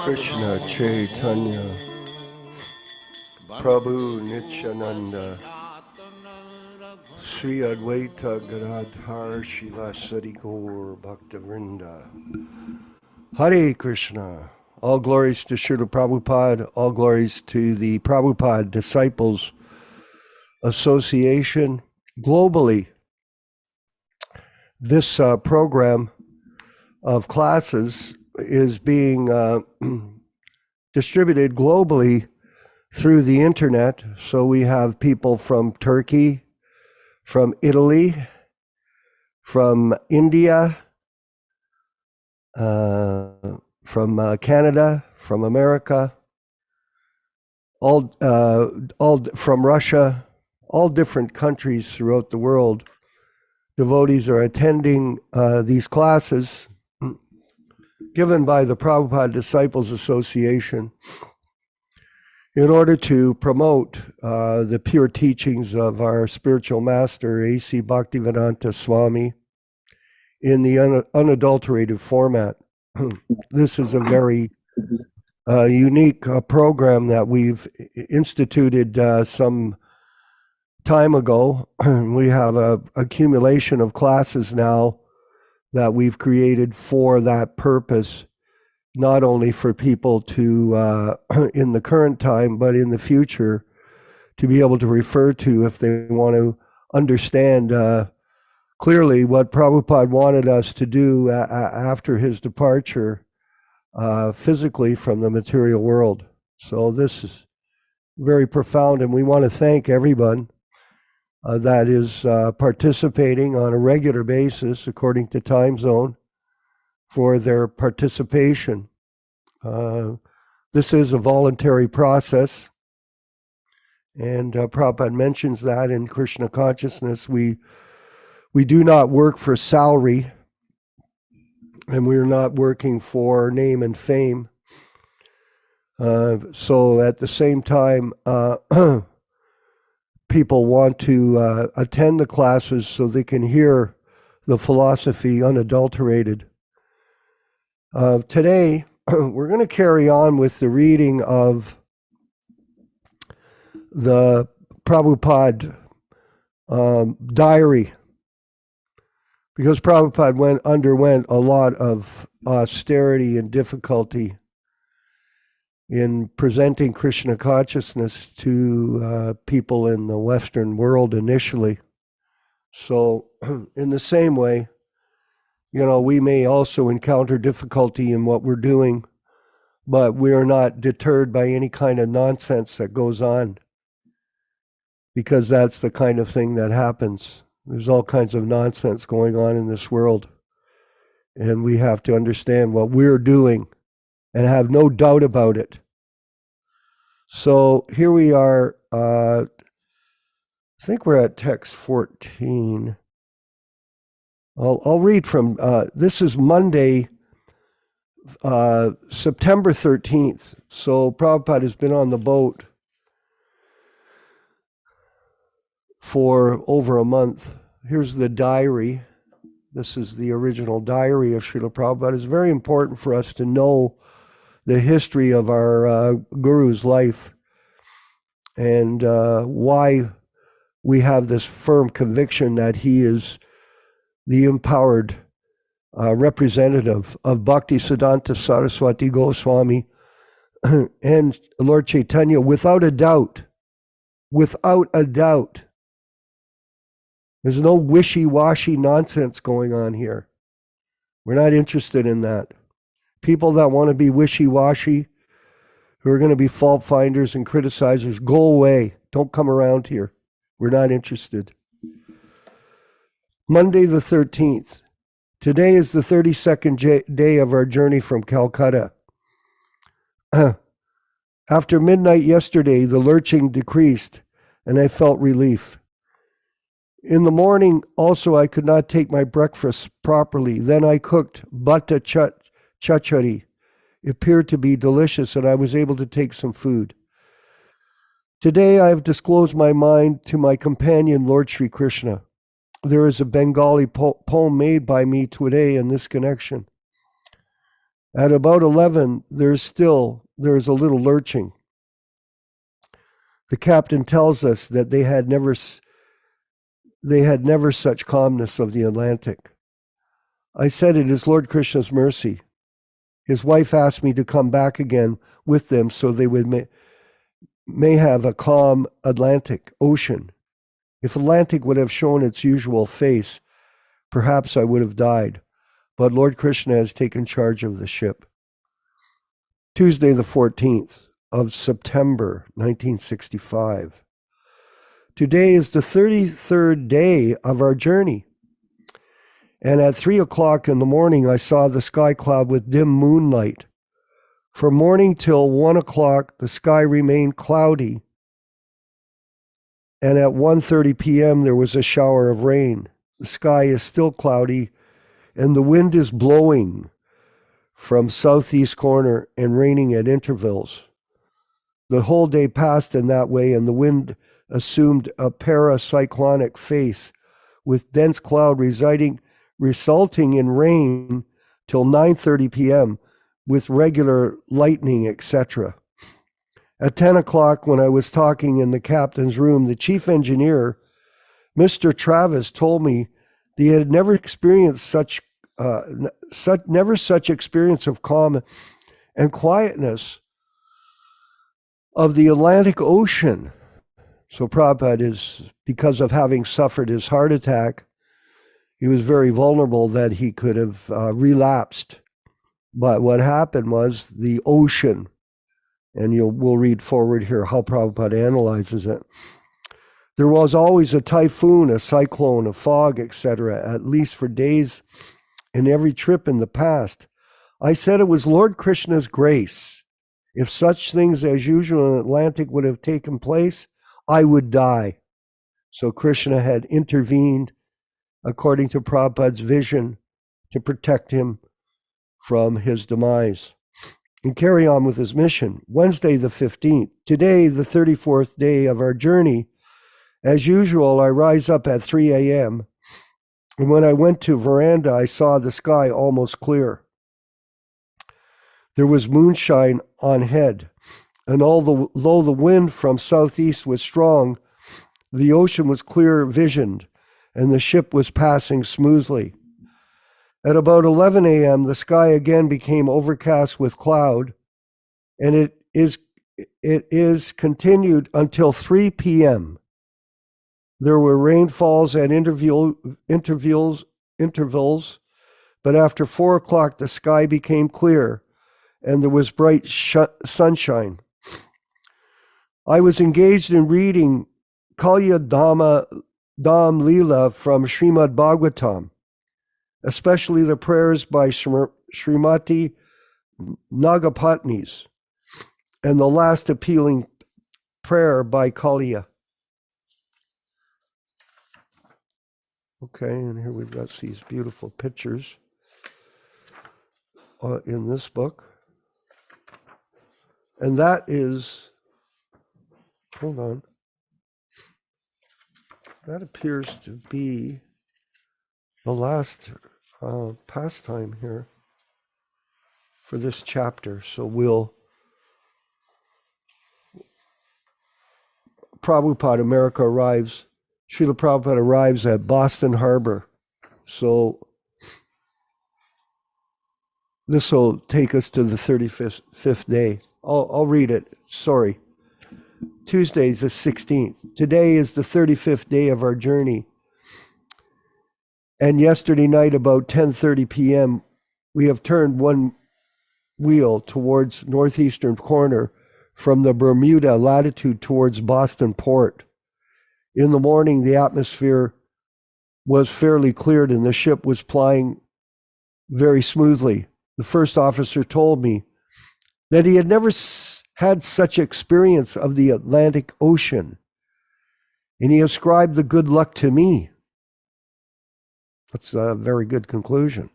Krishna Chaitanya Prabhu Nityananda Sri Advaita Gadadhar Shivasari Gaur Bhaktivedanta. Hare Krishna. All glories to Srila Prabhupada, all glories to the Prabhupada Disciples Association globally. This program of classes is being distributed globally through the internet. So we have people from Turkey, from Italy, from India, from Canada, from America, all from Russia, all different countries throughout the world. Devotees are attending these classes given by the Prabhupada Disciples Association in order to promote the pure teachings of our spiritual master, A.C. Bhaktivedanta Swami, in the unadulterated format. This is a very unique program that we've instituted some time ago. We have a accumulation of classes now that we've created for that purpose, not only for people to, in the current time, but in the future, to be able to refer to if they want to understand clearly what Prabhupada wanted us to do after his departure physically from the material world. So this is very profound, and we want to thank everyone that is participating on a regular basis according to time zone for their participation. This is a voluntary process, and Prabhupada mentions that in Krishna Consciousness. We do not work for salary, and we're not working for name and fame. So at the same time, people want to attend the classes so they can hear the philosophy unadulterated. Today, we're going to carry on with the reading of the Prabhupada diary, because Prabhupada underwent a lot of austerity and difficulty in presenting Krishna consciousness to people in the Western world initially. So in the same way, we may also encounter difficulty in what we're doing, but we're not deterred by any kind of nonsense that goes on, because that's the kind of thing that happens. There's all kinds of nonsense going on in this world, and we have to understand what we're doing and have no doubt about it. So here we are, I think we're at text 14. I'll read from, this is Monday, September 13th. So Prabhupada has been on the boat for over a month. Here's the diary. This is the original diary of Srila Prabhupada. It's very important for us to know the history of our Guru's life and why we have this firm conviction that he is the empowered representative of Bhaktisiddhanta Saraswati Goswami and Lord Chaitanya, without a doubt. Without a doubt. There's no wishy-washy nonsense going on here. We're not interested in that. People that want to be wishy-washy, who are going to be fault finders and criticizers, go away. Don't come around here. We're not interested. Monday the 13th. Today is the 32nd day of our journey from Calcutta. After midnight yesterday, the lurching decreased, and I felt relief. In the morning, also, I could not take my breakfast properly. Then I cooked butter chachari. It appeared to be delicious, and I was able to take some food. Today, I have disclosed my mind to my companion, Lord Sri Krishna. There is a Bengali poem made by me today in this connection. At about 11, there's a little lurching. The captain tells us that they had never such calmness of the Atlantic. I said, it is Lord Krishna's mercy. His wife asked me to come back again with them so they would may have a calm Atlantic Ocean. If Atlantic would have shown its usual face, perhaps I would have died. But Lord Krishna has taken charge of the ship. Tuesday, the 14th of September, 1965. Today is the 33rd day of our journey. And at 3 o'clock in the morning, I saw the sky cloud with dim moonlight. From morning till 1 o'clock, the sky remained cloudy. And at 1:30 p.m., there was a shower of rain. The sky is still cloudy, and the wind is blowing from southeast corner and raining at intervals. The whole day passed in that way, and the wind assumed a paracyclonic face with dense cloud resulting in rain till 9:30 p.m. with regular lightning, etc. At 10 o'clock, when I was talking in the captain's room, the chief engineer, Mr. Travis, told me that he had never experienced such experience of calm and quietness of the Atlantic Ocean. So Prabhupada is, because of having suffered his heart attack, he was very vulnerable that he could have relapsed. But what happened was the ocean, and we'll read forward here how Prabhupada analyzes it. There was always a typhoon, a cyclone, a fog, etc., at least for days in every trip in the past. I said it was Lord Krishna's grace. If such things as usual in Atlantic would have taken place, I would die. So Krishna had intervened according to Prabhupada's vision to protect him from his demise and carry on with his mission. Wednesday the 15th, today the 34th day of our journey. As usual, I rise up at 3 a.m. and when I went to veranda, I saw the sky almost clear. There was moonshine on head, and although the wind from southeast was strong, the ocean was clear visioned, and the ship was passing smoothly. At about 11 a.m., the sky again became overcast with cloud, and it is continued until 3 p.m. There were rainfalls at intervals, but after 4 o'clock, the sky became clear, and there was bright sunshine. I was engaged in reading Kalya Dhamma Dham Leela from Srimad Bhagavatam, especially the prayers by Srimati Nagapatnis and the last appealing prayer by Kalya. Okay, and here we've got these beautiful pictures in this book. And that is, hold on, that appears to be the last pastime here for this chapter. So Prabhupada, America arrives, Srila Prabhupada arrives at Boston Harbor. So this will take us to the 35th day. I'll read it. Sorry. Tuesday is the 16th. Today is the 35th day of our journey. And yesterday night, about 10:30 p.m., we have turned one wheel towards northeastern corner from the Bermuda latitude towards Boston Port. In the morning, the atmosphere was fairly cleared and the ship was plying very smoothly. The first officer told me that he had never had such experience of the Atlantic Ocean, and he ascribed the good luck to me. That's a very good conclusion.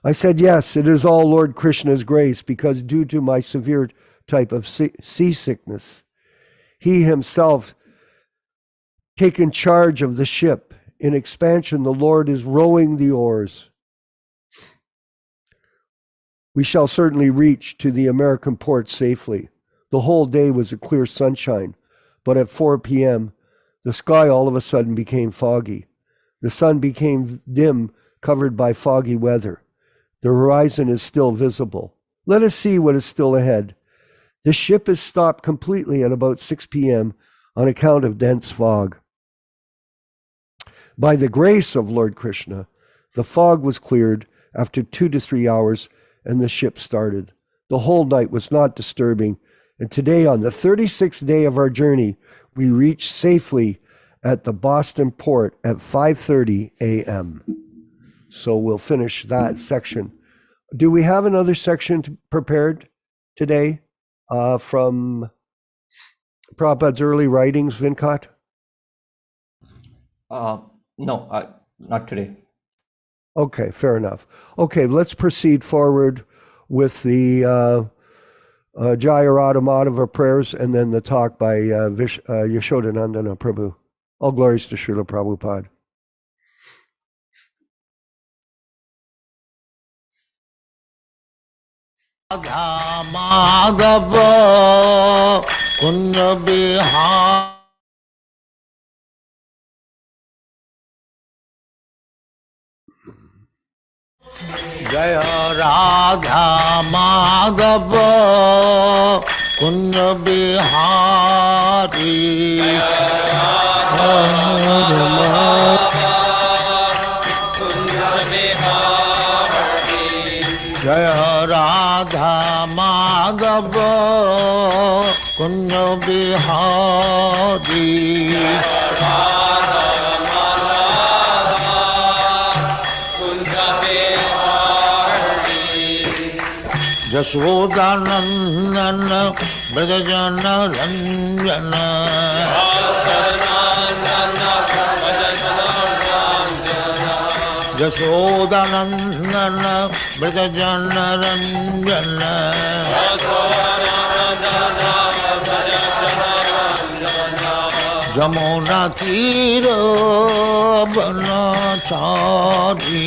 I said, yes, it is all Lord Krishna's grace, because due to my severe type of seasickness, he himself taken charge of the ship. In expansion, the Lord is rowing the oars. We shall certainly reach to the American port safely. The whole day was a clear sunshine, but at 4 p.m., the sky all of a sudden became foggy. The sun became dim, covered by foggy weather. The horizon is still visible. Let us see what is still ahead. The ship is stopped completely at about 6 p.m. on account of dense fog. By the grace of Lord Krishna, the fog was cleared after 2 to 3 hours, and the ship started. The whole night was not disturbing, and today, on the 36th day of our journey, we reached safely at the Boston port at 5:30 a.m. So we'll finish that section. Do we have another section prepared today from Prabhupada's early writings, Vinkat? No, not today. Okay, fair enough. Okay, let's proceed forward with the Jaya Radha Madhava prayers and then the talk by Yaśodā-nandana Prabhu. All glories to Srila Prabhupada. Madhava Kunja Bihar Jaya Radha Madhava Kunja Bihari Jaya Radha Madhava Kunja Bihari Yaśodā-nandana Brajajana Ranjana Yaśodā-nandana Brajajana Ranjana Jamuna Tira Banachari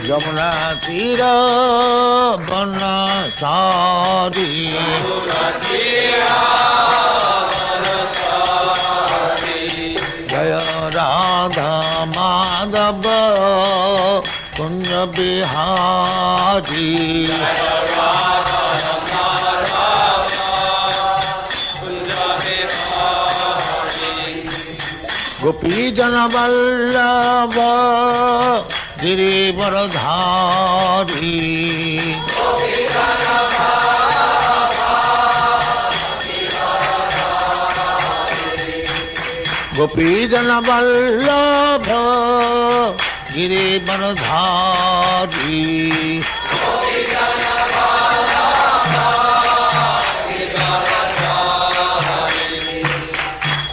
Jamuna Tira Banachari Jaya Radha Madhava Kunja Bihari Gopi Jana Vallabha Girivaradhari Gopi Jana Vallabha Girivaradhari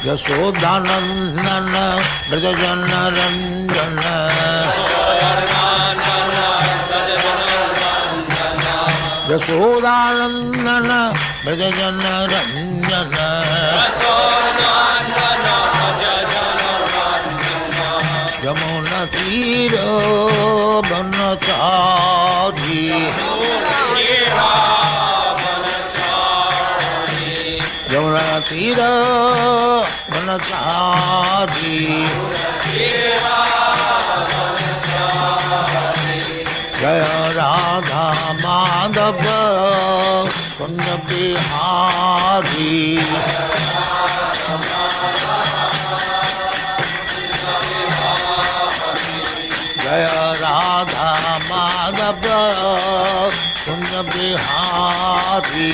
Yaśodā-nandana Brajajana Ranjana Yaśodā-nandana Brajajana Ranjana Jamuna Tira Banachari Jamuna Tira Banachari Jaya Radha Madhava Kunja Bihari Jaya Radha Madhava Kunja Bihari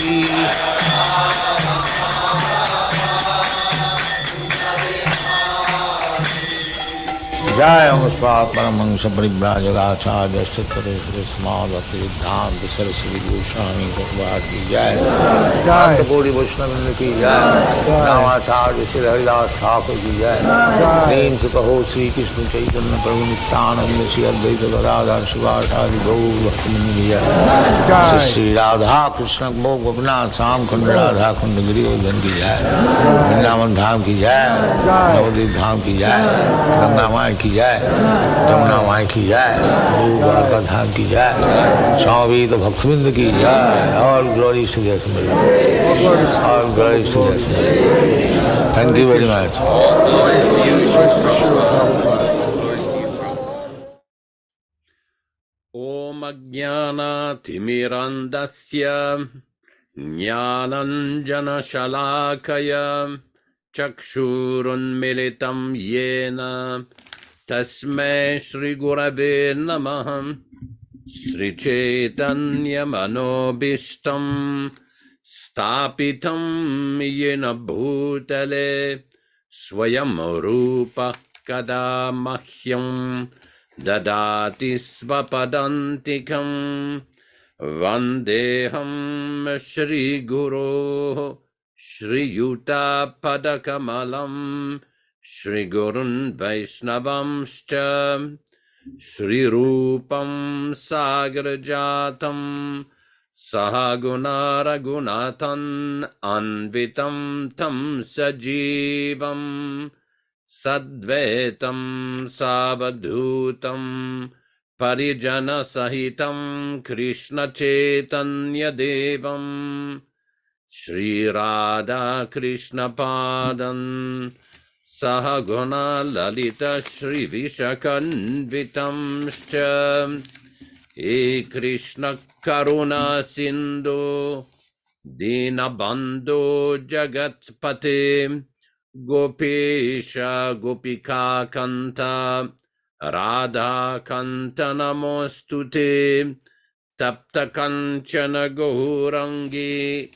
Jai Amaspat Paramahansa Parivrajaga-ācārya Sthitare Srimad Bhaktivedanta Saraswati Goswami Prabhupada ki Jai Jai Gauri Vaishnava ki Jai Nāma-ācārya Sri Haridas Thakur ki Jai Prem se kaho Sri Krishna Chaitanya Prabhu Nityananda Sri Advaita Gadadhar Srivasadi Gaur Bhaktamani ki Jai Sri Radha Krishna Bhog Gopinath Sam Khand Radha Khand Giridhar ki Jai Vrindavan Dham ki Jai Navadvip Dham ki Jai Ganga Mai की जय, जमुना माई की जय, द्वारका धाम की जय, स्वामी तो भक्तविंद की जय, all glory to the Assembly, all glory to the Assembly. Thank you very much. Om Ajnana-timirandasya Jnananjana Shalakaya Chakshurunmilitam Yena Tasmai Shri Gurave Namaha Shri Chaitanya Manobishtam Stapitam Yena Bhutale Swayam Rupa Kadamahyam Dadati Svapadantikam Vandeham Shri Guru Shri Yuta Padakamalam Shri Gurun Vaishnavamscha Shri Rupam Sagrajatam Sahaguna Raghunathan Anvitam Tam Sajivam Sadvaitam Savadhutam Parijana Sahitam Krishna Chaitanya Devam Shri Radha Krishna Padan Sahaguna Lalita Shri Vishakanvitam Scha E Krishna Karuna Sindhu Dinabandhu Jagatpate Gopesha Gopika Kanta Radha Kanta Namostute Tapta Kanchana Gourangi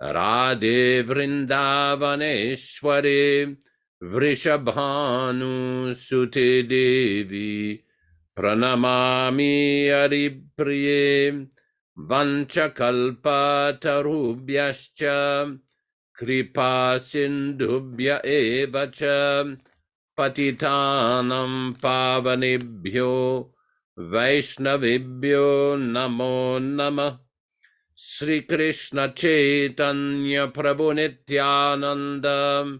Radhe Vrindavaneshwari Vrishabhanu Sute Devi Pranamami Haripriye Vanchakalpa Tarubhyascha Kripa Sindhubhya Evacha Patitanam Pavanebhyo Vaishnavibhyo Namo Namah Sri Krishna Chaitanya Prabhu Nityananda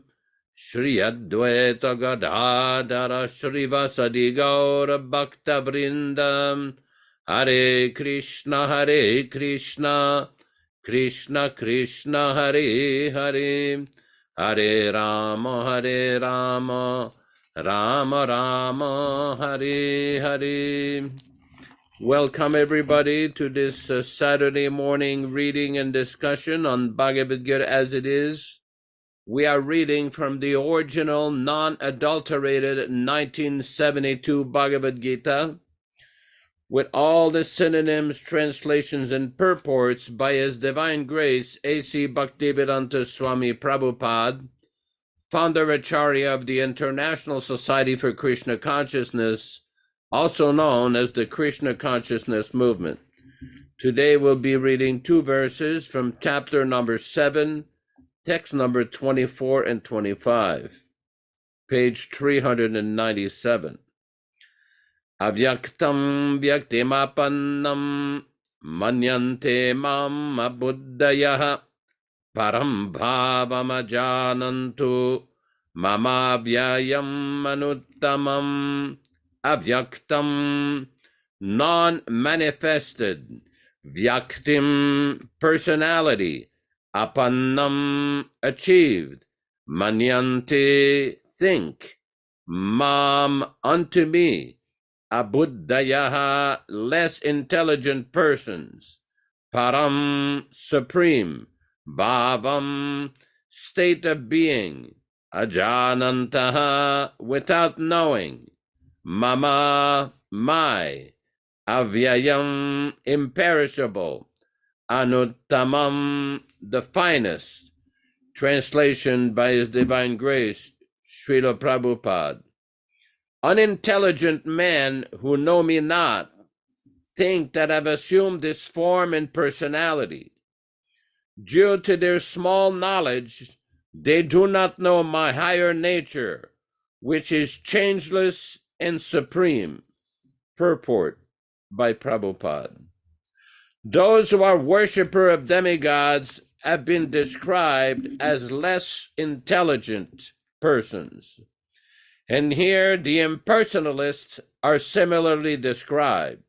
Shri Advaita Gadadhara Shri Vasadi Gaura Bhakta Vrindam Hare Krishna Krishna Krishna Hare Hare Hare Rama Rama Rama Hare Hare. Welcome everybody to this Saturday morning reading and discussion on Bhagavad-gītā As It Is. We are reading from the original non-adulterated 1972 Bhagavad-gītā with all the synonyms, translations, and purports by His Divine Grace A.C. Bhaktivedanta Swami Prabhupāda, Founder-Ācārya of the International Society for Krishna Consciousness, also known as the Krishna Consciousness Movement. Today we'll be reading two verses from chapter number 7, text number 24 and 25, page 397. Avyaktam vyaktimapannam manyante mam abuddhayaha param bhavam ajanantu mama vyayam manuttamam. Avyaktam, non-manifested, vyaktim, personality, apannam, achieved, manyante, think, mam, unto me, abuddhayaha, less intelligent persons, param, supreme, bhavam, state of being, ajanantaha, without knowing, mama, my, avyayam, imperishable, anuttamam, the finest. Translation by His Divine Grace, Srila Prabhupada. Unintelligent men who know me not think that I've assumed this form and personality. Due to their small knowledge, they do not know my higher nature, which is changeless and supreme. Purport by Prabhupada. Those who are worshippers of demigods have been described as less intelligent persons. And here the impersonalists are similarly described.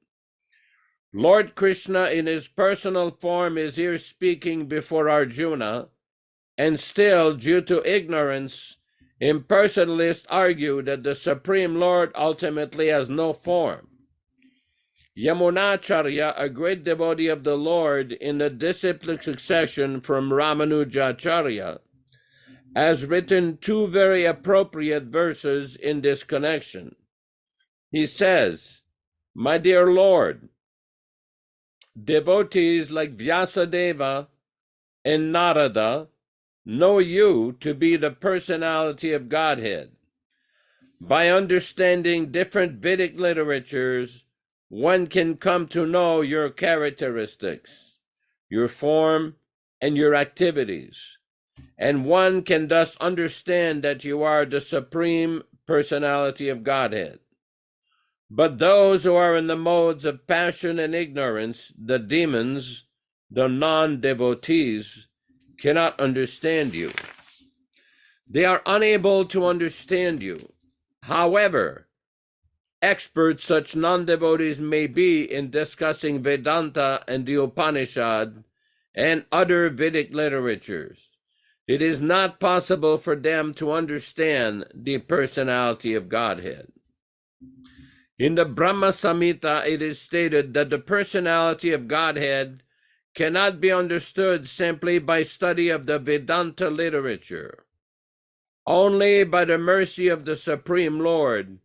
Lord Krishna in his personal form is here speaking before Arjuna, and still, due to ignorance, impersonalists argue that the Supreme Lord ultimately has no form. Yamunācārya, a great devotee of the Lord in the disciplic succession from Rāmanujacārya, has written two very appropriate verses in this connection. He says, "My dear Lord, devotees like Vyasadeva and Narada know you to be the personality of Godhead. By understanding different Vedic literatures, one can come to know your characteristics, your form, and your activities, and one can thus understand that you are the Supreme Personality of Godhead. But those who are in the modes of passion and ignorance, the demons, the non-devotees, cannot understand you. They are unable to understand you. However expert such non-devotees may be in discussing Vedanta and the Upanishad and other Vedic literatures, it is not possible for them to understand the personality of Godhead. In the Brahma Samhita, it is stated that the personality of Godhead cannot be understood simply by study of the Vedanta literature. Only by the mercy of the Supreme Lord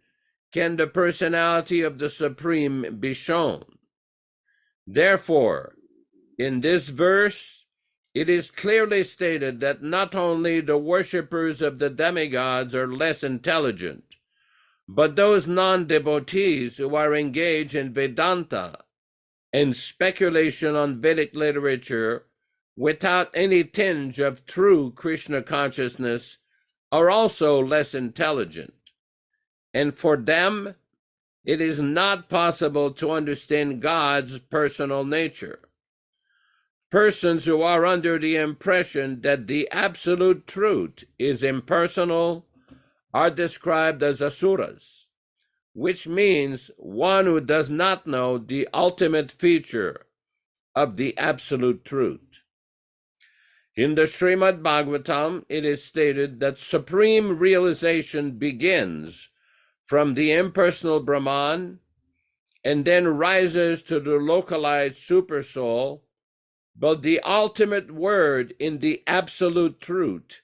can the personality of the Supreme be shown. Therefore, in this verse, it is clearly stated that not only the worshippers of the demigods are less intelligent, but those non-devotees who are engaged in Vedanta and speculation on Vedic literature without any tinge of true Krishna consciousness are also less intelligent. And for them, it is not possible to understand God's personal nature. Persons who are under the impression that the absolute truth is impersonal are described as asuras, which means one who does not know the ultimate feature of the absolute truth. In the Srimad Bhagavatam, it is stated that supreme realization begins from the impersonal Brahman and then rises to the localized supersoul, but the ultimate word in the absolute truth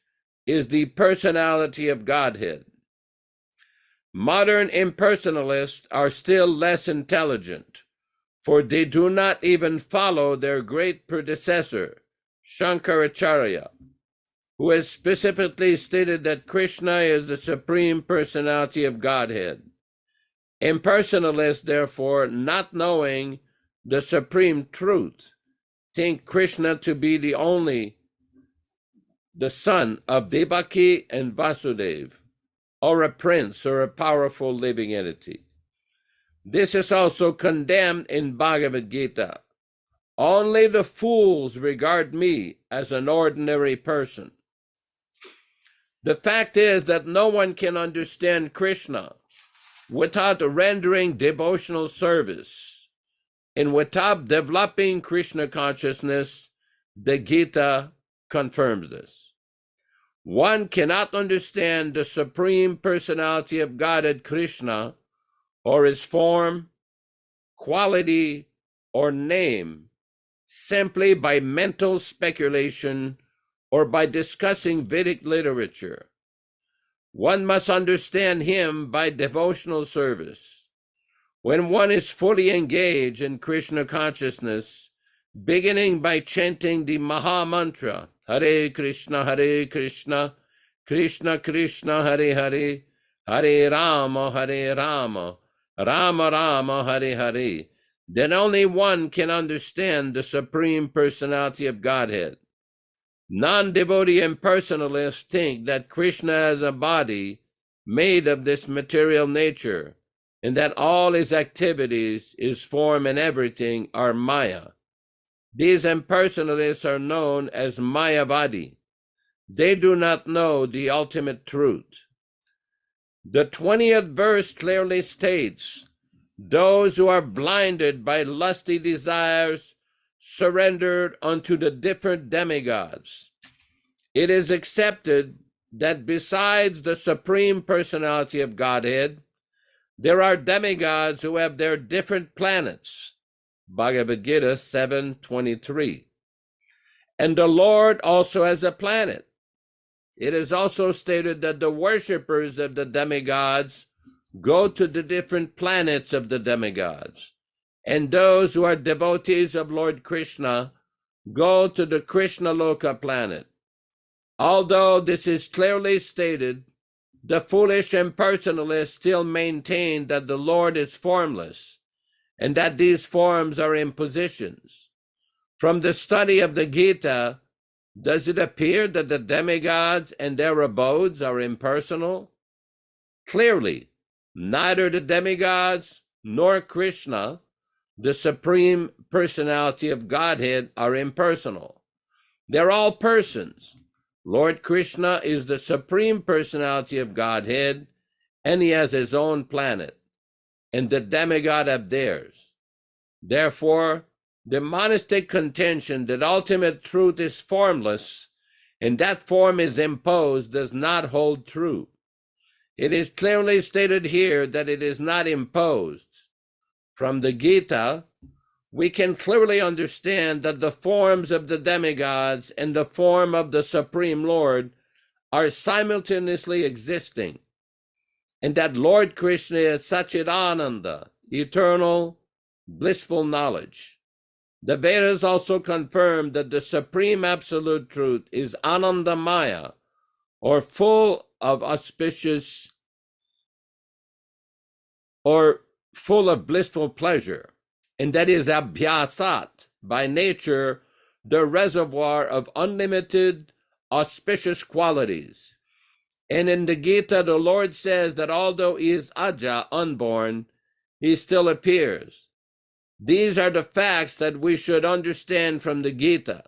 is the personality of Godhead. Modern impersonalists are still less intelligent, for they do not even follow their great predecessor, Shankaracharya, who has specifically stated that Krishna is the Supreme Personality of Godhead. Impersonalists, therefore, not knowing the supreme truth, think Krishna to be the son of Devaki and Vasudeva, or a prince or a powerful living entity. This is also condemned in Bhagavad-gītā. Only the fools regard me as an ordinary person. The fact is that no one can understand Krishna without rendering devotional service and without developing Krishna consciousness. The Gita confirms this. One cannot understand the Supreme Personality of Godhead Krishna or his form, quality, or name simply by mental speculation or by discussing Vedic literature. One must understand him by devotional service. When one is fully engaged in Krishna consciousness, beginning by chanting the Maha Mantra, Hare Krishna, Krishna Krishna, Hare Hare, Hare Rama, Rama Rama, Hare Hare, then only one can understand the Supreme Personality of Godhead. Non-devotee impersonalists think that Krishna has a body made of this material nature, and that all his activities, his form, and everything are Maya. These impersonalists are known as Mayavadi. They do not know the ultimate truth. The 20th verse clearly states, those who are blinded by lusty desires surrendered unto the different demigods. It is accepted that besides the Supreme Personality of Godhead, there are demigods who have their different planets. Bhagavad-gītā 7:23. And the Lord also has a planet. It is also stated that the worshippers of the demigods go to the different planets of the demigods. And those who are devotees of Lord Krishna go to the Krishna Loka planet. Although this is clearly stated, the foolish impersonalists still maintain that the Lord is formless and that these forms are impositions. From the study of the Gita, does it appear that the demigods and their abodes are impersonal? Clearly, neither the demigods nor Krishna, the Supreme Personality of Godhead, are impersonal. They're all persons. Lord Krishna is the Supreme Personality of Godhead, and he has his own planet, and the demigod have theirs. Therefore, the monastic contention that ultimate truth is formless and that form is imposed does not hold true. It is clearly stated here that it is not imposed. From the Gita, we can clearly understand that the forms of the demigods and the form of the Supreme Lord are simultaneously existing, and that Lord Krishna is Satchidananda, eternal, blissful knowledge. The Vedas also confirm that the Supreme Absolute Truth is Anandamaya, or full of auspicious, or full of blissful pleasure, and that is Abhyasat, by nature, the reservoir of unlimited auspicious qualities. And in the Gita, the Lord says that although he is Aja, unborn, he still appears. These are the facts that we should understand from the Gita.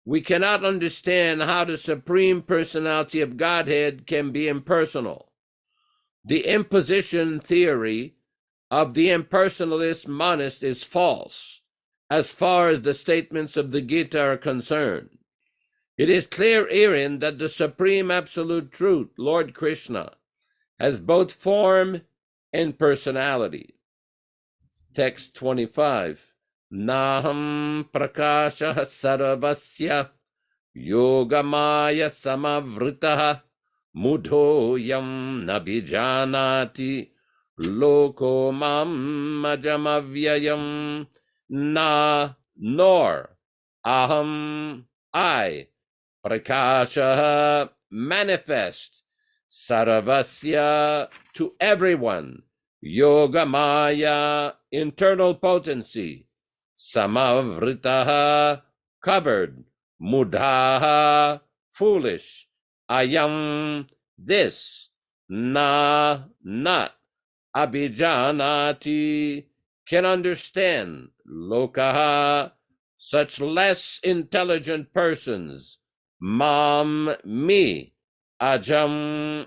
We cannot understand how the Supreme Personality of Godhead can be impersonal. The imposition theory of the impersonalist monist is false, as far as the statements of the Gita are concerned. It is clear herein that the Supreme Absolute Truth, Lord Krishna, has both form and personality. Text 25. Naham prakasha sarvasya yogamaya samavritaha mudhoyam nabhijanati loko mam majamavyayam na nor aham I prakasha manifest sarvasya to everyone yogamaya internal potency samavritaha covered mudhaha foolish ayam this na not abhijanati can understand lokaha such less intelligent persons mam me ajam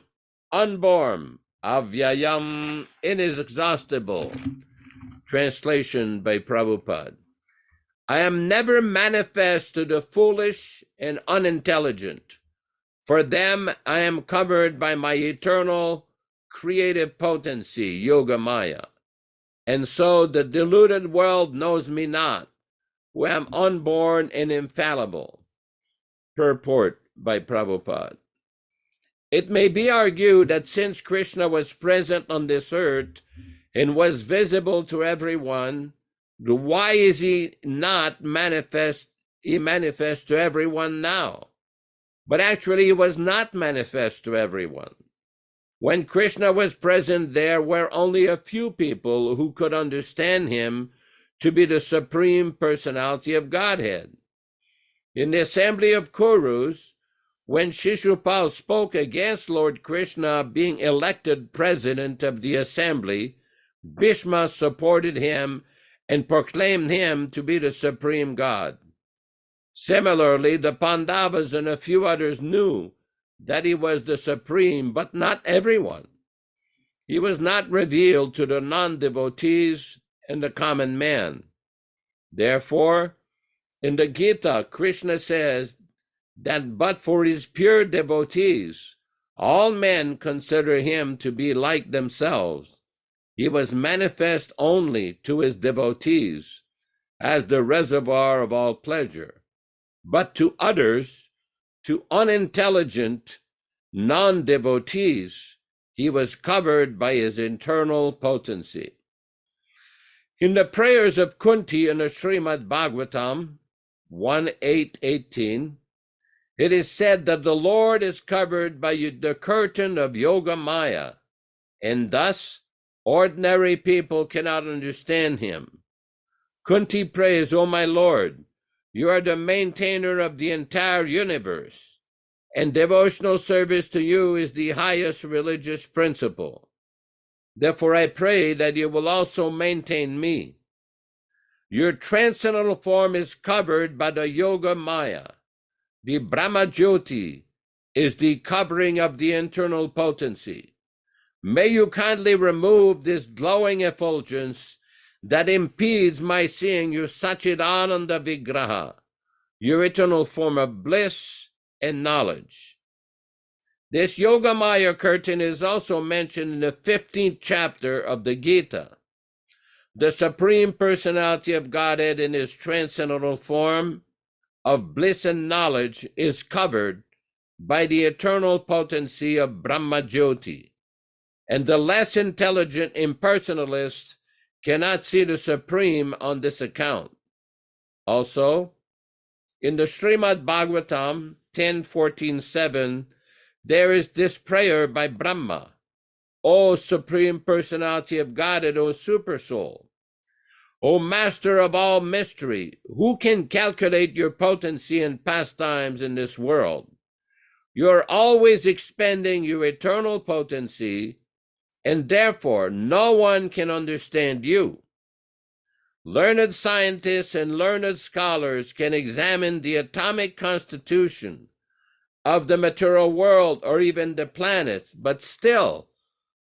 unborn avyayam inexhaustible. Translation by Prabhupada. I am never manifest to the foolish and unintelligent. For them I am covered by my eternal creative potency, Yogamaya. And so the deluded world knows me not, who am unborn and infallible. Purport by Prabhupada. It may be argued that since Krishna was present on this earth and was visible to everyone, why is he not manifest? He manifests to everyone now. But actually he was not manifest to everyone. When Krishna was present, there were only a few people who could understand him to be the Supreme Personality of Godhead. In the assembly of Kurus, when Shishupal spoke against Lord Krishna being elected president of the assembly, Bhishma supported him and proclaimed him to be the supreme God. Similarly, the Pandavas and a few others knew that he was the supreme, but not everyone. He was not revealed to the non-devotees and the common man. Therefore, in the Gita, Krishna says that but for his pure devotees, all men consider him to be like themselves. He was manifest only to his devotees as the reservoir of all pleasure. But to others, to unintelligent non-devotees, he was covered by his internal potency. In the prayers of Kunti in the Srimad Bhagavatam 1:8-18, it is said that the Lord is covered by the curtain of Yoga Maya, and thus ordinary people cannot understand him. Kunti prays, "O my Lord, you are the maintainer of the entire universe, and devotional service to you is the highest religious principle. Therefore I pray that you will also maintain me. Your transcendental form is covered by the Yoga Maya. The Brahma Jyoti is the covering of the internal potency. May you kindly remove this glowing effulgence that impedes my seeing your Satchidananda Vigraha, your eternal form of bliss and knowledge." This Yoga Maya curtain is also mentioned in the 15th chapter of the Gita. The Supreme Personality of Godhead in his transcendental form of bliss and knowledge is covered by the eternal potency of Brahma Jyoti, and the less intelligent impersonalist cannot see the Supreme on this account. Also, in the Srimad Bhagavatam 10:14-7, there is this prayer by Brahma: "O Supreme Personality of Godhead, O Super Soul, O Master of all mystery, who can calculate your potency and pastimes in this world? You're always expending your eternal potency, and therefore no one can understand you. Learned scientists and learned scholars can examine the atomic constitution of the material world or even the planets, but still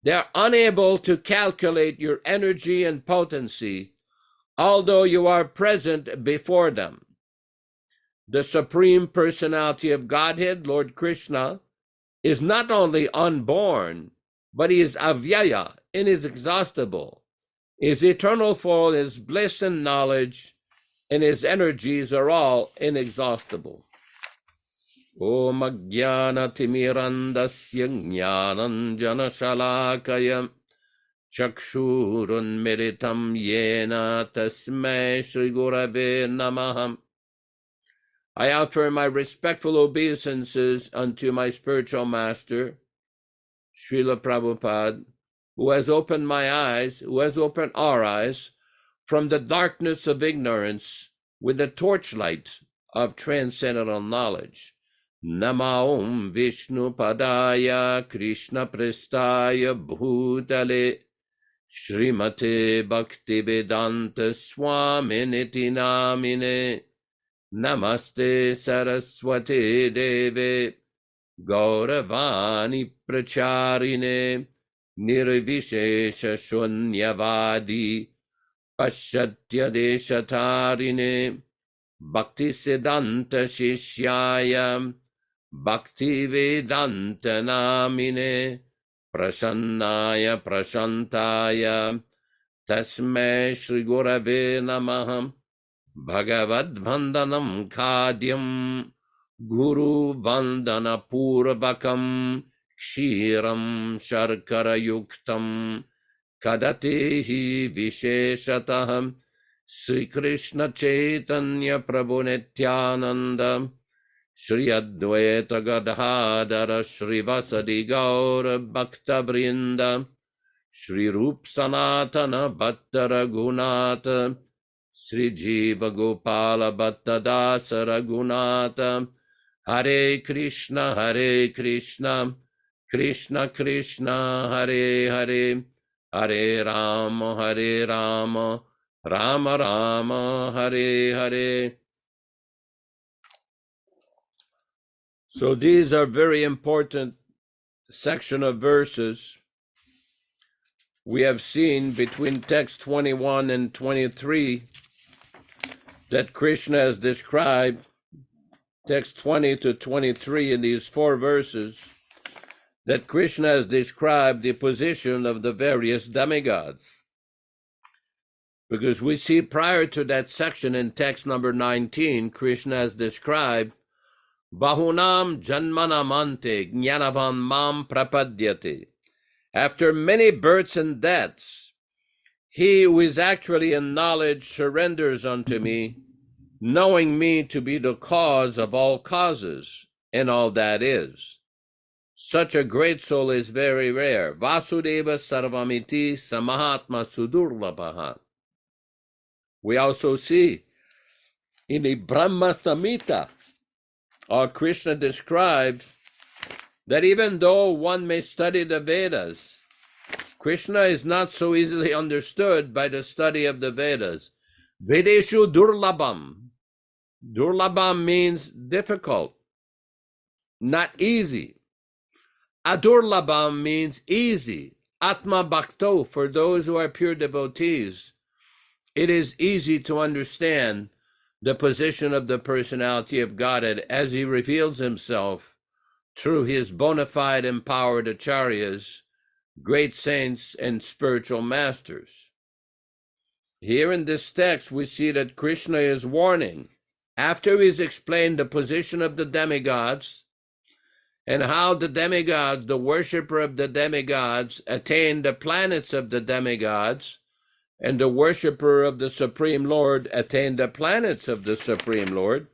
they're unable to calculate your energy and potency, although you are present before them. The Supreme Personality of Godhead, Lord Krishna, is not only unborn, but he is avyaya, inexhaustible. His eternal form is bliss and knowledge, and his energies are all inexhaustible. Om Ajnana Timirandasya Jnananjana Shalakaya Chakshurun Miritam Yena Tasmai Shri Gurave Namaham. I offer my respectful obeisances unto my spiritual master, Srila Prabhupada, who has opened my eyes, who has opened our eyes from the darkness of ignorance with the torchlight of transcendental knowledge. Nama Om Vishnu Padaya Krishna Prestaya Bhutale Srimate Bhaktivedanta Swami Namine Namaste Saraswati Deve Gauravani Pracharine Nirvishesha Shunyavadi Paschatya Deshatarine Bhaktisiddhanta Shishyaya Bhaktivedanta Namine Prasannaya Prashantaya Tasmai Shri Gurave Namah. Bhagavad-vandanam khadyam Guru Vandana Purvakam Kshiram Sharkara Yuktam Kadatehi Visheshataham Sri Krishna Chaitanya Prabhu Nityananda Shri Advaita Gadadhara Shri Vasadi Gaura Bhakta Vrinda Shri Rup Sanatana Bhatta Raghunatha Sri Jiva Gopala Bhatta Dasa Raghunatha Hare Krishna Krishna Krishna Hare Hare Hare Rama Rama Rama Hare Hare. So these are very important section of verses we have seen between text 21 and 23 that Krishna has described, text 20 to 23 in these 4 verses, that Krishna has described the position of the various demigods. Because we see prior to that section in text number 19, Krishna has described Bahunam Janmanamante Jnanavam Mam Prapadyate. After many births and deaths, he who is actually in knowledge surrenders unto me, knowing me to be the cause of all causes and all that is. Such a great soul is very rare. Vasudeva Sarvamiti Samahatma Sudurlabhaha. We also see in the Brahma Samhita, Krishna describes that even though one may study the Vedas, Krishna is not so easily understood by the study of the Vedas. Vedeshu Durlabham. Durlabham means difficult, not easy. Adurlabham means easy. Atma Bhakto, for those who are pure devotees, it is easy to understand the position of the personality of Godhead as he reveals himself through his bona fide empowered acharyas, great saints and spiritual masters. Here in this text, we see that Krishna is warning, after he's explained the position of the demigods and how the demigods, the worshipper of the demigods, attain the planets of the demigods, and the worshipper of the Supreme Lord attained the planets of the Supreme Lord.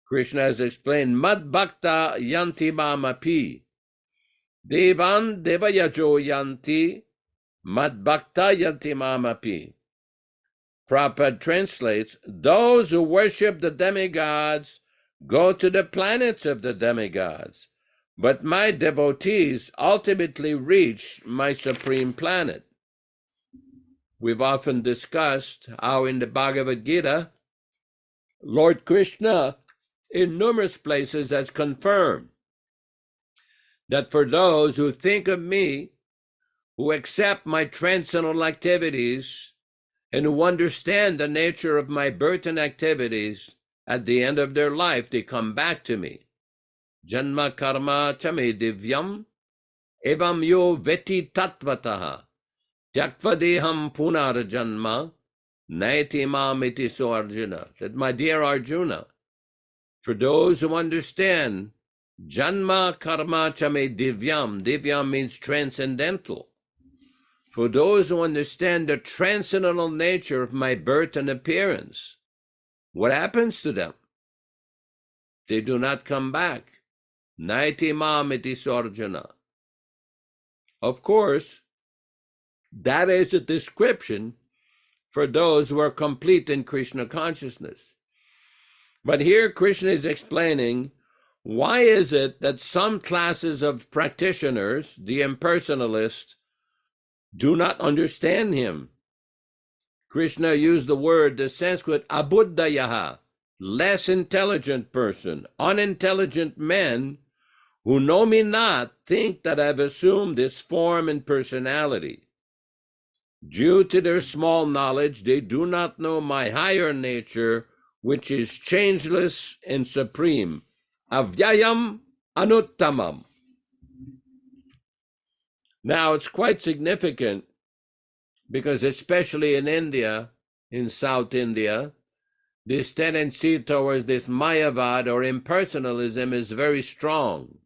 Krishna has explained, Mad Bhakta Yanti Mamapi. Devan Devayajo Yanti, Mad Bhakta Yanti Mamapi. Prabhupada translates, those who worship the demigods go to the planets of the demigods, but my devotees ultimately reach my supreme planet. We've often discussed how in the Bhagavad-gītā, Lord Krishna in numerous places has confirmed that for those who think of me, who accept my transcendental activities, and who understand the nature of my birth and activities, at the end of their life, they come back to me. Janma karma chame divyam, evam yo veti tatvataha. Tyaktva punar janma, naiti mam iti so Arjuna. That my dear Arjuna, for those who understand, janma karma chame divyam, divyam means transcendental. For those who understand the transcendental nature of my birth and appearance, what happens to them? They do not come back. Naiti mam iti so Arjuna. Of course, that is a description for those who are complete in Krishna consciousness. But here Krishna is explaining why is it that some classes of practitioners, the impersonalists, do not understand him. Krishna used the word, the Sanskrit, abuddhayaha, less intelligent person, unintelligent men who know me not think that I've assumed this form and personality. Due to their small knowledge, they do not know my higher nature, which is changeless and supreme. Avyayam anuttamam. Now, it's quite significant because especially in India, in South India, this tendency towards this Mayavad or impersonalism is very strong.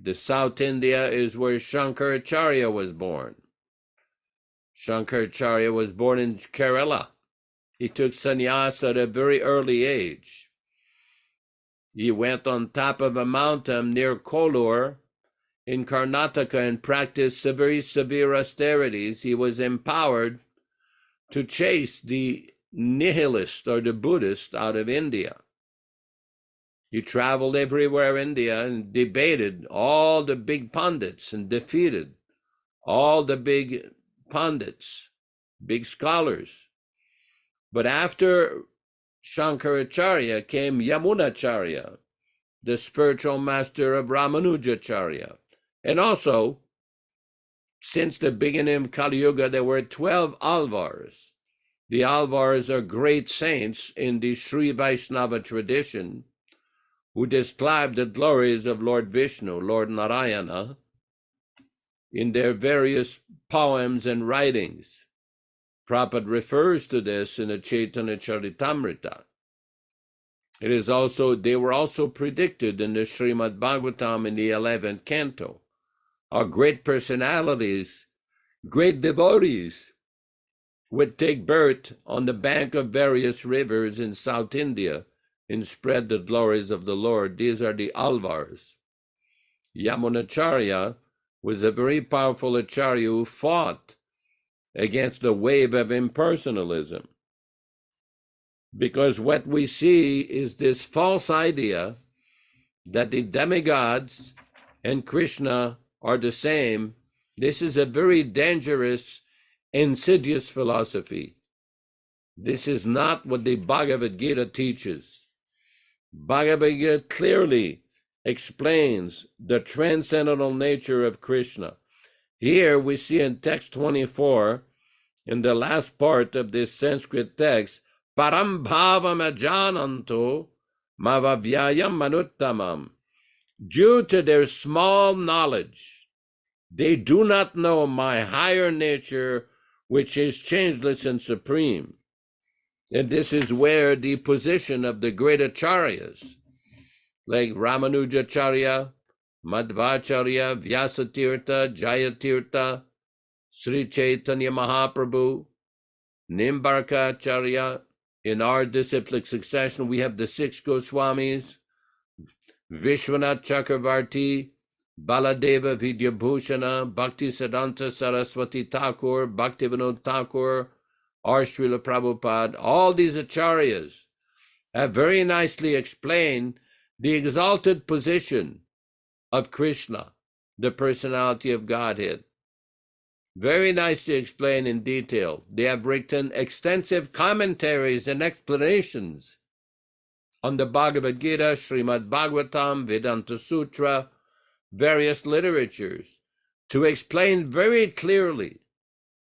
The South India is where Shankaracharya was born. Shankaracharya was born in Kerala. He took sannyas at a very early age. He went on top of a mountain near Kollur in Karnataka and practiced very severe austerities. He was empowered to chase the nihilist or the Buddhist out of India. He traveled everywhere in India and debated all the big pundits and defeated all the big pundits, big scholars. But after Shankaracharya came Yamunacharya, the spiritual master of Ramanujacharya. And also, Since the beginning of Kali Yuga, there were 12 Alvars. The Alvars are great saints in the Sri Vaishnava tradition who describe the glories of Lord Vishnu, Lord Narayana, in their various poems and writings. Prabhupada refers to this in the Chaitanya Charitamrita. It is also, they were also predicted in the Srimad Bhagavatam in the 11th canto. Our great personalities, great devotees, would take birth on the bank of various rivers in South India and spread the glories of the Lord. These are the Alvars. Yamunacharya was a very powerful acharya who fought against the wave of impersonalism. Because what we see is this false idea that the demigods and Krishna are the same. This is a very dangerous, insidious philosophy. This is not what the Bhagavad-gītā teaches. Bhagavad-gītā clearly explains the transcendental nature of Krishna. Here we see in text 24, in the last part of this Sanskrit text, Param bhavam ajananto mavavyayam manuttamam. Due to their small knowledge, they do not know my higher nature, which is changeless and supreme. And this is where the position of the great acharyas, like Ramanujacharya, Madhvacharya, Vyasatirtha, Jayatirtha, Sri Chaitanya Mahaprabhu, Nimbarkacharya, in our disciplic succession, we have the 6 Goswamis, Vishwanath Chakravarti, Baladeva Vidyabhushana, Bhaktisiddhanta Saraswati Thakur, Bhaktivedanta Thakur, or Srila Prabhupada. All these acharyas have very nicely explained the exalted position of Krishna, the personality of Godhead. Very nicely explained in detail. They have written extensive commentaries and explanations on the Bhagavad-gītā, Srimad Bhagavatam, Vedanta Sutra, various literatures, to explain very clearly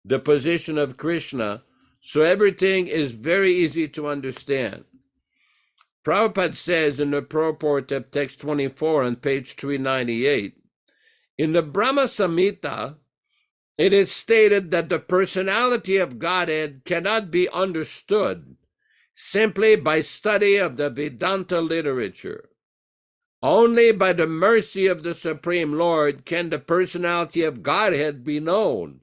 the position of Krishna, so everything is very easy to understand. Prabhupada says in the purport of text 24 on page 398, in the Brahma Samhita, it is stated that the personality of Godhead cannot be understood simply by study of the Vedanta literature. Only by the mercy of the Supreme Lord can the personality of Godhead be known.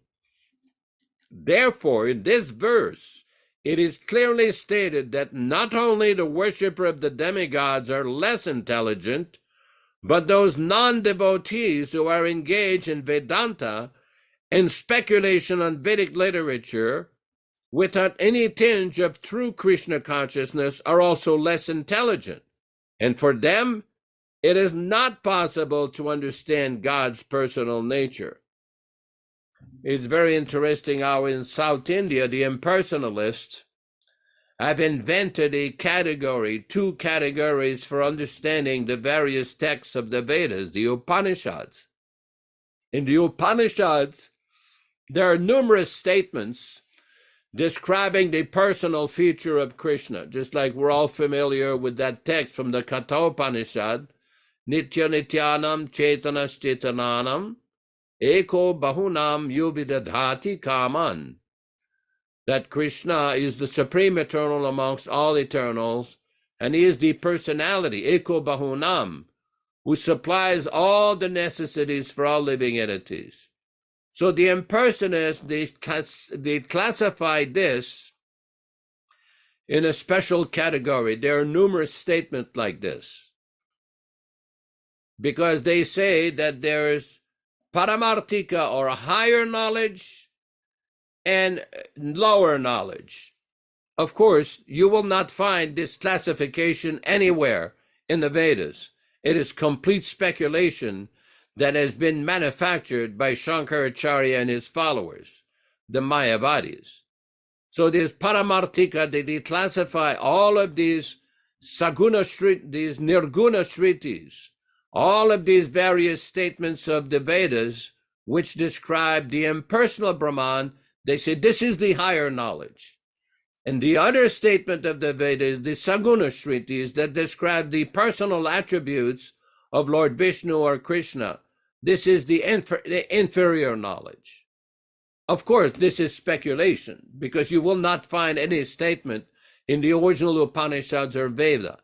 Therefore, in this verse, it is clearly stated that not only the worshiper of the demigods are less intelligent, but those non-devotees who are engaged in Vedanta and speculation on Vedic literature without any tinge of true Krishna consciousness are also less intelligent. And for them, it is not possible to understand God's personal nature. It's very interesting how in South India, the impersonalists have invented a category, 2 categories for understanding the various texts of the Vedas, the Upanishads. In the Upanishads, there are numerous statements describing the personal feature of Krishna, just like we're all familiar with that text from the Katha Upanishad, Nitya Nityanam Chaitanas Chaitananam Eko Bahunam Yuvidadhati Kaman, that Krishna is the supreme eternal amongst all eternals, and he is the personality, Eko Bahunam, who supplies all the necessities for all living entities. So the impersonalists, they classify this in a special category. There are numerous statements like this, because they say that there is paramartika, or higher knowledge, and lower knowledge. Of course, you will not find this classification anywhere in the Vedas. It is complete speculation that has been manufactured by Shankaracharya and his followers, the Mayavadis. So this paramartika, they declassify all of these saguna shrit, these nirguna shritis, all of these various statements of the Vedas which describe the impersonal Brahman, they say this is the higher knowledge. And the other statement of the Vedas, the Saguna Shrutis, that describe the personal attributes of Lord Vishnu or Krishna, this is the inferior knowledge. Of course, this is speculation, because you will not find any statement in the original Upanishads or Veda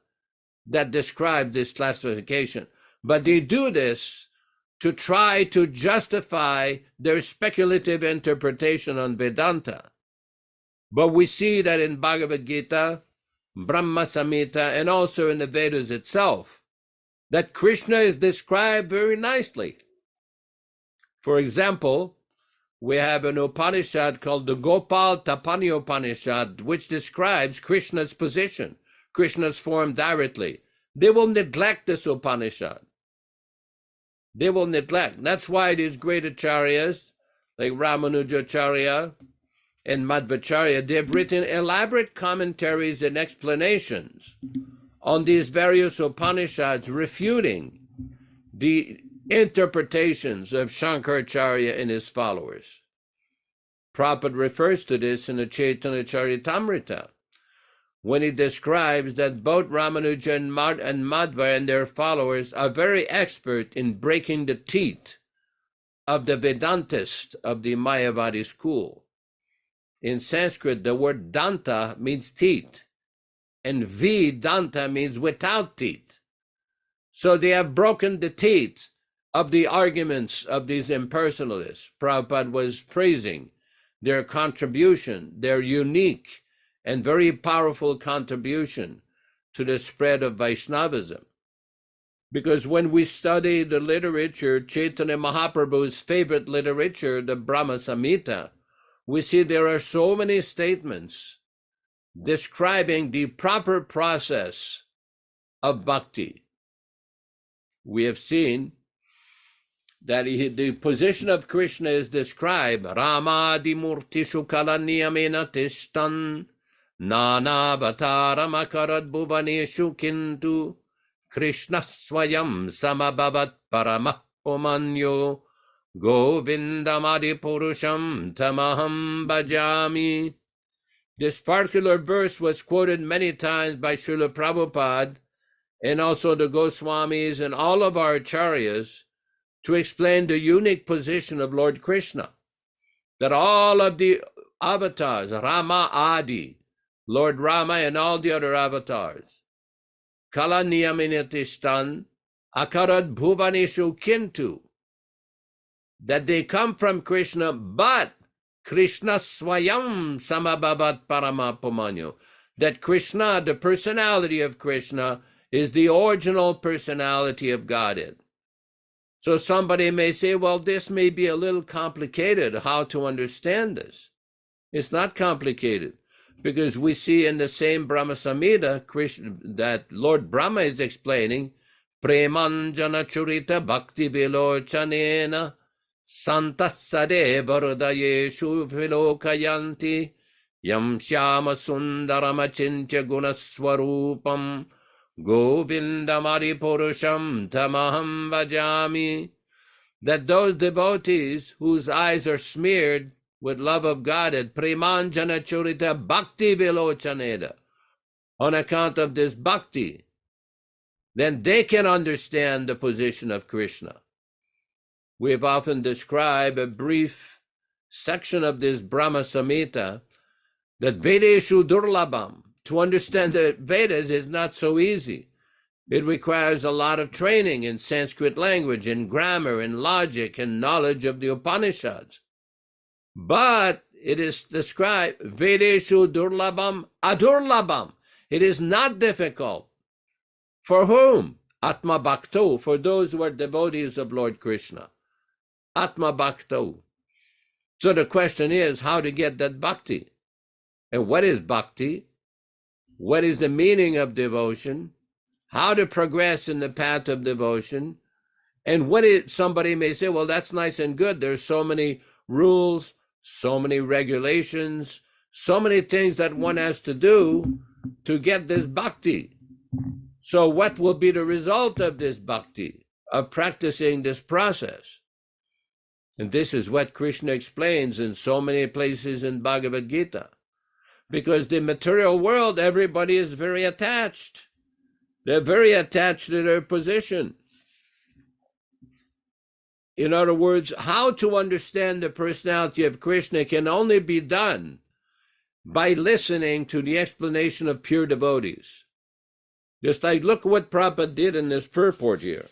that describe this classification. But they do this to try to justify their speculative interpretation on Vedanta. But we see that in Bhagavad-gītā, Brahma Samhita, and also in the Vedas itself, that Krishna is described very nicely. For example, we have an Upanishad called the Gopal Tapani Upanishad, which describes Krishna's position, Krishna's form directly. They will neglect this Upanishad. They will neglect. That's why these great acharyas, like Ramanujacharya and Madhvacharya, they've written elaborate commentaries and explanations on these various Upanishads, refuting the interpretations of Shankaracharya and his followers. Prabhupada refers to this in the Chaitanya Charitamrita, when he describes that both Ramanuja and Madhva and their followers are very expert in breaking the teeth of the Vedantists of the Mayavadi school. In Sanskrit, the word danta means teeth, and Vedanta means without teeth. So they have broken the teeth of the arguments of these impersonalists. Prabhupada was praising their contribution, their unique and very powerful contribution to the spread of Vaishnavism. Because when we study the literature, Chaitanya Mahaprabhu's favorite literature, the Brahma Samhita, we see there are so many statements describing the proper process of bhakti. We have seen that the position of Krishna is described, Ramadi Murtishu Kalaniyamena Tishtan Nana Vataram Akarad Bhuvaneshu Kintu Krishna Swayam Samabhavat Paramah Pumanyo Govindamadi Purusham Tamaham Bhajami. This particular verse was quoted many times by Srila Prabhupada and also the Goswamis and all of our acharyas to explain the unique position of Lord Krishna, that all of the avatars, Rama Adi, Lord Rama and all the other avatars, Kala Niyaminatishtan, Akarad Bhuvaneshu Kintu, that they come from Krishna, but Krishna Swayam Samabhavat Paramapumanyo, that Krishna, the personality of Krishna, is the original personality of Godhead. So somebody may say, well, this may be a little complicated, how to understand this. It's not complicated, because we see in the same Brahma Samhita that Lord Brahma is explaining, Premanjana Churita Bhakti Vilochanena Santasade Varadayeshu Vilokayanti Yam Shyama Sundaramachintya Gunaswarupam Govindamari Purusham Tamaham Vajami, that those devotees whose eyes are smeared with love of Godhead, Premanjana Churita Bhakti Vilochaneda, on account of this bhakti, then they can understand the position of Krishna. We have often described a brief section of this Brahma Samhita, that Vedeshu Durlabham, to understand the Vedas is not so easy. It requires a lot of training in Sanskrit language, in grammar, in logic, and knowledge of the Upanishads. But it is described, Vedeshu Durlabham Adurlabham. It is not difficult. For whom? Atma Bhakto, for those who are devotees of Lord Krishna. Atma Bhakto. So the question is how to get that bhakti. And what is bhakti? What is the meaning of devotion? How to progress in the path of devotion? And what is, somebody may say, well, that's nice and good. There's so many rules, so many regulations, so many things that one has to do to get this bhakti. So what will be the result of this bhakti, of practicing this process? And this is what Krishna explains in so many places in Bhagavad-gītā. Because the material world, everybody is very attached. They're very attached to their position. In other words, how to understand the personality of Krishna can only be done by listening to the explanation of pure devotees. Just like, look what Prabhupada did in this purport here.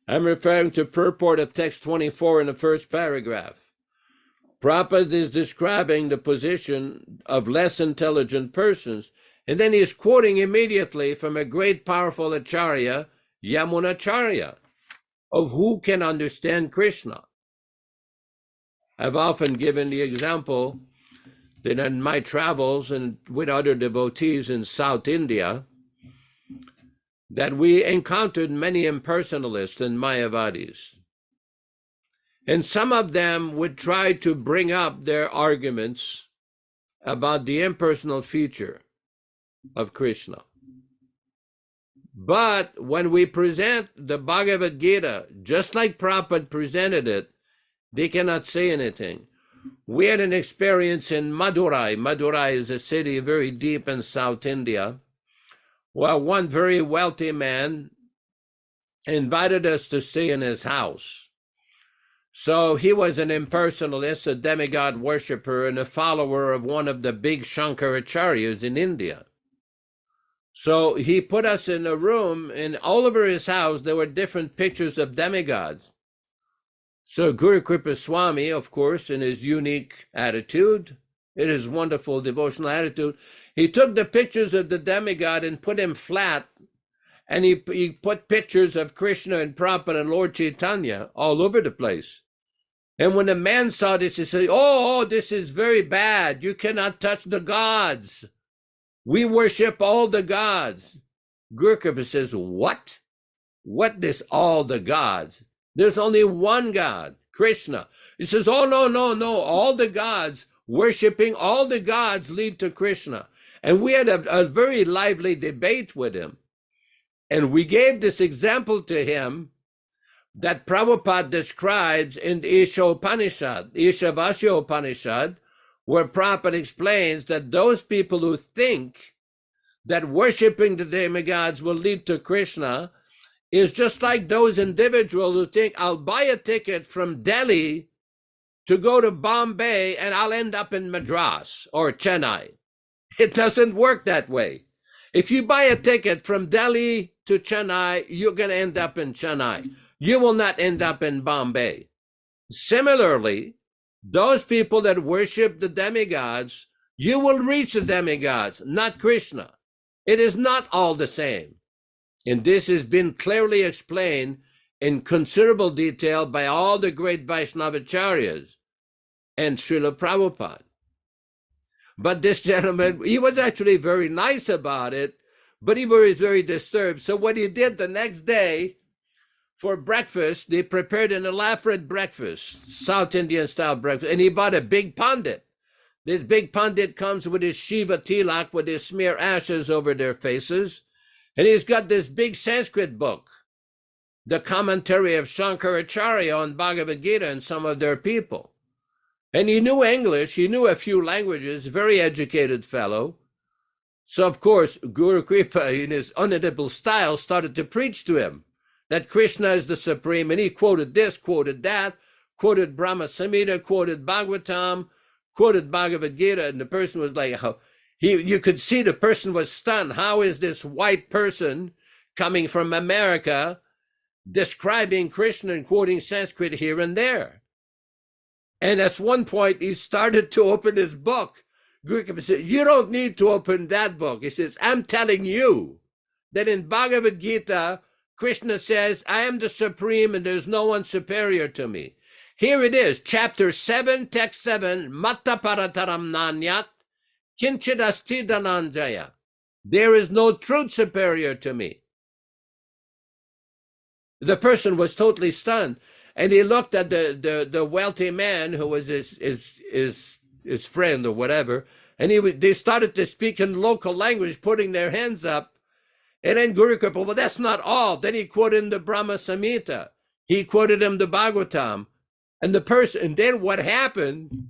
I'm referring to purport of text 24 in the first paragraph. Prabhupada is describing the position of less intelligent persons, and then he's quoting immediately from a great powerful Acharya, Yamunacharya, of who can understand Krishna. I've often given the example that in my travels and with other devotees in South India, that we encountered many impersonalists and Mayavadis. And some of them would try to bring up their arguments about the impersonal feature of Krishna. But when we present the Bhagavad-gītā, just like Prabhupada presented it, they cannot say anything. We had an experience in Madurai. Madurai is a city very deep in South India. Well, one very wealthy man invited us to stay in his house. So he was an impersonalist, a demigod worshiper, and a follower of one of the big Shankaracharyas in India. So he put us in a room, and all over his house there were different pictures of demigods. So Guru Kripa Swami, of course, in his unique attitude, in his wonderful devotional attitude, he took the pictures of the demigod and put him flat, and he put pictures of Krishna and Prabhupada and Lord Chaitanya all over the place. And when the man saw this, he said, oh, this is very bad. You cannot touch the gods. We worship all the gods. Guru Kripa says, what? What is all the gods? There's only one God, Krishna. He says, oh, no. All the gods, worshiping all the gods lead to Krishna. And we had a very lively debate with him. And we gave this example to him that Prabhupada describes in the Ishavasya Upanishad, where Prabhupada explains that those people who think that worshiping the demigods will lead to Krishna is just like those individuals who think, I'll buy a ticket from Delhi to go to Bombay and I'll end up in Madras or Chennai. It doesn't work that way. If you buy a ticket from Delhi to Chennai, you're going to end up in Chennai. You will not end up in Bombay. Similarly, those people that worship the demigods, you will reach the demigods, not Krishna. It is not all the same. And this has been clearly explained in considerable detail by all the great Vaishnavacharyas and Srila Prabhupada. But this gentleman, he was actually very nice about it, but he was very disturbed. So what he did the next day for breakfast, they prepared an elaborate breakfast, South Indian style breakfast, and he bought a big pandit. This big pandit comes with his Shiva tilak, with his smear ashes over their faces, and he's got this big Sanskrit book, the commentary of Shankaracharya on Bhagavad-gītā and some of their people. And he knew English, he knew a few languages, very educated fellow. So of course, Guru Kripa, in his unedible style, started to preach to him that Krishna is the supreme, and he quoted this, quoted that, quoted Brahma Samhita, quoted Bhagavatam, quoted Bhagavad-gītā, and the person was like, you could see the person was stunned. How is this white person coming from America describing Krishna and quoting Sanskrit here and there? And at one point, he started to open his book. Guru Kripa said, you don't need to open that book. He says, I'm telling you that in Bhagavad-gītā, Krishna says, I am the supreme and there's no one superior to me. Here it is, chapter 7, text 7, Matta Parataram Nanyat, Kinchid Asti Dhananjaya. There is no truth superior to me. The person was totally stunned. And he looked at the wealthy man who was his friend or whatever, and they started to speak in local language, putting their hands up. And then Guru Kripa, well, that's not all. Then he quoted him the Brahma Samhita. He quoted him the Bhagavatam. And then what happened?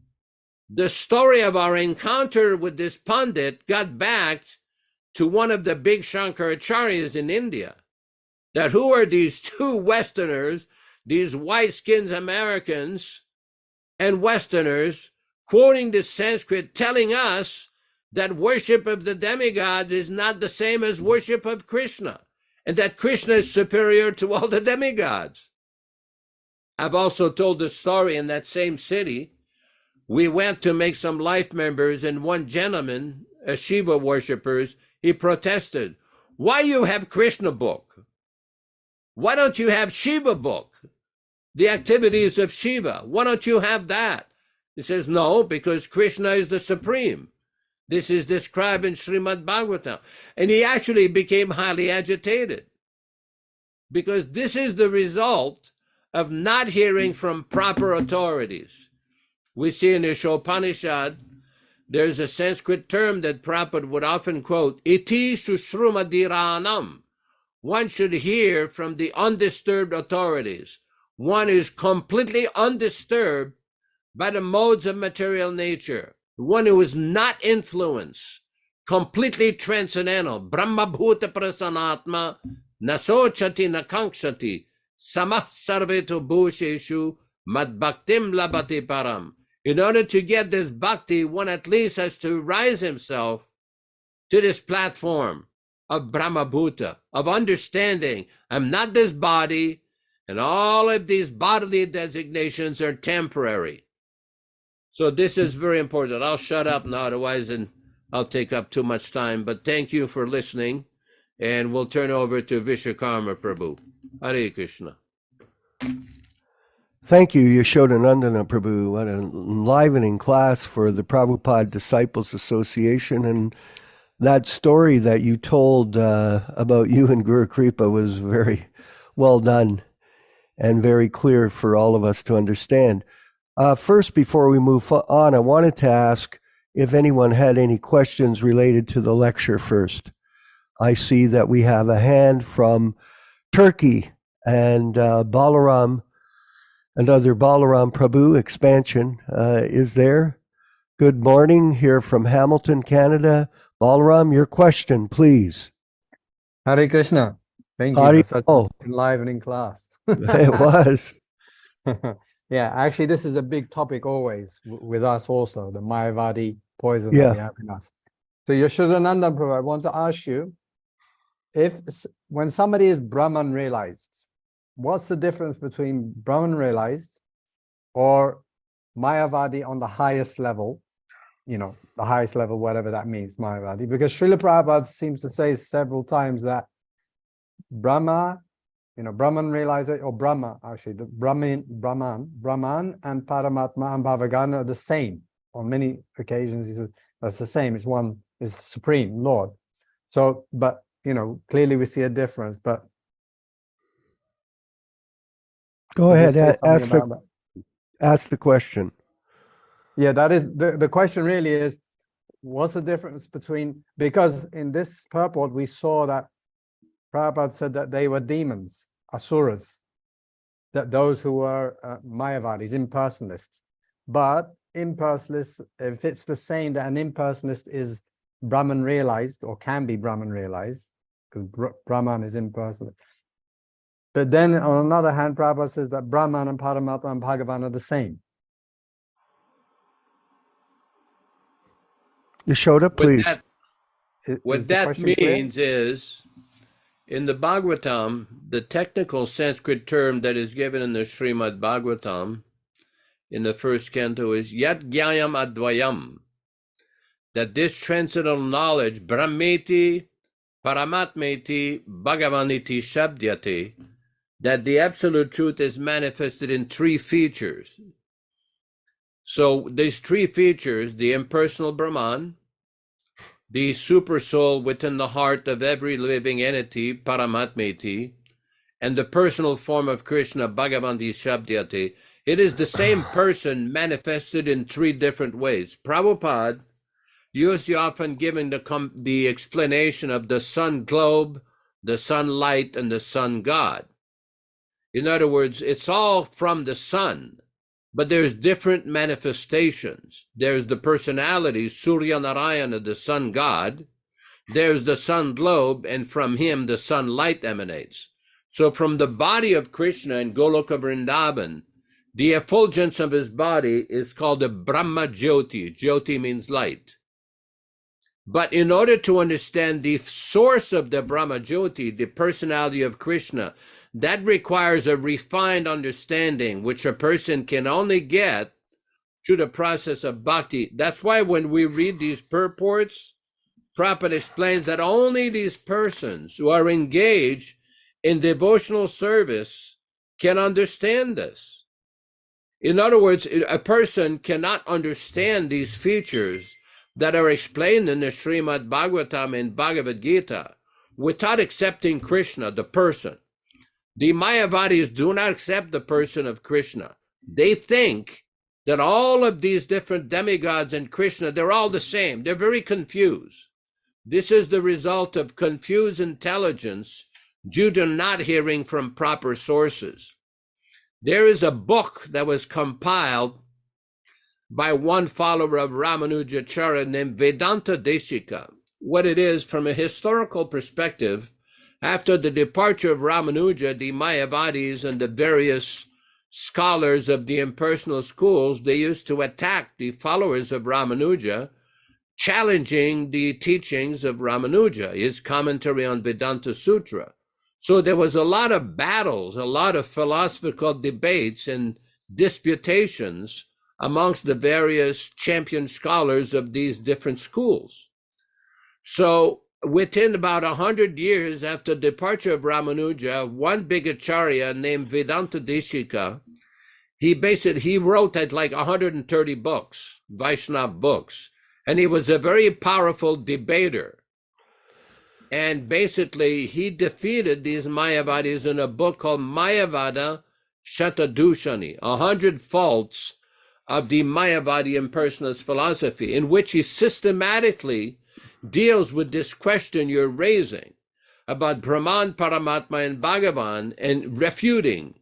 The story of our encounter with this Pandit got back to one of the big Shankaracharyas in India. That who are these two Westerners, these white-skinned Americans and Westerners, quoting the Sanskrit, telling us that worship of the demigods is not the same as worship of Krishna, and that Krishna is superior to all the demigods. I've also told the story in that same city. We went to make some life members, and one gentleman, a Shiva worshippers, he protested, "Why you have Krishna book? Why don't you have Shiva book? The activities of Shiva. Why don't you have that?" He says, "No, because Krishna is the supreme. This is described in Srimad Bhagavatam." And he actually became highly agitated because this is the result of not hearing from proper authorities. We see in the Upanishad, there's a Sanskrit term that Prabhupada would often quote, "Iti sushrumadiranam." One should hear from the undisturbed authorities. One is completely undisturbed by the modes of material nature. One who is not influenced, completely transcendental. Brahma bhuta prasanatma nasochati nakankshati samah sarvetu bhusheshu mad bhaktim labati param. In order to get this bhakti, one at least has to rise himself to this platform of Brahma bhuta, of understanding I'm not this body, and all of these bodily designations are temporary. So this is very important. I'll shut up now, otherwise and I'll take up too much time. But thank you for listening, and we'll turn over to Vishwakarma Prabhu. Hare Krishna. Thank you, Yaśodā-nandana Prabhu. What an enlivening class for the Prabhupada Disciples Association. And that story that you told about you and Guru Kripa was very well done and very clear for all of us to understand. First, before we move on, I wanted to ask if anyone had any questions related to the lecture first. I see that we have a hand from Turkey, and Balaram, another Balaram Prabhu expansion is there. Good morning here from Hamilton, Canada. Balaram, your question, please. Hare Krishna. Thank you Hare- for such an enlivening class. It was. Yeah, actually, this is a big topic always with us also, the Mayavadi poison Yeah. that we have in us. So Yaśodā-nandana Prabhu, I want to ask you, when somebody is Brahman realized, what's the difference between Brahman realized or Mayavadi on the highest level, the highest level, whatever that means, Mayavadi? Because Srila Prabhupada seems to say several times that Brahma, Brahman realization, or Brahma, actually, the Brahman and Paramatma and Bhavagana are the same. On many occasions, he says that's the same. It's one, is Supreme Lord. So, but, clearly we see a difference, but. Go ahead, just say something about that. ask the question. Yeah, that is, the question really is, what's the difference between, because in this purport, we saw that Prabhupada said that they were demons, asuras, that those who were Mayavadis, impersonalists. But impersonalists, if it's the same that an impersonalist is Brahman realized or can be Brahman realized, because Brahman is impersonal. But then on the other hand, Prabhupada says that Brahman and Paramatma and Bhagavan are the same. Yaśodā, please. What that means is, in the Bhagavatam, the technical Sanskrit term that is given in the Srimad Bhagavatam in the first canto is Yat Gyayam Advayam, that this transcendental knowledge, Brahmeti, Paramatmeti, Bhagavaniti Shabdyate, that the absolute truth is manifested in three features. So these three features, the impersonal Brahman, the super soul within the heart of every living entity, Paramatmeti, and the personal form of Krishna, Bhagavanti Shabdyate, it is the same person manifested in three different ways. Prabhupada used to often giving the explanation of the sun globe, the sunlight, and the sun god. In other words, it's all from the sun. but there's different manifestations. There's the personality, Surya Narayana, the sun god. There's the sun globe, and from him the sunlight emanates. So from the body of Krishna in Goloka Vrindavan, the effulgence of his body is called the Brahma Jyoti. Jyoti means light. But in order to understand the source of the Brahma Jyoti, the personality of Krishna, that requires a refined understanding, which a person can only get through the process of bhakti. That's why when we read these purports, Prabhupada explains that only these persons who are engaged in devotional service can understand this. In other words, a person cannot understand these features that are explained in the Srimad Bhagavatam and Bhagavad-gītā without accepting Krishna, the person. The Mayavadis do not accept the person of Krishna. They think that all of these different demigods and Krishna, they're all the same. They're very confused. This is the result of confused intelligence due to not hearing from proper sources. There is a book that was compiled by one follower of Ramanujacharya named Vedanta Deshika. What it is, from a historical perspective, after the departure of Ramanuja, the Mayavadis and the various scholars of the impersonal schools, they used to attack the followers of Ramanuja, challenging the teachings of Ramanuja, his commentary on Vedanta Sutra. So there was a lot of battles, a lot of philosophical debates and disputations amongst the various champion scholars of these different schools. So within about 100 years after the departure of Ramanuja, one big acharya named Vedanta Deshika, he wrote at like 130 books, Vaishnava books, and he was a very powerful debater. And basically, he defeated these Mayavadis in a book called Mayavada Shatadushani, 100 Faults of the Mayavadi impersonalist philosophy, in which he systematically deals with this question you're raising about Brahman, Paramatma, and Bhagavan, and refuting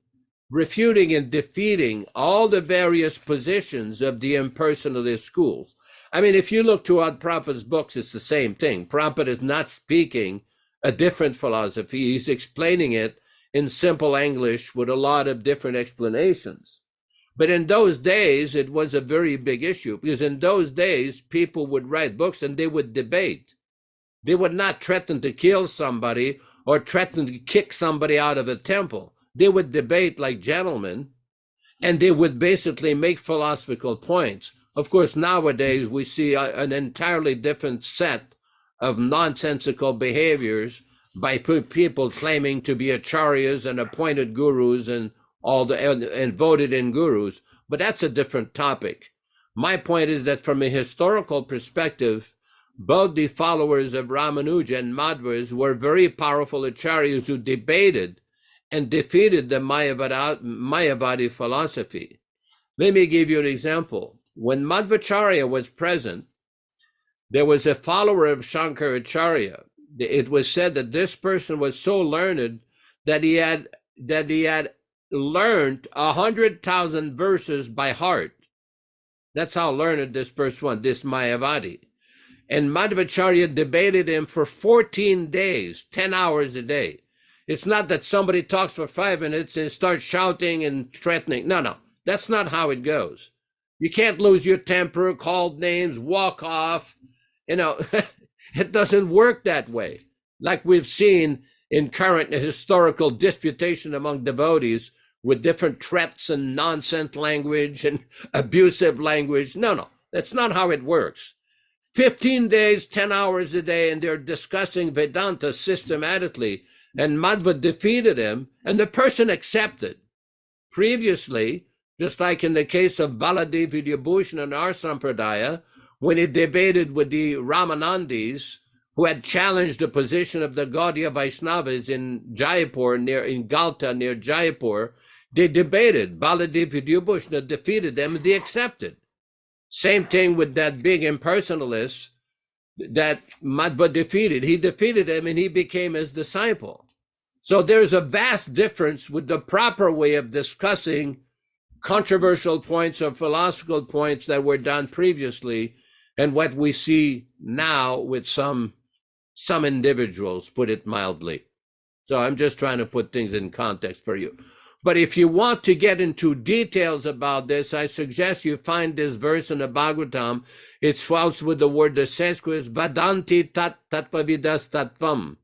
and defeating all the various positions of the impersonalist schools. I mean, if you look throughout Prabhupada's books, it's the same thing. Prabhupada is not speaking a different philosophy. He's explaining it in simple English with a lot of different explanations. But in those days, it was a very big issue, because in those days, people would write books and they would debate. They would not threaten to kill somebody or threaten to kick somebody out of a temple. They would debate like gentlemen, and they would basically make philosophical points. Of course, nowadays, we see an entirely different set of nonsensical behaviors by people claiming to be acharyas and appointed gurus and and voted in gurus, but that's a different topic. My point is that from a historical perspective, both the followers of Ramanuja and Madhvas were very powerful acharyas who debated and defeated the Mayavadi philosophy. Let me give you an example. When Madhvacharya was present, there was a follower of Shankaracharya. It was said that this person was so learned that he had learned 100,000 verses by heart. That's how learned this person was, this Mayavadi. And Madhvacharya debated him for 14 days, 10 hours a day. It's not that somebody talks for 5 minutes and starts shouting and threatening. No, that's not how it goes. You can't lose your temper, call names, walk off. It doesn't work that way. Like we've seen in current historical disputation among devotees with different threats and nonsense language and abusive language. No, that's not how it works. 15 days, 10 hours a day, and they're discussing Vedanta systematically. And Madhva defeated him, and the person accepted. Previously, just like in the case of Baladev Vidyabhushan and our Sampradaya, when he debated with the Ramanandis, who had challenged the position of the Gaudiya Vaishnavas in Jaipur, in Galta, near Jaipur, they debated. Baladev Vidyabhushan defeated them, and they accepted. Same thing with that big impersonalist that Madhva defeated. He defeated him, and he became his disciple. So there's a vast difference with the proper way of discussing controversial points or philosophical points that were done previously and what we see now with some individuals, put it mildly. So I'm just trying to put things in context for you. But if you want to get into details about this, I suggest you find this verse in the Bhagavatam. It swells with the word, the Sanskrit, Vadanti tat tattvavidas tattvam.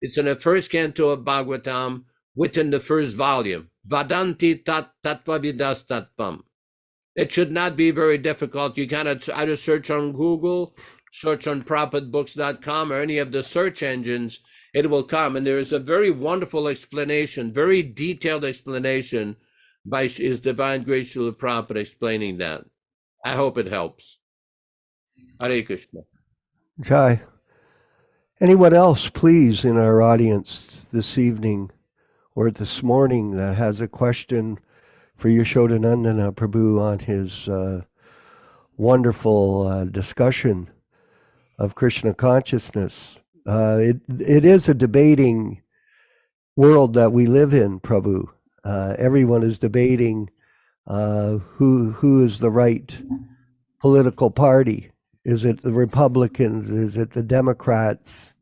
It's in the first canto of Bhagavatam, within the first volume. Vadanti tat tattvavidas tattvam. It should not be very difficult. You can either search on Google, search on PrabhupadaBooks.com or any of the search engines. It will come. And there is a very wonderful explanation, very detailed explanation by His Divine Grace Srila Prabhupada explaining that. I hope it helps. Hare Krishna. Jai. Anyone else, please, in our audience this evening or this morning that has a question for Yaśodā-nandana Prabhu on his wonderful discussion of Krishna consciousness. It is a debating world that we live in, Prabhu. Everyone is debating who is the right political party. Is it the Republicans? Is it the Democrats?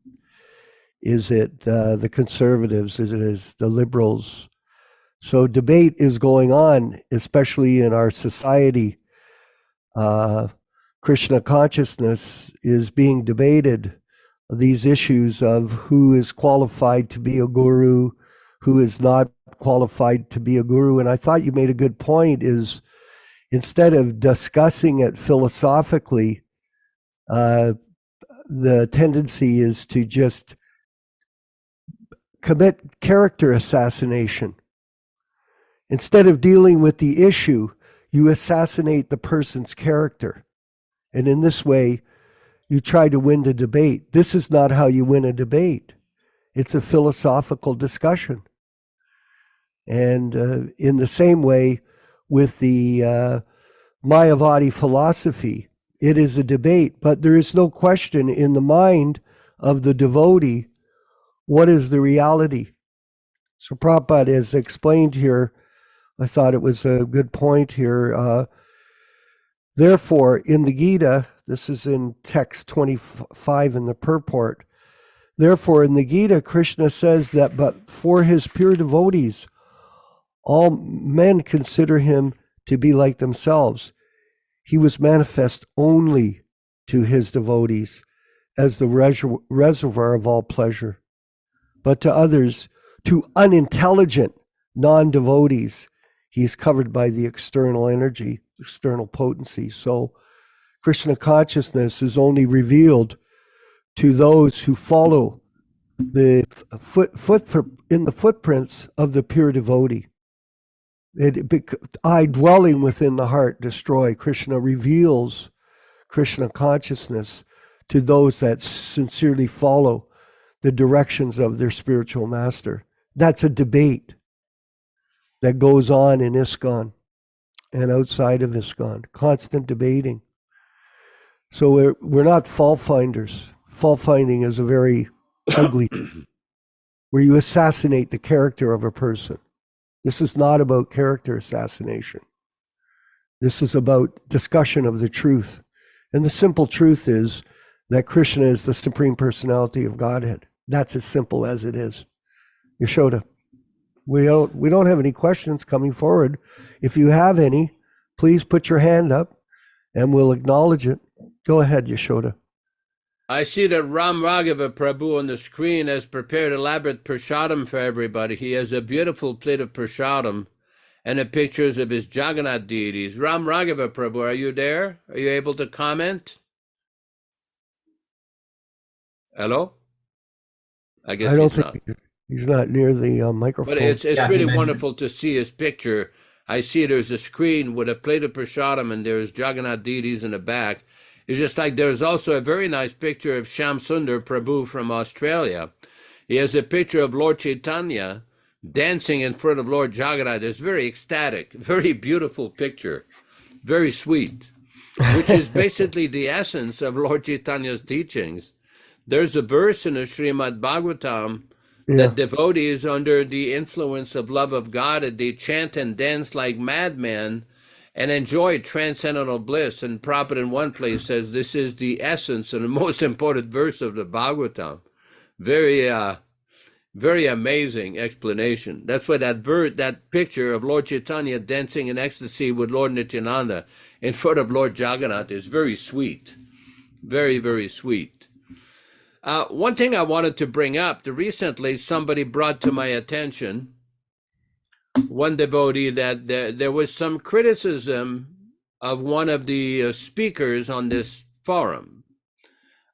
Is it the conservatives? Is it the liberals? So debate is going on, especially in our society. Krishna consciousness is being debated. These issues of who is qualified to be a guru, who is not qualified to be a guru. And I thought you made a good point is instead of discussing it philosophically, the tendency is to just commit character assassination. Instead of dealing with the issue, you assassinate the person's character. And in this way, you try to win the debate. This is not how you win a debate. It's a philosophical discussion. And in the same way, with the Mayavadi philosophy, it is a debate, but there is no question in the mind of the devotee, what is the reality? So Prabhupada has explained here, I thought it was a good point here. Therefore, in the Gita, this is in text 25 in the purport, therefore in the Gita, Krishna says that but for his pure devotees, all men consider him to be like themselves. He was manifest only to his devotees as the reservoir of all pleasure. But to others, to unintelligent non-devotees, he is covered by the external energy, external potency. So Krishna consciousness is only revealed to those who follow the in the footprints of the pure devotee. I dwelling within the heart destroy. Krishna reveals Krishna consciousness to those that sincerely follow the directions of their spiritual master. That's a debate that goes on in ISKCON and outside of ISKCON, constant debating. So we're not fault finders. Fault finding is a very ugly, where you assassinate the character of a person. This is not about character assassination. This is about discussion of the truth. And the simple truth is that Krishna is the Supreme Personality of Godhead. That's as simple as it is. Yaśodā, we don't have any questions coming forward. If you have any, please put your hand up and we'll acknowledge it. Go ahead, Yaśodā. I see that Ram Raghava Prabhu on the screen has prepared elaborate prasadam for everybody. He has a beautiful plate of prasadam and the pictures of his Jagannath deities. Ram Raghava Prabhu, are you there? Are you able to comment? Hello? I guess he's not near the microphone. But it's really wonderful to see his picture. I see there's a screen with a plate of prasadam and there's Jagannath deities in the back. It's just like there's also a very nice picture of Shyam Sundar Prabhu from Australia. He has a picture of Lord Chaitanya dancing in front of Lord Jagannath. It's very ecstatic, very beautiful picture, very sweet, which is basically the essence of Lord Chaitanya's teachings. There's a verse in the Srimad Bhagavatam that devotees under the influence of love of God, they chant and dance like madmen and enjoy transcendental bliss. And Prabhupada in one place says this is the essence and the most important verse of the Bhagavatam. Very amazing explanation. That's why that picture of Lord Chaitanya dancing in ecstasy with Lord Nityananda in front of Lord Jagannath is very sweet. Very, very sweet. One thing I wanted to bring up, recently somebody brought to my attention, one devotee, that there was some criticism of one of the speakers on this forum,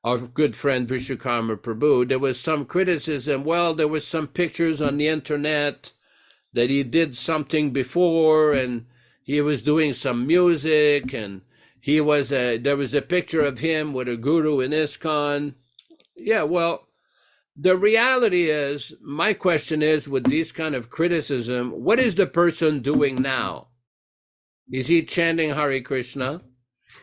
our good friend Vishwakarma Prabhu. There was some criticism. Well, there was some pictures on the internet that he did something before, and he was doing some music, and there was a picture of him with a guru in ISKCON. Yeah, well, the reality is, my question is, with these kind of criticism, what is the person doing now? Is he chanting Hare Krishna?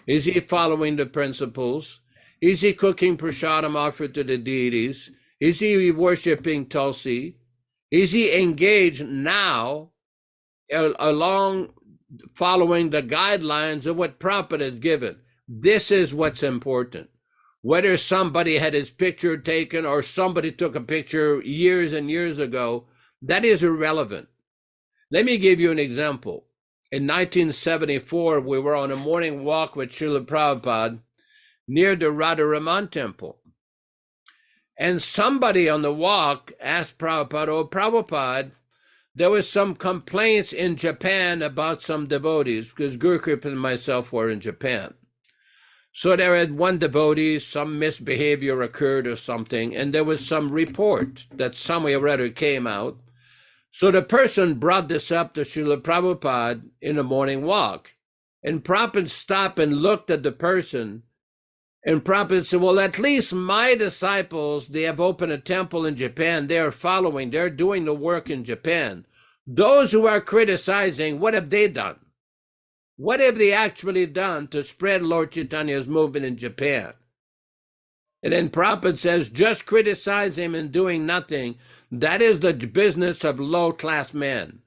Is he following the principles? Is he cooking prasadam offered to the deities? Is he worshiping Tulsi? Is he engaged now along following the guidelines of what Prabhupada has given? This is what's important. Whether somebody had his picture taken or somebody took a picture years and years ago, that is irrelevant. Let me give you an example. In 1974, we were on a morning walk with Srila Prabhupada near the Radharaman temple. And somebody on the walk asked Prabhupada, "Oh, Prabhupada, there was some complaints in Japan about some devotees," because Guru Kripa and myself were in Japan. So there had one devotee, some misbehavior occurred or something, and there was some report that somewhere or other came out. So the person brought this up to Srila Prabhupada in a morning walk. And Prabhupada stopped and looked at the person, and Prabhupada said, "Well, at least my disciples, they have opened a temple in Japan. They're following, they're doing the work in Japan. Those who are criticizing, what have they done? What have they actually done to spread Lord Chaitanya's movement in Japan?" And then Prabhupada says, just criticize him and doing nothing, that is the business of low-class men.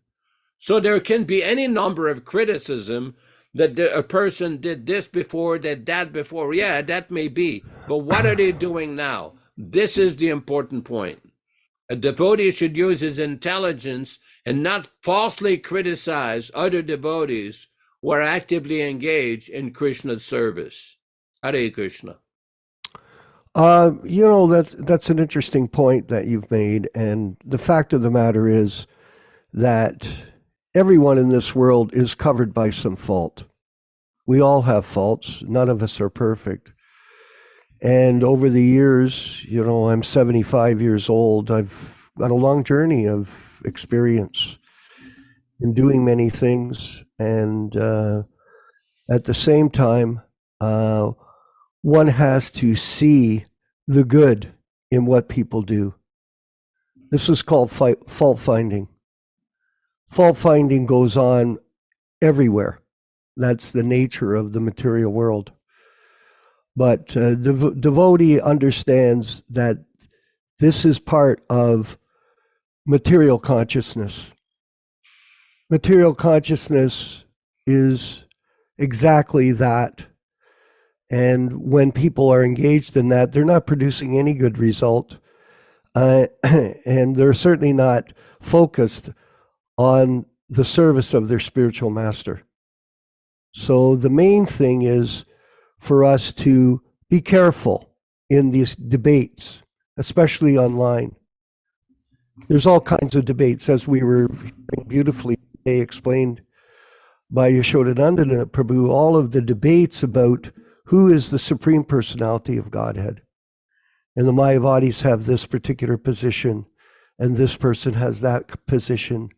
So there can be any number of criticism that a person did this before, did that before. Yeah, that may be. But what are they doing now? This is the important point. A devotee should use his intelligence and not falsely criticize other devotees who are actively engaged in Krishna's service. Hare Krishna. That's an interesting point that you've made. And the fact of the matter is that everyone in this world is covered by some fault. We all have faults. None of us are perfect. And over the years, I'm 75 years old. I've got a long journey of experience in doing many things. And at the same time, one has to see the good in what people do. This is called fault finding. Fault finding goes on everywhere. That's the nature of the material world. But the devotee understands that this is part of material consciousness. Material consciousness is exactly that. And when people are engaged in that, they're not producing any good result. And they're certainly not focused on the service of their spiritual master. So the main thing is for us to be careful in these debates, especially online. There's all kinds of debates, as we were beautifully explained by Yaśodā-nandana Prabhu, all of the debates about who is the Supreme Personality of Godhead. And the Mayavadis have this particular position, and this person has that position,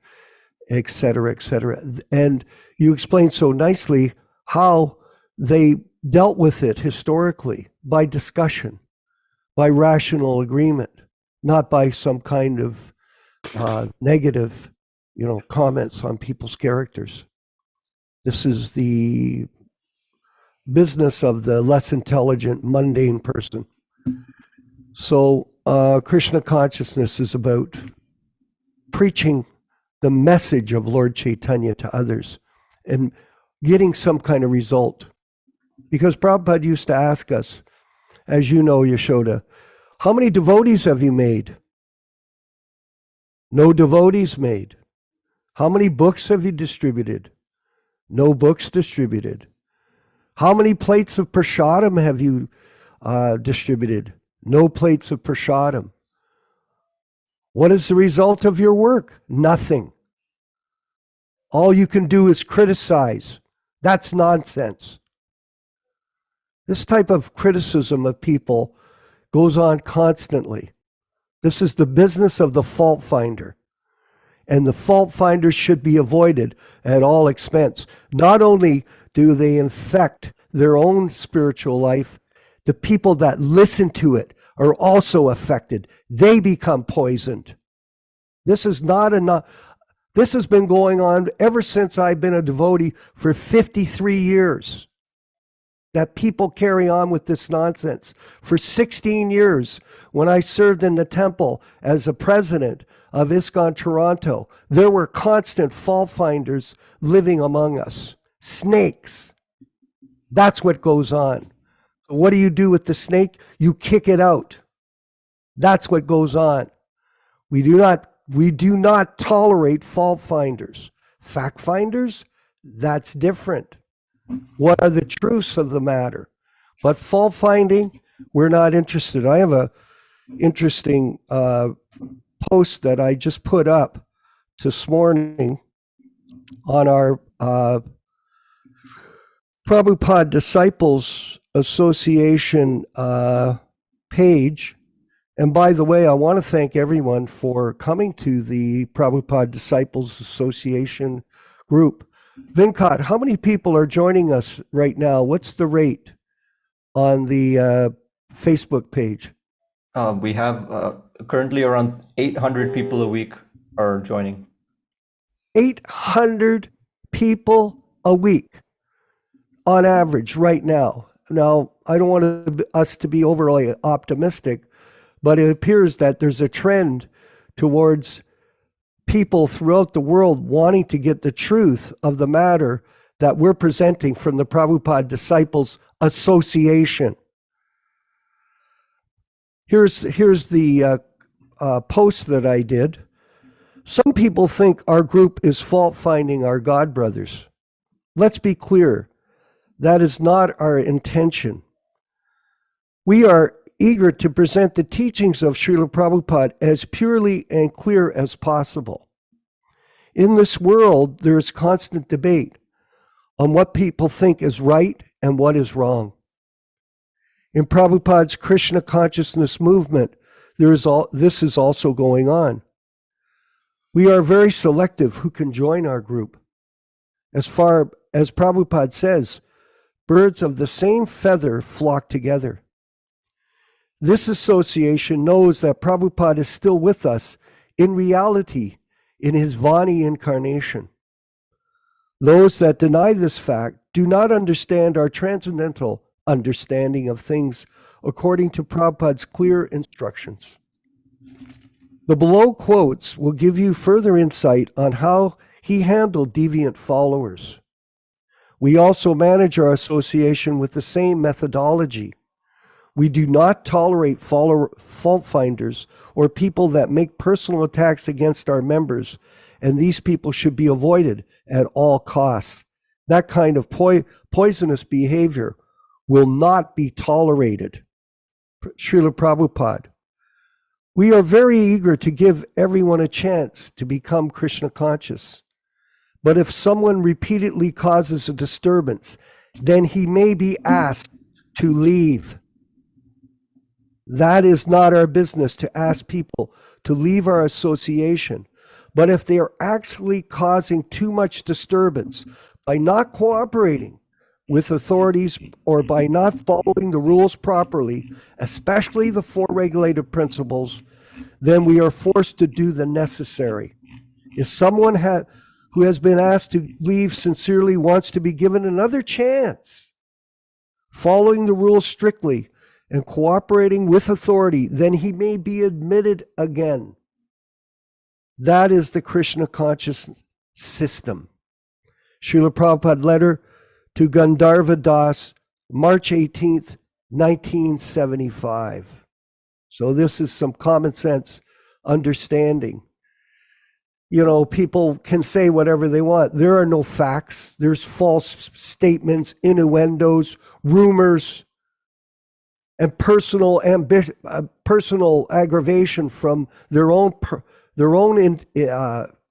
et cetera, et cetera. And you explained so nicely how they dealt with it historically by discussion, by rational agreement, not by some kind of negative, comments on people's characters. This is the business of the less intelligent, mundane person. So Krishna Consciousness is about preaching the message of Lord Chaitanya to others and getting some kind of result. Because Prabhupada used to ask us, as you know, Yaśodā, how many devotees have you made? No devotees made. How many books have you distributed? No books distributed. How many plates of prasadam have you distributed? No plates of prasadam. What is the result of your work? Nothing. All you can do is criticize. That's nonsense. This type of criticism of people goes on constantly. This is the business of the fault finder. And the fault finders should be avoided at all expense. Not only do they infect their own spiritual life, the people that listen to it are also affected. They become poisoned. This is not enough. This has been going on ever since I've been a devotee for 53 years. That people carry on with this nonsense. For 16 years, when I served in the temple as a president of ISKCON Toronto, there were constant fault finders living among us. Snakes. That's what goes on. What do you do with the snake? You kick it out. That's what goes on. We do not tolerate fault finders. Fact finders, that's different. What are the truths of the matter? But fault finding, we're not interested. I have a interesting post that I just put up this morning on our Prabhupada Disciples Association page. And by the way, I want to thank everyone for coming to the Prabhupada Disciples Association group. Vinkat, how many people are joining us right now? What's the rate on the Facebook page? We have currently around 800 people a week are joining. 800 people a week on average right now. Now, I don't want us to be overly optimistic, but it appears that there's a trend towards people throughout the world wanting to get the truth of the matter that we're presenting from the Prabhupada Disciples Association. Here's the post that I did. Some people think our group is fault-finding our God brothers. Let's be clear, that is not our intention. We are eager to present the teachings of Srila Prabhupada as purely and clear as possible. In this world, there is constant debate on what people think is right and what is wrong. In Prabhupada's Krishna Consciousness movement, this is also going on. We are very selective who can join our group. As far as Prabhupada says, birds of the same feather flock together. This association knows that Prabhupada is still with us in reality in his Vani incarnation. Those that deny this fact do not understand our transcendental understanding of things according to Prabhupada's clear instructions. The below quotes will give you further insight on how he handled deviant followers. We also manage our association with the same methodology. We do not tolerate fault finders or people that make personal attacks against our members, and these people should be avoided at all costs. That kind of poisonous behavior will not be tolerated. Srila Prabhupada. We are very eager to give everyone a chance to become Krishna conscious. But if someone repeatedly causes a disturbance, then he may be asked to leave. That is not our business to ask people to leave our association. But if they are actually causing too much disturbance by not cooperating with authorities or by not following the rules properly, especially the 4 regulative principles, then we are forced to do the necessary. If someone who has been asked to leave sincerely wants to be given another chance, following the rules strictly and cooperating with authority, then he may be admitted again. That is the Krishna consciousness system. Srila Prabhupada letter to Gandharva Das, March 18th, 1975. So this is some common sense understanding. You know, people can say whatever they want. There are no facts. There's false statements, innuendos, rumors, and personal aggravation from their own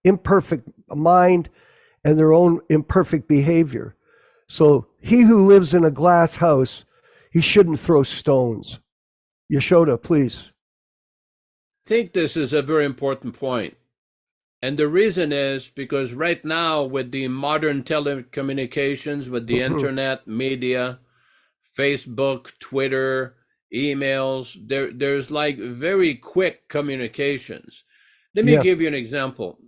imperfect mind and their own imperfect behavior. So he who lives in a glass house, he shouldn't throw stones. Yaśodā, please. I think this is a very important point. And the reason is because right now with the modern telecommunications, with the internet, media, Facebook, Twitter, emails, there's like very quick communications. Let me give you an example.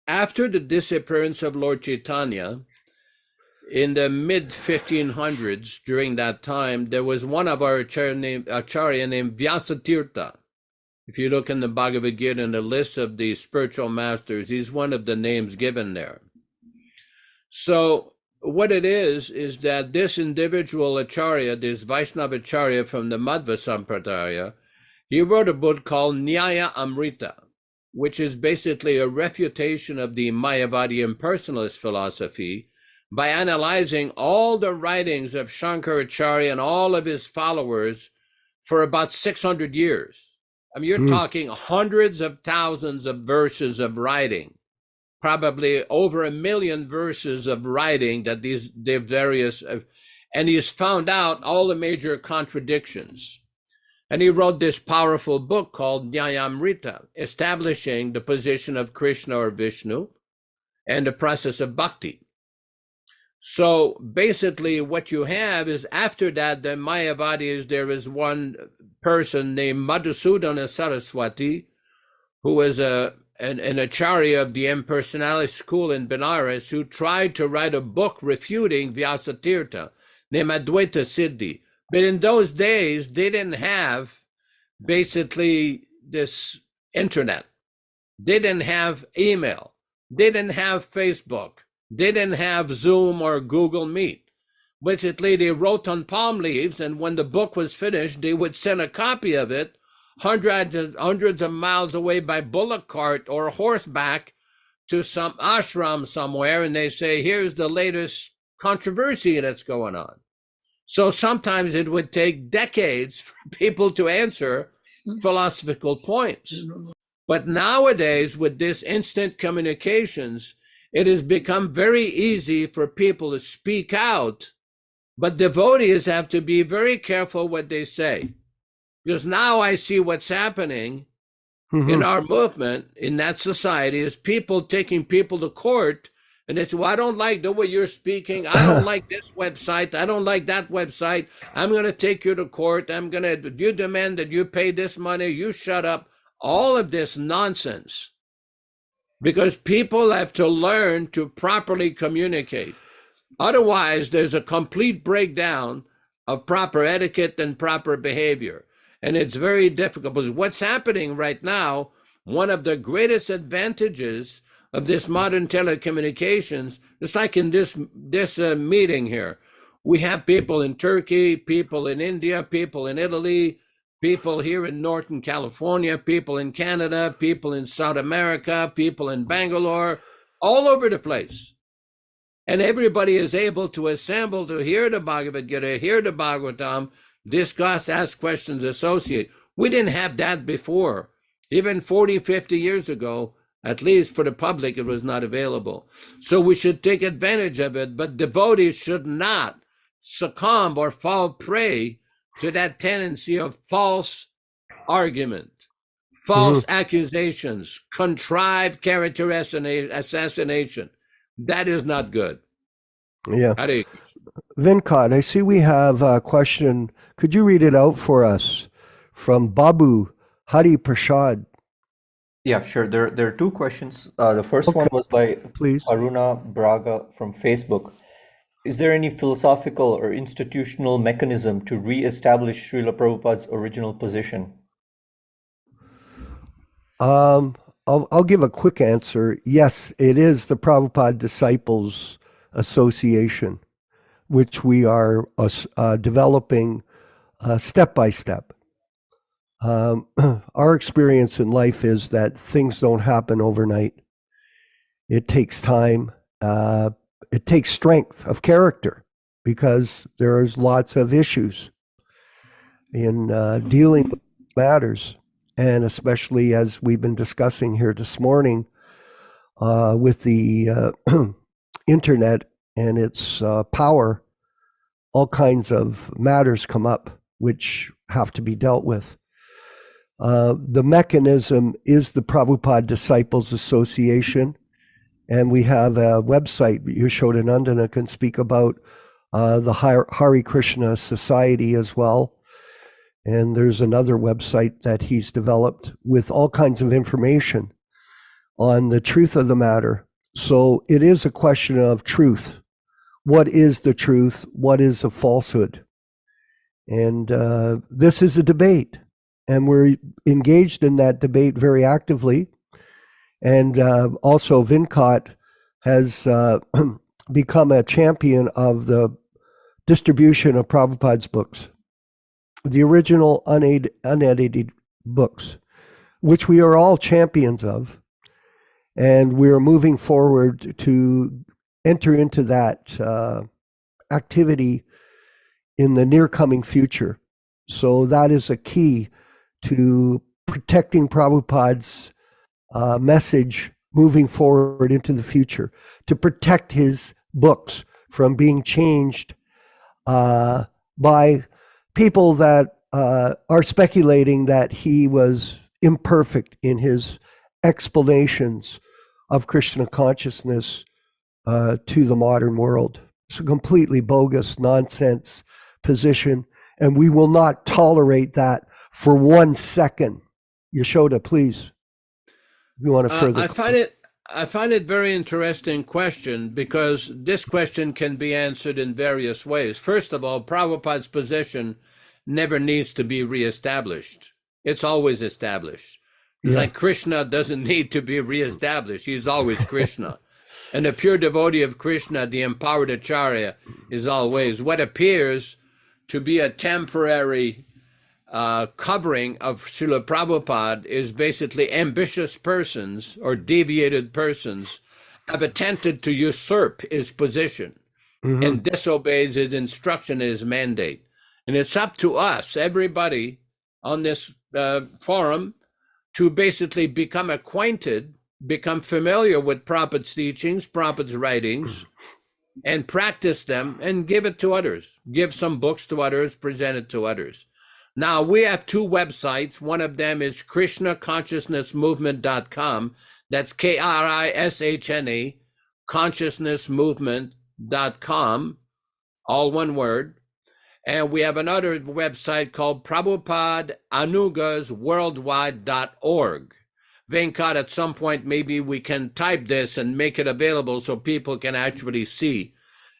After the disappearance of Lord Chaitanya, in the mid-1500s, during that time, there was one of our Acharya named Vyasatirtha. If you look in the Bhagavad-gītā in the list of the spiritual masters, he's one of the names given there. So what it is that this individual Acharya, this Vaishnava Acharya from the Madhva Sampradaya, he wrote a book called Nyaya Amrita, which is basically a refutation of the Mayavadi impersonalist philosophy by analyzing all the writings of Shankaracharya and all of his followers for about 600 years. I mean, you're talking hundreds of thousands of verses of writing, probably over 1 million verses of writing that the various, and he's found out all the major contradictions. And he wrote this powerful book called Nyayamrita, establishing the position of Krishna or Vishnu and the process of bhakti. So basically what you have is after that, the Mayavadis, there is one person named Madhusudana Saraswati, who was an acharya of the impersonalist school in Benares, who tried to write a book refuting Vyasatirtha named Advaita Siddhi. But in those days, they didn't have basically this internet. They didn't have email. They didn't have Facebook. They didn't have Zoom or Google Meet. Basically, they wrote on palm leaves, and when the book was finished, they would send a copy of it hundreds of miles away by bullock cart or horseback to some ashram somewhere, and they say, here's the latest controversy that's going on. So sometimes it would take decades for people to answer philosophical points. But nowadays, with this instant communications, it has become very easy for people to speak out, but devotees have to be very careful what they say. Because now I see what's happening in our movement, in that society, is people taking people to court, and they say, well, I don't like the way you're speaking. I don't like this website. I don't like that website. I'm going to take you to court. You demand that you pay this money. You shut up. All of this nonsense. Because people have to learn to properly communicate. Otherwise, there's a complete breakdown of proper etiquette and proper behavior. And it's very difficult because what's happening right now, one of the greatest advantages of this modern telecommunications, just like in this meeting here, we have people in Turkey, people in India, people in Italy, people here in Northern California, people in Canada, people in South America, people in Bangalore, all over the place. And everybody is able to assemble to hear the Bhagavad-gītā, hear the Bhagavatam, discuss, ask questions, associate. We didn't have that before. Even 40, 50 years ago, at least for the public, it was not available. So we should take advantage of it, but devotees should not succumb or fall prey to that tendency of false argument, false accusations, contrived character assassination. That is not good. Yeah. Hare Krishna. Venkat, I see we have a question. Could you read it out for us from Babu Hari Prasad? Yeah, sure. There are two questions. The first one was by Please. Aruna Braga from Facebook. Is there any philosophical or institutional mechanism to re-establish Srila Prabhupada's original position? I'll give a quick answer. Yes, it is the Prabhupada Disciples Association, which we are developing step by step. Our experience in life is that things don't happen overnight. It takes time. It takes strength of character because there's lots of issues in dealing with matters. And especially as we've been discussing here this morning with the internet and its power, all kinds of matters come up which have to be dealt with. The mechanism is the Prabhupada Disciples Association, and we have a website Yaśodā-nandana can speak about the Hare Krishna Society as well. And there's another website that he's developed with all kinds of information on the truth of the matter. So it is a question of truth. What is the truth? What is a falsehood? And this is a debate. And we're engaged in that debate very actively. And also Vincott has become a champion of the distribution of Prabhupada's books, the original unedited books, which we are all champions of. And we are moving forward to enter into that activity in the near coming future. So that is a key to protecting Prabhupada's message moving forward into the future, to protect his books from being changed by people that are speculating that he was imperfect in his explanations of Krishna consciousness to the modern world. It's a completely bogus, nonsense position, and we will not tolerate that for 1 second. Yaśodā, please. You want to further? I find it very interesting question because this question can be answered in various ways. First of all, Prabhupada's position never needs to be reestablished. It's always established. It's like Krishna doesn't need to be reestablished. He's always Krishna. And the pure devotee of Krishna, the empowered Acharya, is always what appears to be a temporary covering of Srila Prabhupada is basically ambitious persons or deviated persons have attempted to usurp his position and disobeys his instruction and his mandate. And it's up to us, everybody on this forum, to basically become acquainted, become familiar with Prabhupada's teachings, Prabhupada's writings, and practice them and give it to others. Give some books to others, present it to others. Now, we have two websites. One of them is KrishnaConsciousnessMovement.com. That's Krishna, consciousnessmovement.com, all one word. And we have another website called PrabhupadaAnugasWorldwide.org. Venkat, at some point, maybe we can type this and make it available so people can actually see.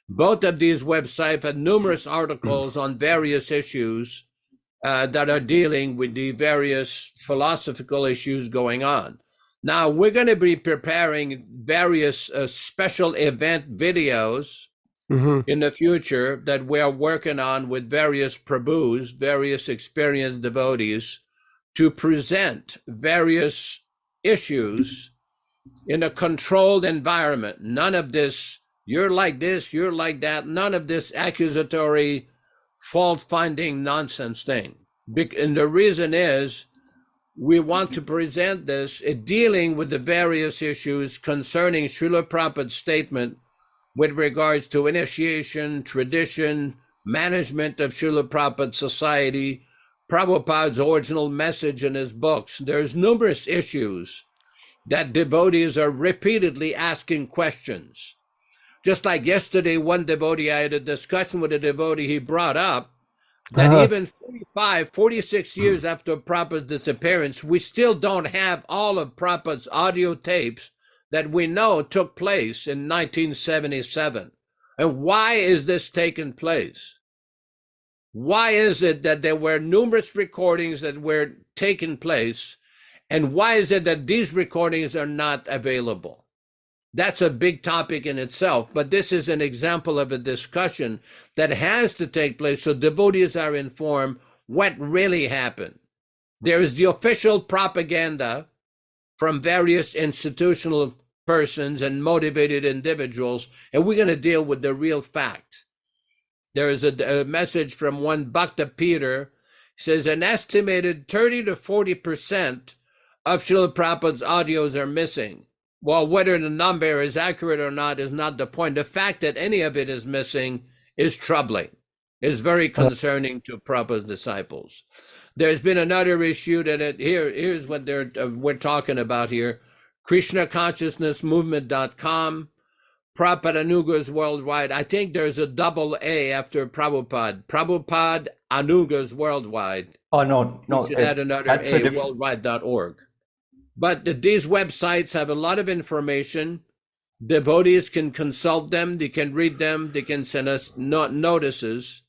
Both of these websites have numerous articles on various issues that are dealing with the various philosophical issues going on. Now, we're going to be preparing various special event videos in the future that we're working on with various Prabhus, various experienced devotees, to present various issues in a controlled environment. None of this, you're like this, you're like that, none of this accusatory fault-finding nonsense thing. And the reason is we want to present this dealing with the various issues concerning Srila Prabhupada's statement with regards to initiation, tradition, management of Srila Prabhupada society, Prabhupada's original message in his books. There's numerous issues that devotees are repeatedly asking questions. Just like yesterday, one devotee, I had a discussion with a devotee, he brought up that even 46 years after Prabhupada's disappearance, we still don't have all of Prabhupada's audio tapes that we know took place in 1977. And why is this taking place? Why is it that there were numerous recordings that were taking place? And why is it that these recordings are not available? That's a big topic in itself, but this is an example of a discussion that has to take place so devotees are informed what really happened. There is the official propaganda from various institutional persons and motivated individuals, and we're going to deal with the real fact. There is a message from one Bhakta Peter, says an estimated 30 to 40% of Srila Prabhupada's audios are missing. Well, whether the number is accurate or not is not the point. The fact that any of it is missing is troubling, is very concerning to Prabhupada's disciples. There's been another issue that here's what we're talking about here. Krishna Consciousness Movement.com, Prabhupada Anugas Worldwide. I think there's a double A after Prabhupada. Prabhupada Anugas Worldwide. Oh, no. You should add another A, worldwide.org. But these websites have a lot of information. Devotees can consult them, they can read them, they can send us notices.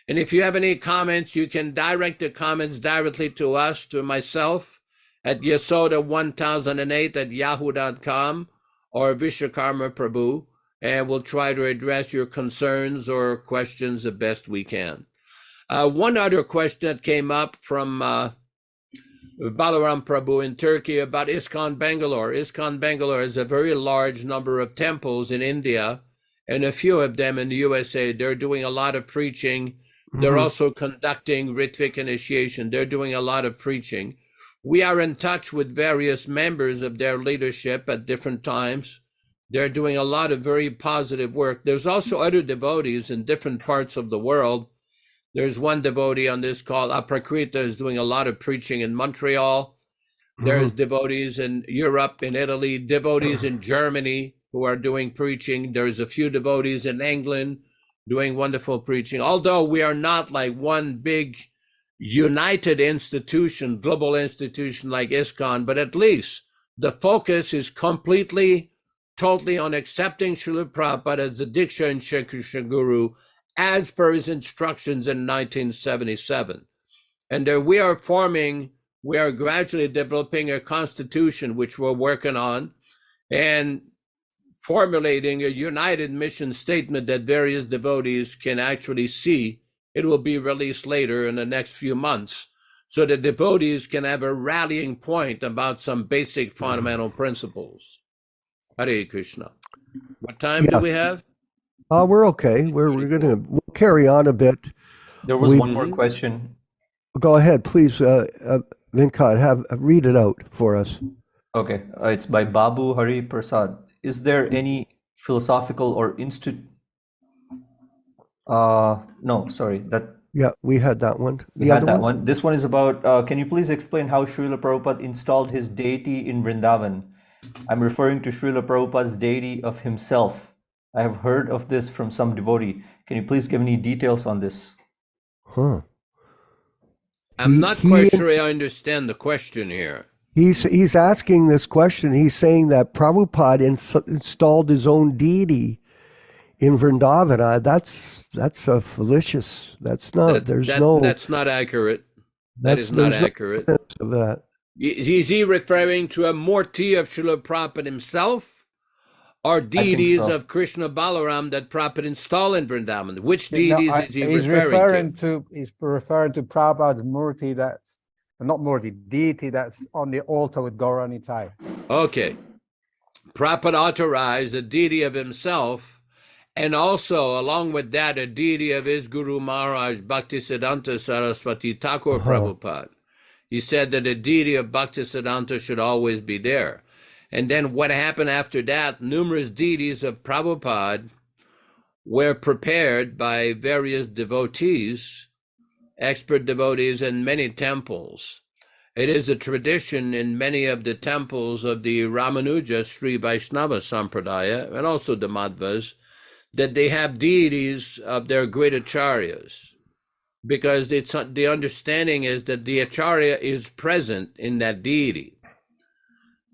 And if you have any comments, you can direct the comments directly to us, to myself, at yasoda1008@yahoo.com, or Vishwakarma Prabhu, and we'll try to address your concerns or questions the best we can. One other question that came up from Balaram Prabhu in Turkey about ISKCON Bangalore. ISKCON Bangalore has a very large number of temples in India, and a few of them in the USA. They're doing a lot of preaching. They're also conducting Ritvik initiation. They're doing a lot of preaching. We are in touch with various members of their leadership at different times. They're doing a lot of very positive work. There's also other devotees in different parts of the world. There's one devotee on this call, Aprakrita, is doing a lot of preaching in Montreal. There's devotees in Europe, in Italy, devotees in Germany who are doing preaching. There's a few devotees in England doing wonderful preaching. Although we are not like one big united institution, global institution like ISKCON, but at least the focus is completely, totally on accepting Srila Prabhupada as the Diksha and Shri Krishna Guru as per his instructions in 1977. And we are gradually developing a constitution, which we're working on, and formulating a united mission statement that various devotees can actually see. It will be released later in the next few months, so that devotees can have a rallying point about some basic fundamental principles. Hare Krishna. What time do we have? We're okay. We'll carry on a bit. There was one more question. Go ahead, please, Venkat. Read it out for us. Okay, it's by Babu Hari Prasad. Is there any philosophical or no, sorry. Yeah, we had that one. We had that one. This one is about, can you please explain how Srila Prabhupada installed his deity in Vrindavan? I'm referring to Srila Prabhupada's deity of himself. I have heard of this from some devotee. Can you please give any details on this? I'm not quite sure I understand the question here. He's asking this question. He's saying that Prabhupada installed his own deity in Vrindavan. That's a fallacious. That's not. That's not accurate. That is not accurate. Of that. Is he referring to a Murti of Srila Prabhupada himself, or deities of Krishna Balaram that Prabhupada installed in Vrindavan? Which deities is he referring to? He's referring to Prabhupada's Murti, deity that's on the altar with Gauranitai. Okay. Prabhupada authorized a deity of himself, and also, along with that, a deity of his Guru Maharaj, Bhaktisiddhanta Saraswati Thakur Prabhupada. He said that the deity of Bhaktisiddhanta should always be there. And then what happened after that, numerous deities of Prabhupada were prepared by various devotees, expert devotees in many temples. It is a tradition in many of the temples of the Ramanuja Sri Vaishnava Sampradaya, and also the Madhvas, that they have deities of their great acharyas, because the understanding is that the acharya is present in that deity.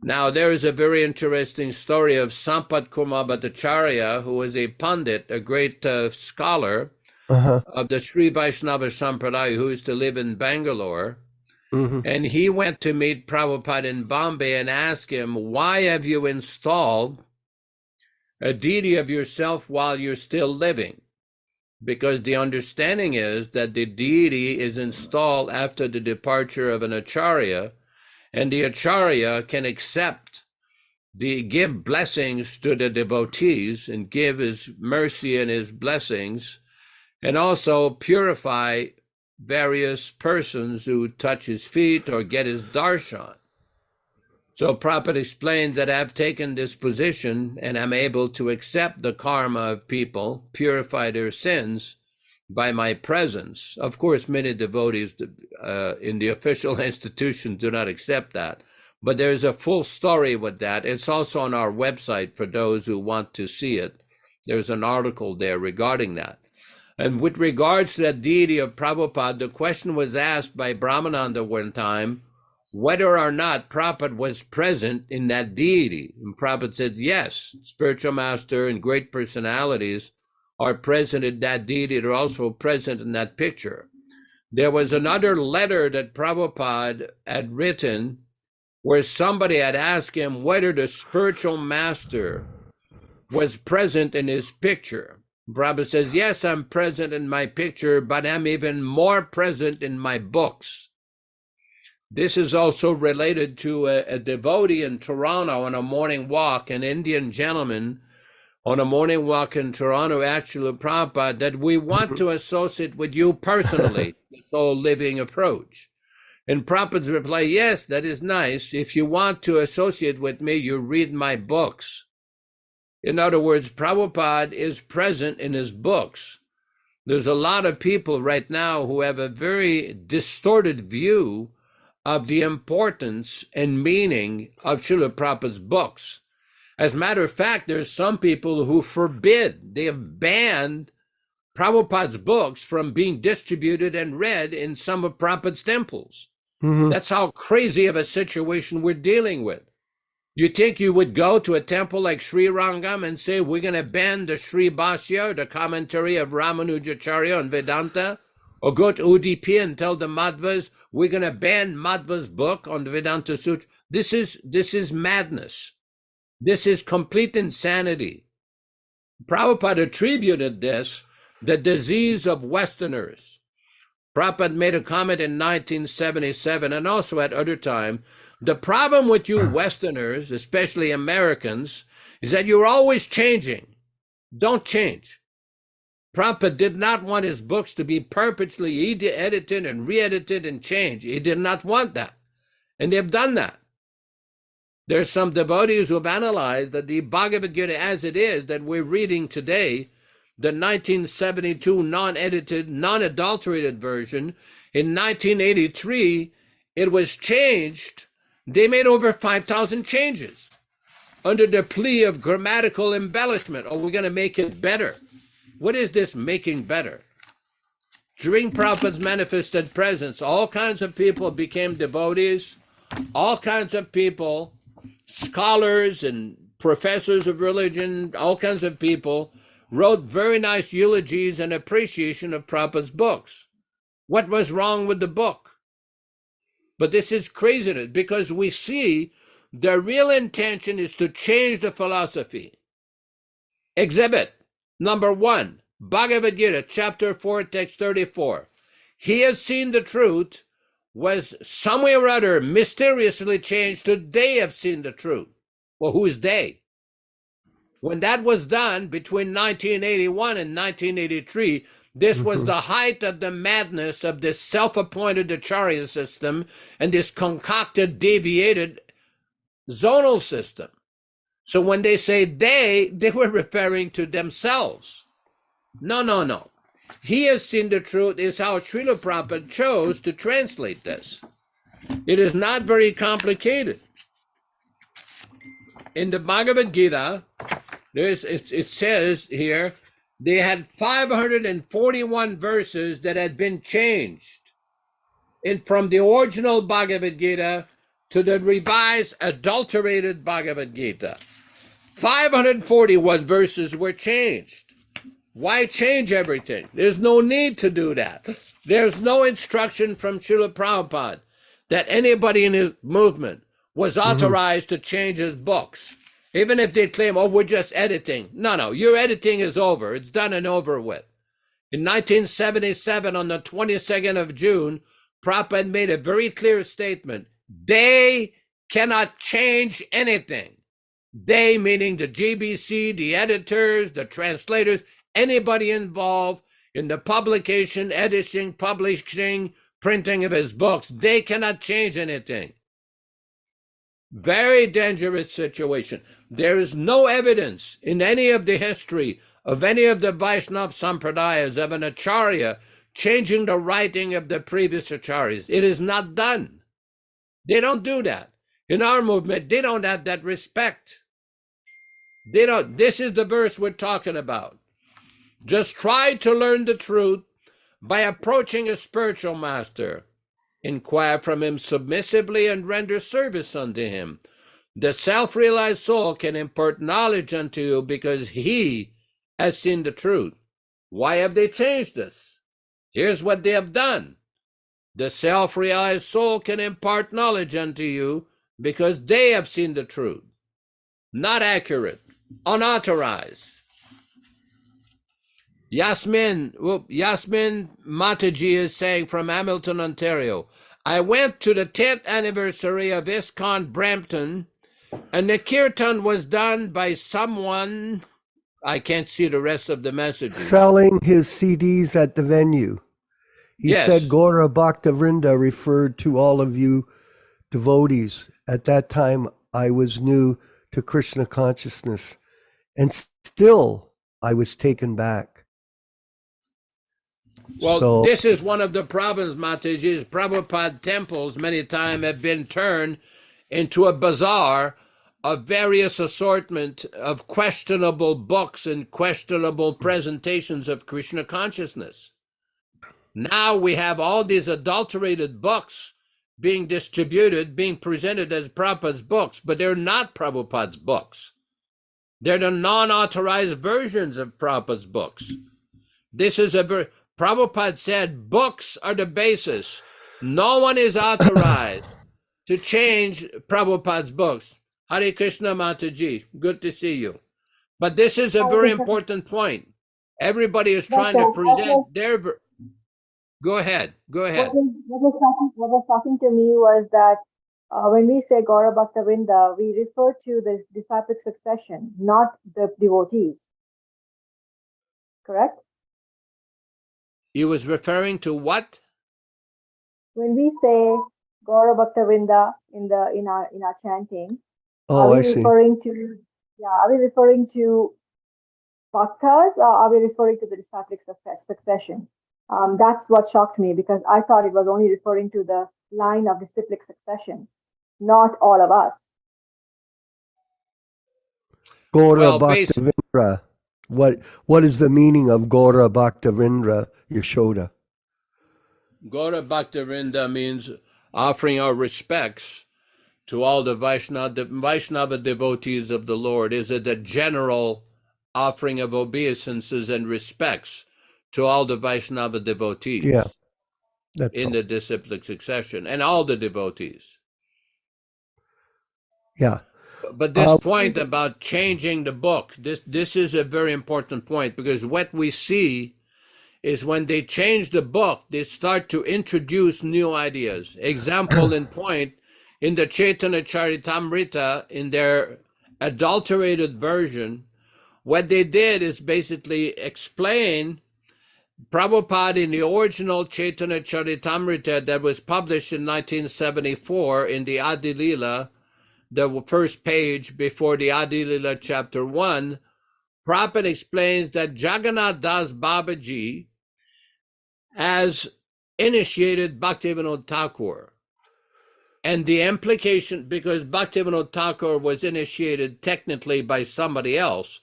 Now, there is a very interesting story of Sampat Kumar Bhattacharya, who was a Pandit, a great scholar of the Sri Vaishnava Sampradaya, who used to live in Bangalore. And he went to meet Prabhupada in Bombay and asked him, why have you installed a deity of yourself while you're still living? Because the understanding is that the deity is installed after the departure of an Acharya, and the Acharya can give blessings to the devotees and give his mercy and his blessings, and also purify various persons who touch his feet or get his darshan. So Prabhupada explains that I've taken this position and I'm able to accept the karma of people, purify their sins by my presence. Of course, many devotees in the official institution do not accept that, but there's a full story with that. It's also on our website for those who want to see it. There's an article there regarding that. And with regards to that deity of Prabhupada, the question was asked by Brahmananda one time, whether or not Prabhupada was present in that deity. And Prabhupada said, yes, spiritual master and great personalities are present in that deity. They're also present in that picture. There was another letter that Prabhupada had written where somebody had asked him whether the spiritual master was present in his picture. Prabhupada says, yes, I'm present in my picture, but I'm even more present in my books. This is also related to a devotee in Toronto on a morning walk, an Indian gentleman on a morning walk in Toronto, actually, Prabhupada, that we want to associate with you personally, this whole living approach. And Prabhupada's reply, yes, that is nice. If you want to associate with me, you read my books. In other words, Prabhupada is present in his books. There's a lot of people right now who have a very distorted view of the importance and meaning of Srila Prabhupada's books. As a matter of fact, there's some people who they have banned Prabhupada's books from being distributed and read in some of Prabhupada's temples. That's how crazy of a situation we're dealing with. You think you would go to a temple like Sri Rangam and say, we're going to ban the Sri Bhashya, the commentary of Ramanujacharya on Vedanta? Or go to UDP and tell the Madhvas, we're going to ban Madhva's book on the Vedanta Sutra? This is madness. This is complete insanity. Prabhupada attributed this, the disease of Westerners. Prabhupada made a comment in 1977 and also at other time. The problem with you Westerners, especially Americans, is that you're always changing. Don't change. Prabhupada did not want his books to be perpetually edited and re-edited and changed. He did not want that. And they've done that. There's some devotees who have analyzed that the Bhagavad-gītā As It Is that we're reading today, the 1972 non-edited, non-adulterated version, in 1983, it was changed. They made over 5,000 changes under the plea of grammatical embellishment. Oh, we're going to make it better. What is this making better? During Prabhupada's manifested presence, all kinds of people became devotees. All kinds of people, scholars and professors of religion, all kinds of people wrote very nice eulogies and appreciation of Prabhupada's books. What was wrong with the book? But this is craziness because we see the real intention is to change the philosophy. Exhibit number 1, Bhagavad-gītā, chapter 4, text 34. He has seen the truth was some way or other mysteriously changed to they have seen the truth. Well, who is they? When that was done between 1981 and 1983, this was the height of the madness of this self-appointed Acharya system and this concocted, deviated zonal system. So when they say they were referring to themselves. No. He has seen the truth is how Srila Prabhupada chose to translate this. It is not very complicated. In the Bhagavad-gītā, it says here, they had 541 verses that had been changed from the original Bhagavad-gītā to the revised, adulterated Bhagavad-gītā. 541 verses were changed. Why change everything? There's no need to do that. There's no instruction from Srila Prabhupada that anybody in his movement was authorized to change his books. Even if they claim, oh, we're just editing. No, your editing is over. It's done and over with. In 1977, on the 22nd of June, Prabhupada made a very clear statement. They cannot change anything. They, meaning the GBC, the editors, the translators, anybody involved in the publication, editing, publishing, printing of his books, they cannot change anything. Very dangerous situation. There is no evidence in any of the history of any of the Vaishnava Sampradayas of an Acharya changing the writing of the previous Acharyas. It is not done. They don't do that. In our movement, they don't have that respect. They don't. This is the verse we're talking about. Just try to learn the truth by approaching a spiritual master. Inquire from him submissively and render service unto him. The self-realized soul can impart knowledge unto you because he has seen the truth. Why have they changed this? Here's what they have done. The self-realized soul can impart knowledge unto you because they have seen the truth. Not accurate, unauthorized. Yasmin Mataji is saying from Hamilton, Ontario, I went to the 10th anniversary of ISKCON Brampton, and the kirtan was done by someone, I can't see the rest of the messages. Selling his CDs at the venue. He Yes. said Gaura Bhaktivinoda referred to all of you devotees. At that time, I was new to Krishna consciousness, and still I was taken back. Well, So- this is one of the problems, Mataji. Prabhupada temples many times have been turned into a bazaar of various assortment of questionable books and questionable presentations of Krishna consciousness. Now we have all these adulterated books being distributed, being presented as Prabhupada's books, but they're not Prabhupada's books. They're the non-authorized versions of Prabhupada's books. This is a very... Prabhupada said books are the basis. No one is authorized to change Prabhupada's books. Hare Krishna Mataji, good to see you. But this is a very important point. Everybody is trying to present their... Go ahead. What was talking to me was that when we say Gaura Bhaktivinoda, we refer to the disciplic succession, not the devotees. Correct? He was referring to what? When we say Gaura Bhaktivinoda in our chanting, Oh, are I we see. referring to bhaktas, or are we referring to the disciplic succession? That's what shocked me, because I thought it was only referring to the line of disciplic succession, not all of us. Gaura Well, basi- Bhaktivinoda. What is the meaning of Gaura Bhaktivinoda Yaśodā? Gaura Bhaktivinoda means offering our respects to all the Vaishnava devotees of the Lord. Is it a general offering of obeisances and respects to all the Vaishnava devotees? Yeah, that's in all. the disciplic succession and all the devotees. Yeah. But this point about changing the book, this is a very important point, because what we see is when they change the book, they start to introduce new ideas. Example in point, in the Chaitanya Charitamrita, in their adulterated version, what they did is basically explain Prabhupada in the original Chaitanya Charitamrita that was published in 1974 in the Adi Lila, the first page before the Adi Lila chapter 1, Prabhupada explains that Jagannath Das Babaji has initiated Bhaktivinoda Thakur. And the implication, because Bhaktivinoda Thakur was initiated technically by somebody else,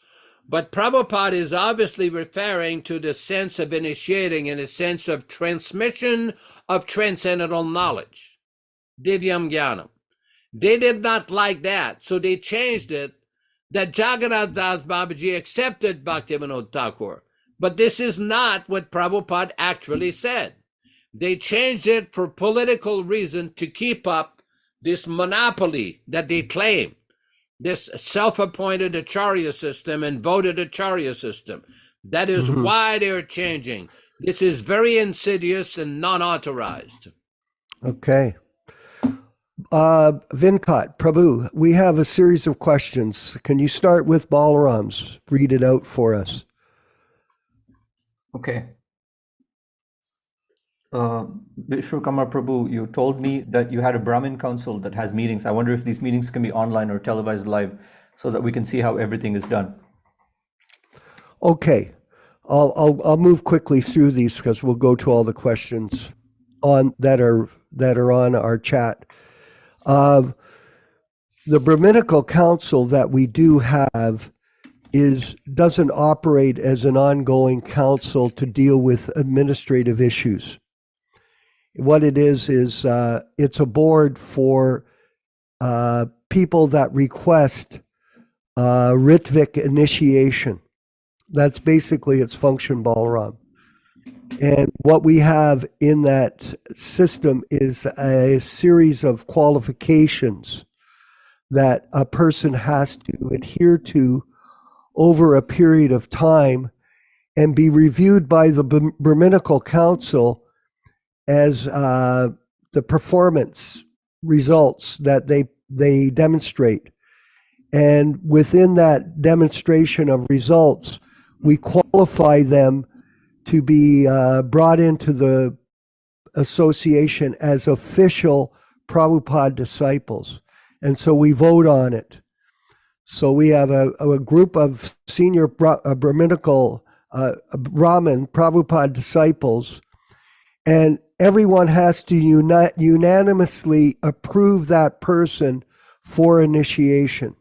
but Prabhupada is obviously referring to the sense of initiating in a sense of transmission of transcendental knowledge, Divyam Jnanam. They did not like that, so they changed it that Jagannath Das Babaji accepted Bhaktivinoda Thakur. But this is not what Prabhupada actually said. They changed it for political reason to keep up this monopoly that they claim, this self-appointed Acharya system and voted Acharya system. That is why they're changing. This is very insidious and non-authorized. Okay. Vinkat, Prabhu, we have a series of questions. Can you start with Balaram's? Read it out for us. Okay. Vishwakarma Prabhu, you told me that you had a Brahmin council that has meetings. I wonder if these meetings can be online or televised live so that we can see how everything is done. Okay. I'll move quickly through these because we'll go to all the questions on that are on our chat. The Brahminical Council that we do have doesn't operate as an ongoing council to deal with administrative issues. What it is it's a board for people that request Ritvik initiation. That's basically its function, Balaram. And what we have in that system is a series of qualifications that a person has to adhere to over a period of time and be reviewed by the Brahminical Council as the performance results that they demonstrate. And within that demonstration of results, we qualify them to be brought into the association as official Prabhupada disciples. And so we vote on it. So we have a group of senior Brahminical Brahmin Prabhupada disciples, and everyone has to unanimously approve that person for initiation.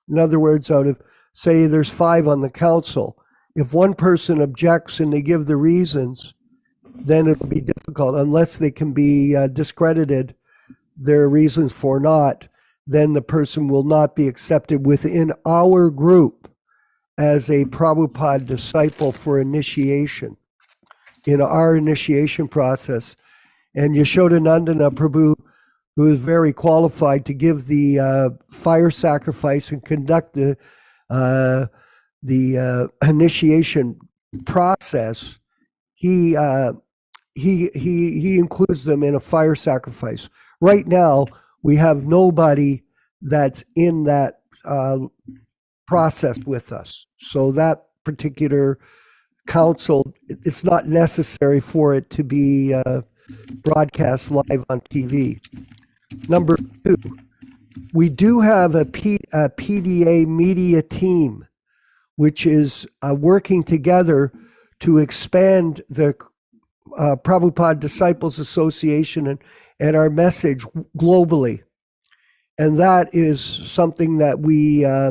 In other words, out of, say, there's 5 on the council, if one person objects and they give the reasons, then it'll be difficult. Unless they can be discredited, their reasons for not, then the person will not be accepted within our group as a Prabhupada disciple for initiation, in our initiation process. And Yaśodā-nandana Prabhu, who is very qualified to give the fire sacrifice and conduct the initiation process, he includes them in a fire sacrifice. Right now, we have nobody that's in that process with us. So that particular council, it's not necessary for it to be broadcast live on TV. Number 2, we do have a PDA media team, which is working together to expand the Prabhupada Disciples Association and our message globally. And that is something that we, I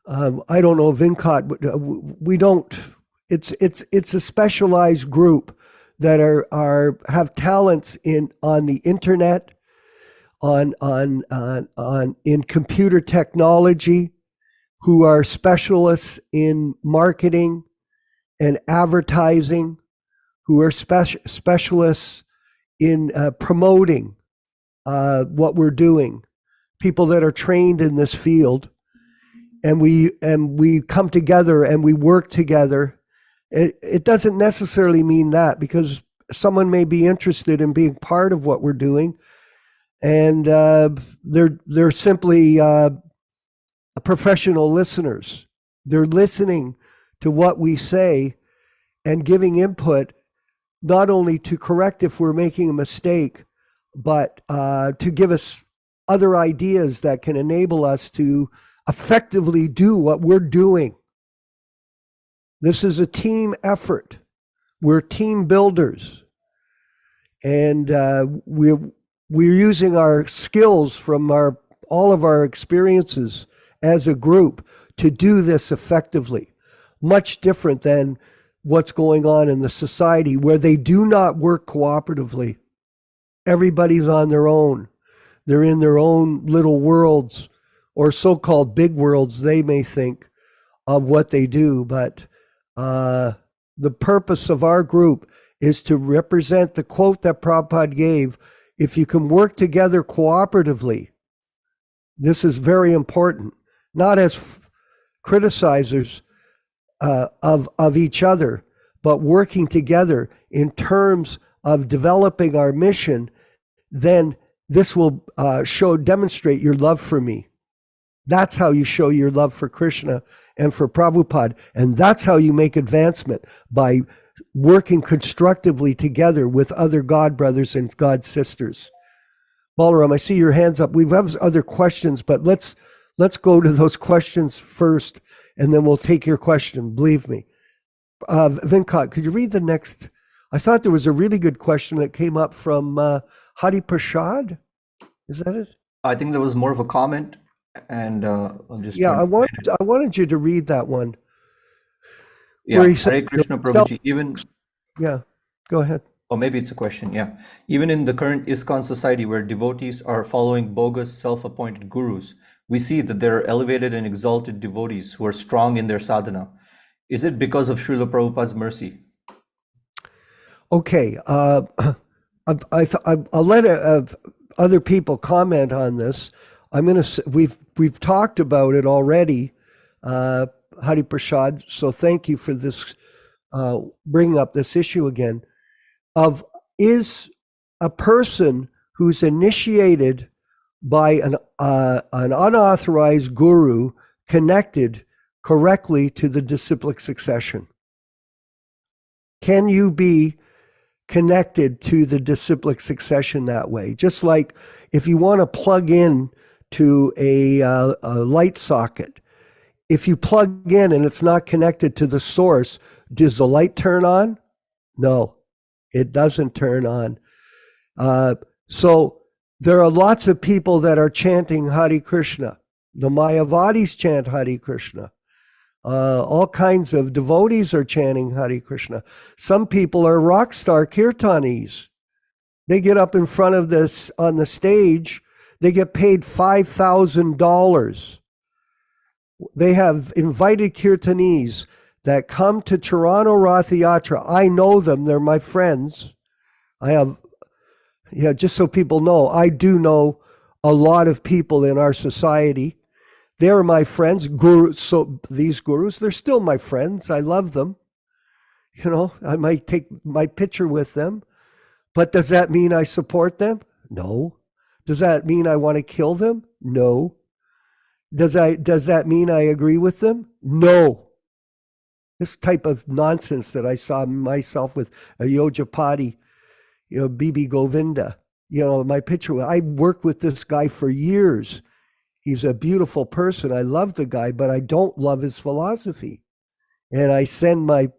don't know, Vinkat, we don't, it's a specialized group that have talents on the internet, in computer technology, who are specialists in marketing and advertising, who are specialists in promoting what we're doing, people that are trained in this field, and we come together and we work together. It doesn't necessarily mean that, because someone may be interested in being part of what we're doing, and they're simply professional listeners. They're listening to what we say and giving input, not only to correct if we're making a mistake, but to give us other ideas that can enable us to effectively do what we're doing. This is a team effort. We're team builders. And we're using our skills from all of our experiences as a group to do this effectively. Much different than what's going on in the society, where they do not work cooperatively. Everybody's on their own. They're in their own little worlds, or so-called big worlds, they may think, of what they do. But the purpose of our group is to represent the quote that Prabhupada gave: if you can work together cooperatively, this is very important, not as criticizers of each other, but working together in terms of developing our mission, then this will demonstrate your love for me. That's how you show your love for Krishna and for Prabhupada. And that's how you make advancement, by working constructively together with other God brothers and God sisters. Balaram, I see your hands up. We have other questions, but let's go to those questions first, and then we'll take your question. Believe me. Venkat, could you read the next? I thought there was a really good question that came up from Hare Prasad. Is that it? I think there was more of a comment, and I'm just Yeah, I wanted you to read that one. Yeah, where he Hare said- Krishna Prabhuji, even, Yeah, go ahead. or maybe it's a question, yeah. Even in the current ISKCON society where devotees are following bogus self-appointed gurus, we see that there are elevated and exalted devotees who are strong in their sadhana. Is it because of Srila Prabhupada's mercy? Okay, I'll let other people comment on this. We've talked about it already, Hari Prasad. So thank you for this, bringing up this issue again. Is a person who's initiated by an unauthorized guru connected correctly to the disciplic succession? Can you be connected to the disciplic succession that way? Just like if you want to plug in to a light socket, if you plug in and it's not connected to the source, does the light turn on? No, it doesn't turn on. So there are lots of people that are chanting Hare Krishna. The Mayavadis chant Hare Krishna. All kinds of devotees are chanting Hare Krishna. Some people are rock star kirtanis. They get up in front of this on the stage. They get paid $5,000. They have invited kirtanis that come to Toronto Ratha Yatra. I know them. They're my friends. Just so people know, I do know a lot of people in our society. They're my friends, gurus. So these gurus, they're still my friends. I love them. You know, I might take my picture with them, but does that mean I support them? No. Does that mean I want to kill them? No. Does that mean I agree with them? No. This type of nonsense that I saw myself with Ayojapati, Bibi Govinda, my picture. I worked with this guy for years. He's a beautiful person. I love the guy, but I don't love his philosophy. And I send my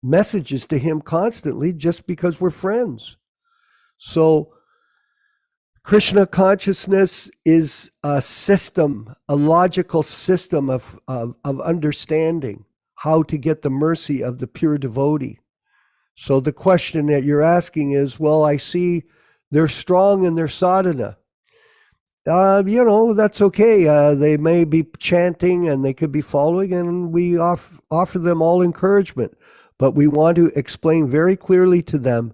messages to him constantly just because we're friends. So Krishna consciousness is a system, a logical system of understanding how to get the mercy of the pure devotee. So the question that you're asking is, well, I see they're strong in their sadhana. That's okay. They may be chanting and they could be following, and we offer them all encouragement. But we want to explain very clearly to them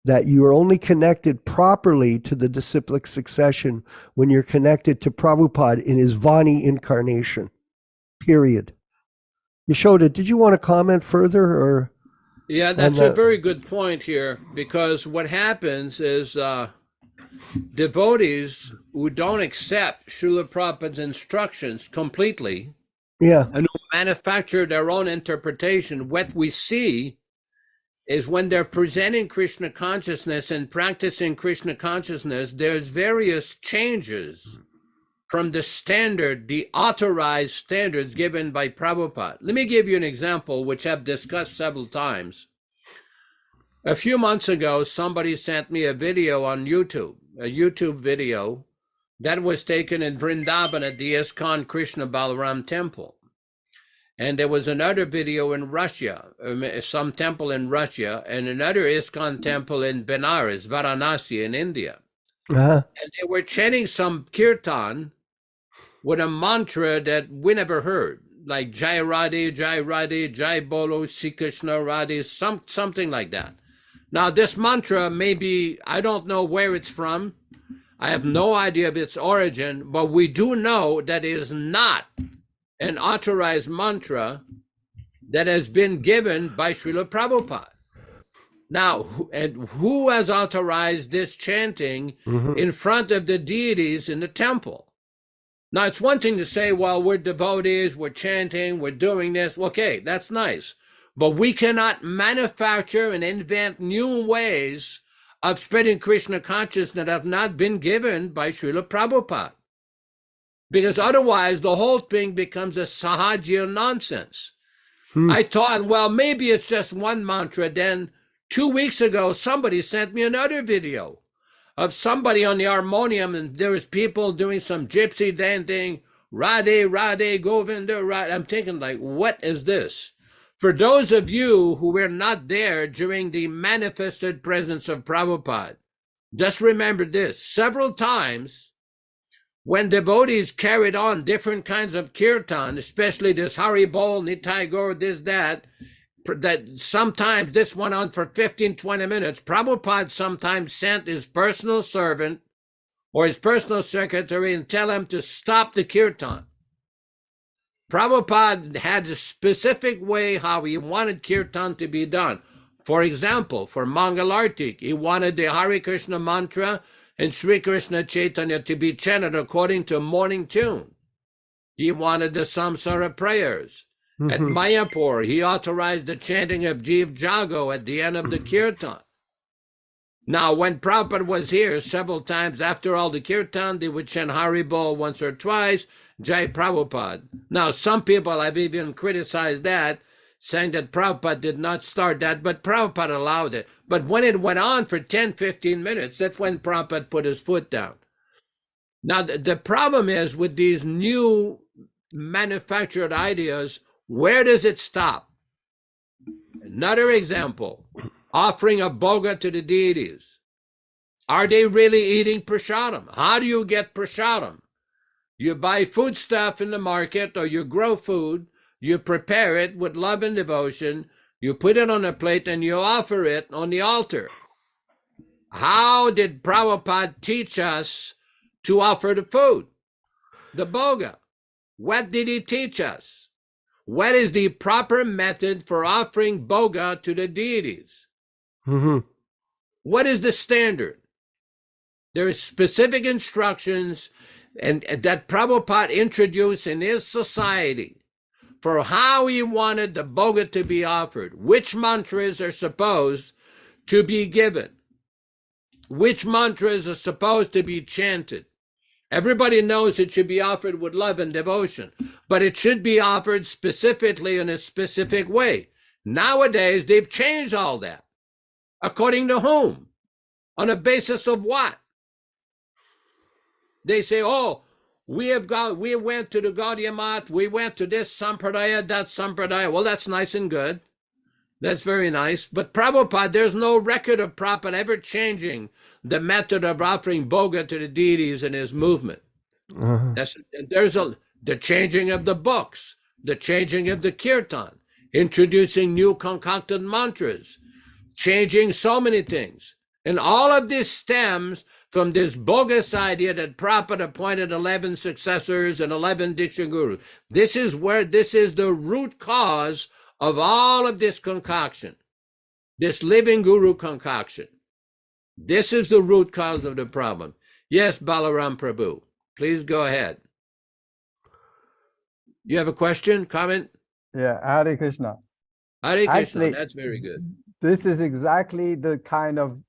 that you are only connected properly to the disciplic succession when you're connected to Prabhupada in his Vani incarnation, period. Yaśodā, did you want to comment further? Or Yeah, that's a very good point here, because what happens is devotees who don't accept Srila Prabhupada's instructions completely, and who manufacture their own interpretation, what we see is when they're presenting Krishna consciousness and practicing Krishna consciousness, there's various changes from the authorized standards given by Prabhupada. Let me give you an example, which I've discussed several times. A few months ago, somebody sent me a video on YouTube, a YouTube video that was taken in Vrindavan at the ISKCON Krishna Balaram temple. And there was another video in Russia, some temple in Russia, and another ISKCON temple in Benares, Varanasi in India. Uh-huh. and they were chanting some kirtan with a mantra that we never heard, like Jai Radhe, Jai Radhe, Jai Bolo, Sri Krishna Radhe, something like that. Now, this mantra maybe, I don't know where it's from. I have no idea of its origin, but we do know that it is not an authorized mantra that has been given by Srila Prabhupada. Now, who has authorized this chanting in front of the deities in the temple? Now, it's one thing to say, well, we're devotees, we're chanting, we're doing this. Okay, that's nice. But we cannot manufacture and invent new ways of spreading Krishna consciousness that have not been given by Srila Prabhupada. Because otherwise, the whole thing becomes a sahaja nonsense. I thought, well, maybe it's just one mantra. Then 2 weeks ago, somebody sent me another video of somebody on the harmonium, and there was people doing some gypsy dancing, Radhe, Radhe, Govinda, Radhe. I'm thinking, like, what is this? For those of you who were not there during the manifested presence of Prabhupada, just remember this. Several times, when devotees carried on different kinds of kirtan, especially this Hari Bol, Nitai Gaur, this, that sometimes this went on for 15, 20 minutes. Prabhupada sometimes sent his personal servant or his personal secretary and tell him to stop the kirtan. Prabhupada had a specific way how he wanted kirtan to be done. For example, for Mangalartik, he wanted the Hare Krishna mantra and Sri Krishna Chaitanya to be chanted according to morning tune. He wanted the Samsara prayers. At Mayapur, he authorized the chanting of Jiv Jago at the end of the kirtan. Now, when Prabhupada was here several times after all the kirtan, they would chant Haribol once or twice, Jai Prabhupada. Now, some people have even criticized that, saying that Prabhupada did not start that, but Prabhupada allowed it. But when it went on for 10, 15 minutes, that's when Prabhupada put his foot down. Now, the problem is with these new manufactured ideas, where does it stop? Another example, offering a bhoga to the deities. Are they really eating prasadam? How do you get prasadam? You buy food stuff in the market, or you grow food, you prepare it with love and devotion, you put it on a plate and you offer it on the altar. How did Prabhupada teach us to offer the food, the bhoga? What did he teach us? What is the proper method for offering bhoga to the deities? What is the standard? There are specific instructions and that Prabhupada introduced in his society for how he wanted the bhoga to be offered, which mantras are supposed to be given, which mantras are supposed to be chanted. Everybody knows it should be offered with love and devotion, but it should be offered specifically in a specific way. Nowadays, they've changed all that. According to whom? On a basis of what? They say, oh, we went to the Gaudiya Math, we went to this Sampradaya, that Sampradaya. Well, that's nice and good. That's very nice. But Prabhupada, there's no record of Prabhupada ever changing the method of offering bhoga to the deities in his movement. There's the changing of the books, the changing of the kirtan, introducing new concocted mantras, changing so many things. And all of this stems from this bogus idea that Prabhupada appointed 11 successors and 11 Diksha Gurus. This is the root cause of all of this concoction, this living guru concoction. This is the root cause of the problem. Yes, Balaram Prabhu, please go ahead. You have a question, comment? Yeah, Hare Krishna. Hare Krishna, Actually, that's very good. This is exactly the kind of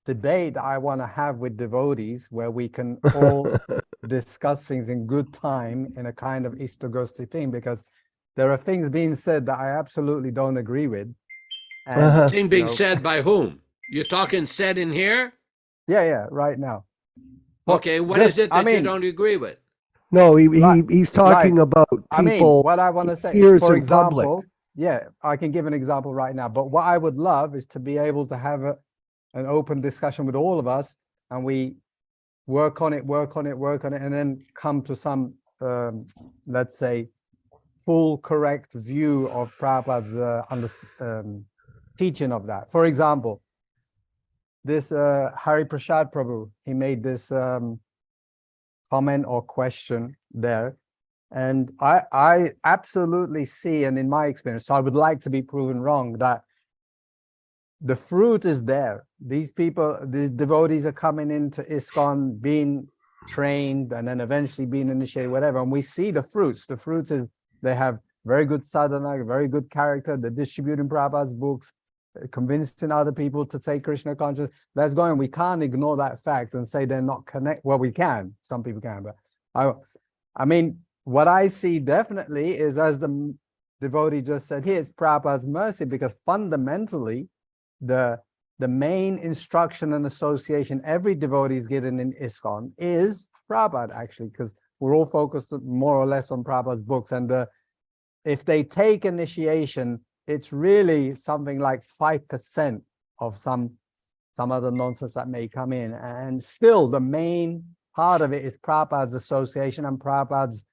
debate I want to have with devotees, where we can all discuss things in good time in a kind of Istagosti thing, because there are things being said that I absolutely don't agree with. And, Thing being said by whom? You're talking said in here? Yeah, right now. Okay, what is it that you don't agree with? No, he's talking about people. What I want to say, ears for in example, public. yeah, I can give an example right now. But what I would love is to be able to have an open discussion with all of us and we work on it, and then come to some, let's say, full correct view of Prabhupada's teaching of that. For example, this Hare Prasad Prabhu, he made this comment or question there, and I absolutely see, and in my experience, so I would like to be proven wrong, that the fruit is there. These people, these devotees are coming into ISKCON, being trained, and then eventually being initiated, whatever. And we see the fruits. The fruits is they have very good sadhana, very good character. They're distributing Prabhupada's books, convincing other people to take Krishna consciousness. That's going. We can't ignore that fact and say they're not connected. Well, we can. Some people can, but I mean, what I see definitely is, as the devotee just said here, it's Prabhupada's mercy, because fundamentally, the main instruction and association every devotee is getting in ISKCON is Prabhupada, actually, because we're all focused more or less on Prabhupada's books. And if they take initiation, it's really something like 5% of some other nonsense that may come in. And still, the main part of it is Prabhupada's association and Prabhupada's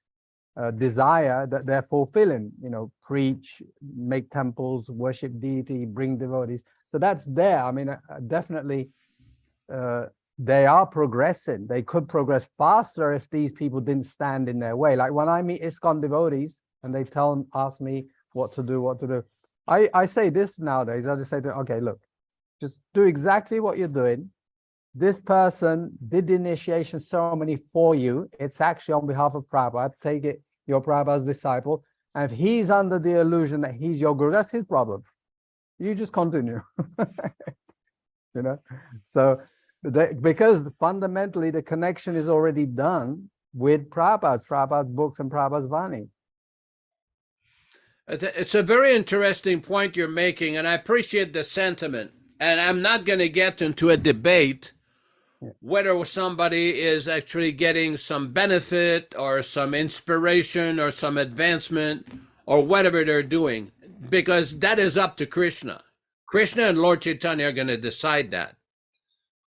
desire that they're fulfilling, preach, make temples, worship deity, bring devotees. So that's there. I mean, definitely they are progressing. They could progress faster if these people didn't stand in their way. Like when I meet ISKCON devotees and they ask me what to do, I say this nowadays. I just say, okay, look, just do exactly what you're doing. This person did the initiation ceremony for you. It's actually on behalf of Prabhupada. Take it, you're Prabhupada's disciple. And if he's under the illusion that he's your guru, that's his problem. You just continue. So because fundamentally the connection is already done with Prabhupada's books and Prabhupada's Vani. It's a very interesting point you're making, and I appreciate the sentiment. And I'm not going to get into a debate whether somebody is actually getting some benefit or some inspiration or some advancement or whatever they're doing, because that is up to Krishna. Krishna and Lord Chaitanya are going to decide that.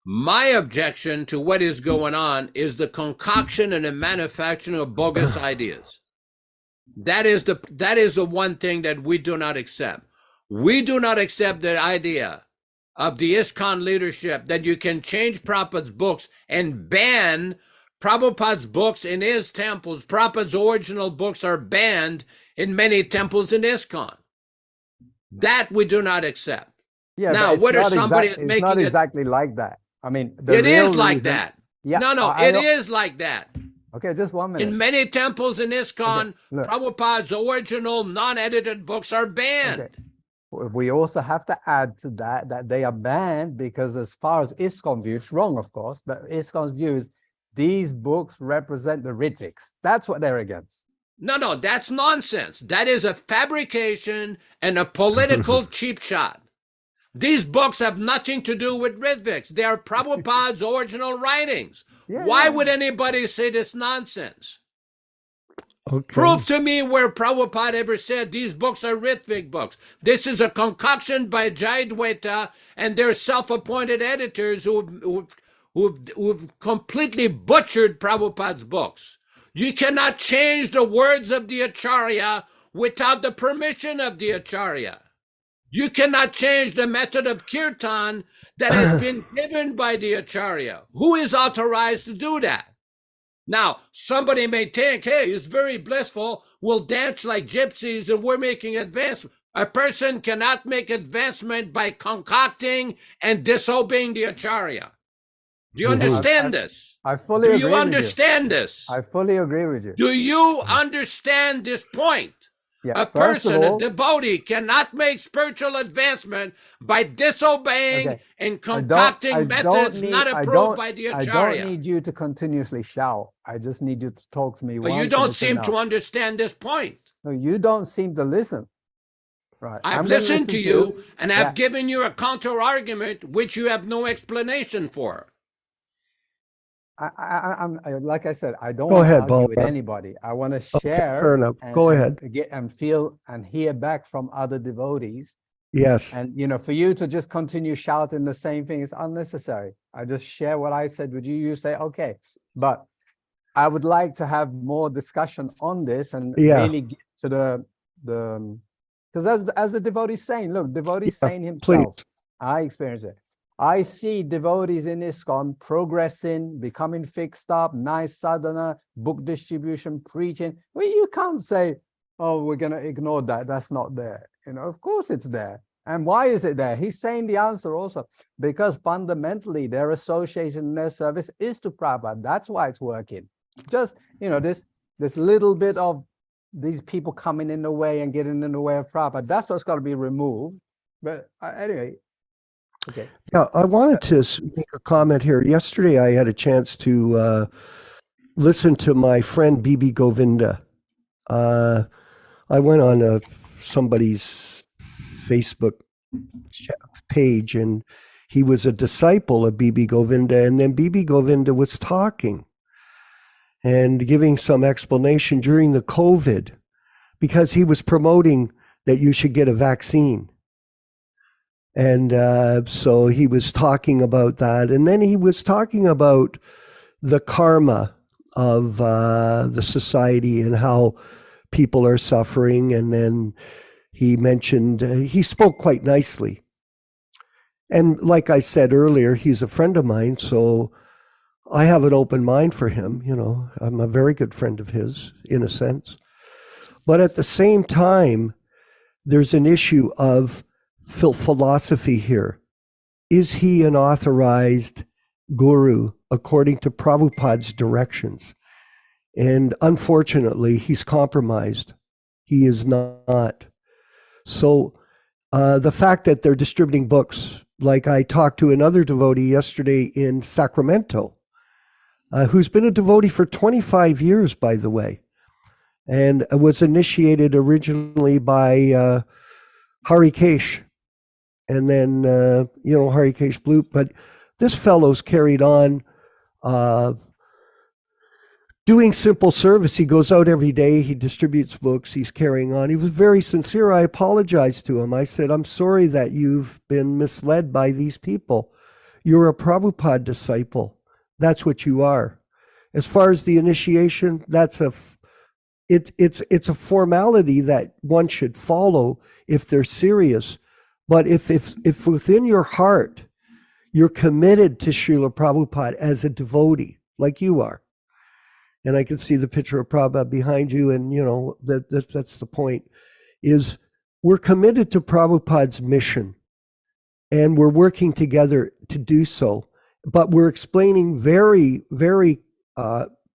My objection to what is going on is the concoction and the manufacturing of bogus ideas. That is the one thing that we do not accept. We do not accept the idea of the ISKCON leadership that you can change Prabhupada's books and ban Prabhupada's books in his temples. Prabhupada's original books are banned in many temples in ISKCON. That we do not accept. Yeah, now, whether somebody is making it's not exactly like that. I mean, it is like that. Yeah, no, it is like that. Okay, just 1 minute. In many temples in ISKCON, okay, Prabhupada's original non-edited books are banned. Okay. We also have to add to that they are banned because, as far as ISKCON view, it's wrong, of course, but ISKCON's view is these books represent the Ritiks. That's what they're against. No, that's nonsense. That is a fabrication and a political cheap shot. These books have nothing to do with Ritviks. They are Prabhupada's original writings. Why would anybody say this nonsense? Okay. Prove to me where Prabhupada ever said these books are Ritvik books. This is a concoction by Jayadvaita and their self-appointed editors who've completely butchered Prabhupada's books. You cannot change the words of the Acharya without the permission of the Acharya. You cannot change the method of kirtan that has been given by the Acharya. Who is authorized to do that? Now, somebody may think, hey, it's very blissful. We'll dance like gypsies and we're making advancement. A person cannot make advancement by concocting and disobeying the Acharya. Do you understand this? I fully agree with you. Do you understand this? I fully agree with you. Do you understand this point? Yeah, a person, a devotee, cannot make spiritual advancement by disobeying and concocting methods not approved by the Acharya. I don't need you to continuously shout. I just need you to talk to me. But you don't seem to understand this point. No, you don't seem to listen. Right. I've listened to you, and I've given you a counter argument which you have no explanation for. I'm like I said, I don't Go want to ahead, argue with Bob. anybody. I want to share. fair enough. Go ahead. Get and feel and hear back from other devotees. Yes. And, for you to just continue shouting the same thing is unnecessary. I just share what I said with you. You say, okay. But I would like to have more discussion on this and really get to the because as the devotee is saying, look, devotee is saying himself, I experience it. I see devotees in ISKCON progressing, becoming fixed up, nice sadhana, book distribution, preaching. Well, you can't say, oh, we're going to ignore that. That's not there. Of course it's there. And why is it there? He's saying the answer also, because fundamentally their association and their service is to Prabhupada. That's why it's working. Just, this little bit of these people coming in the way and getting in the way of Prabhupada, that's what's got to be removed. But anyway, okay. Yeah, I wanted to make a comment here. Yesterday, I had a chance to listen to my friend B.B. Govinda. I went on somebody's Facebook page, and he was a disciple of B.B. Govinda, and then B.B. Govinda was talking and giving some explanation during the COVID, because he was promoting that you should get a vaccine. And so he was talking about that. And then he was talking about the karma of the society and how people are suffering. And then he mentioned, he spoke quite nicely. And like I said earlier, he's a friend of mine, so I have an open mind for him. I'm a very good friend of his, in a sense. But at the same time, there's an issue of philosophy here. Is he an authorized guru according to Prabhupada's directions? And unfortunately, he's compromised. He is not. So the fact that they're distributing books, like I talked to another devotee yesterday in Sacramento, who's been a devotee for 25 years, by the way, and was initiated originally by Harikesh, and then, Harikesh Blue. But this fellow's carried on doing simple service. He goes out every day, he distributes books, he's carrying on. He was very sincere. I apologized to him. I said, I'm sorry that you've been misled by these people. You're a Prabhupada disciple. That's what you are. As far as the initiation, it's a formality that one should follow if they're serious. But if within your heart you're committed to Srila Prabhupada as a devotee, like you are, and I can see the picture of Prabhupada behind you, and that's the point, is we're committed to Prabhupada's mission, and we're working together to do so. But we're explaining very, very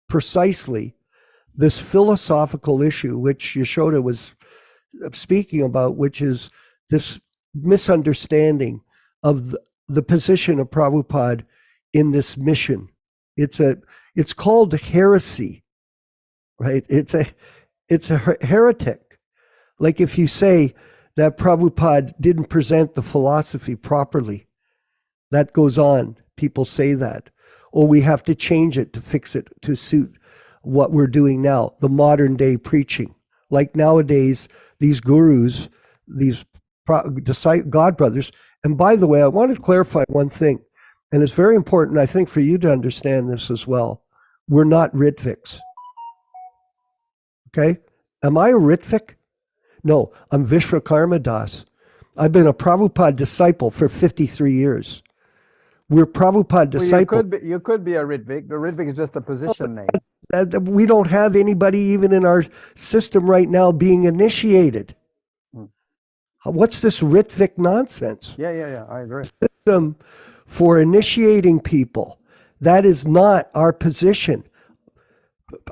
precisely this philosophical issue, which Yaśodā was speaking about, which is this misunderstanding of the position of Prabhupada in this mission. It's called heresy, right? It's a heretic. Like if you say that Prabhupada didn't present the philosophy properly, that goes on. People say that, or we have to change it to fix it to suit what we're doing now, the modern day preaching. Like nowadays, these gurus, these God brothers, and by the way, I want to clarify one thing, and it's very important, I think, for you to understand this as well. We're not Ritviks. Okay? Am I a Ritvik? No, I'm Vishwakarma Das. I've been a Prabhupada disciple for 53 years. We're Prabhupada disciples. Well, you could be a Ritvik. The Ritvik is just a position name. We don't have anybody even in our system right now being initiated. What's this Ritvik nonsense? Yeah, I agree. System for initiating people. That is not our position.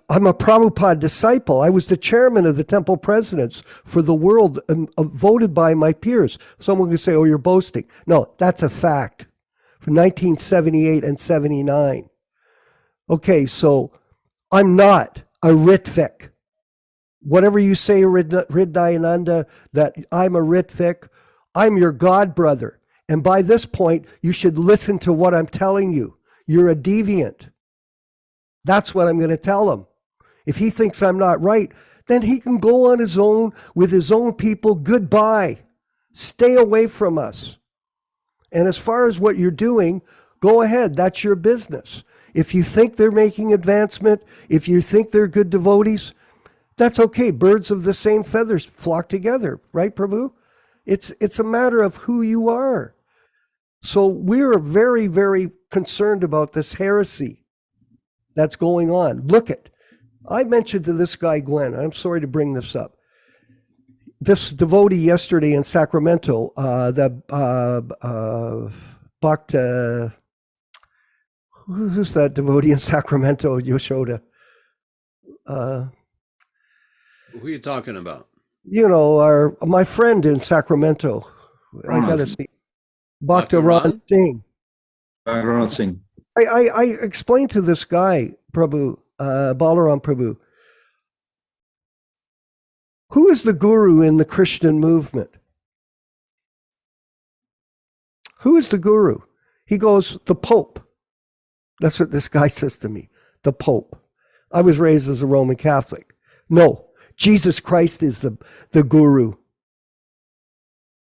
I'm a Prabhupada disciple. I was the chairman of the temple presidents for the world, voted by my peers. Someone can say, oh, you're boasting. No, that's a fact. From 1978 and 79. Okay, so I'm not a Ritvik. Whatever you say, Hridayananda, that I'm a Ritvik, I'm your god brother. And by this point, you should listen to what I'm telling you. You're a deviant. That's what I'm going to tell him. If he thinks I'm not right, then he can go on his own with his own people. Goodbye. Stay away from us. And as far as what you're doing, go ahead. That's your business. If you think they're making advancement, if you think they're good devotees, that's okay. Birds of the same feathers flock together, right, Prabhu? It's a matter of who you are. So we're very, very concerned about this heresy that's going on. Look it. I mentioned to this guy, Glenn, I'm sorry to bring this up. This devotee yesterday in Sacramento, who's that devotee in Sacramento, Yaśodā? Who are you talking about? You know, my friend in Sacramento. I gotta see. Bhaktivedanta Singh. Bhaktivedanta Singh. I explained to this guy, Prabhu, Balaram Prabhu, who is the guru in the Christian movement? Who is the guru? He goes, the Pope. That's what this guy says to me, the Pope. I was raised as a Roman Catholic. No, Jesus Christ is the guru.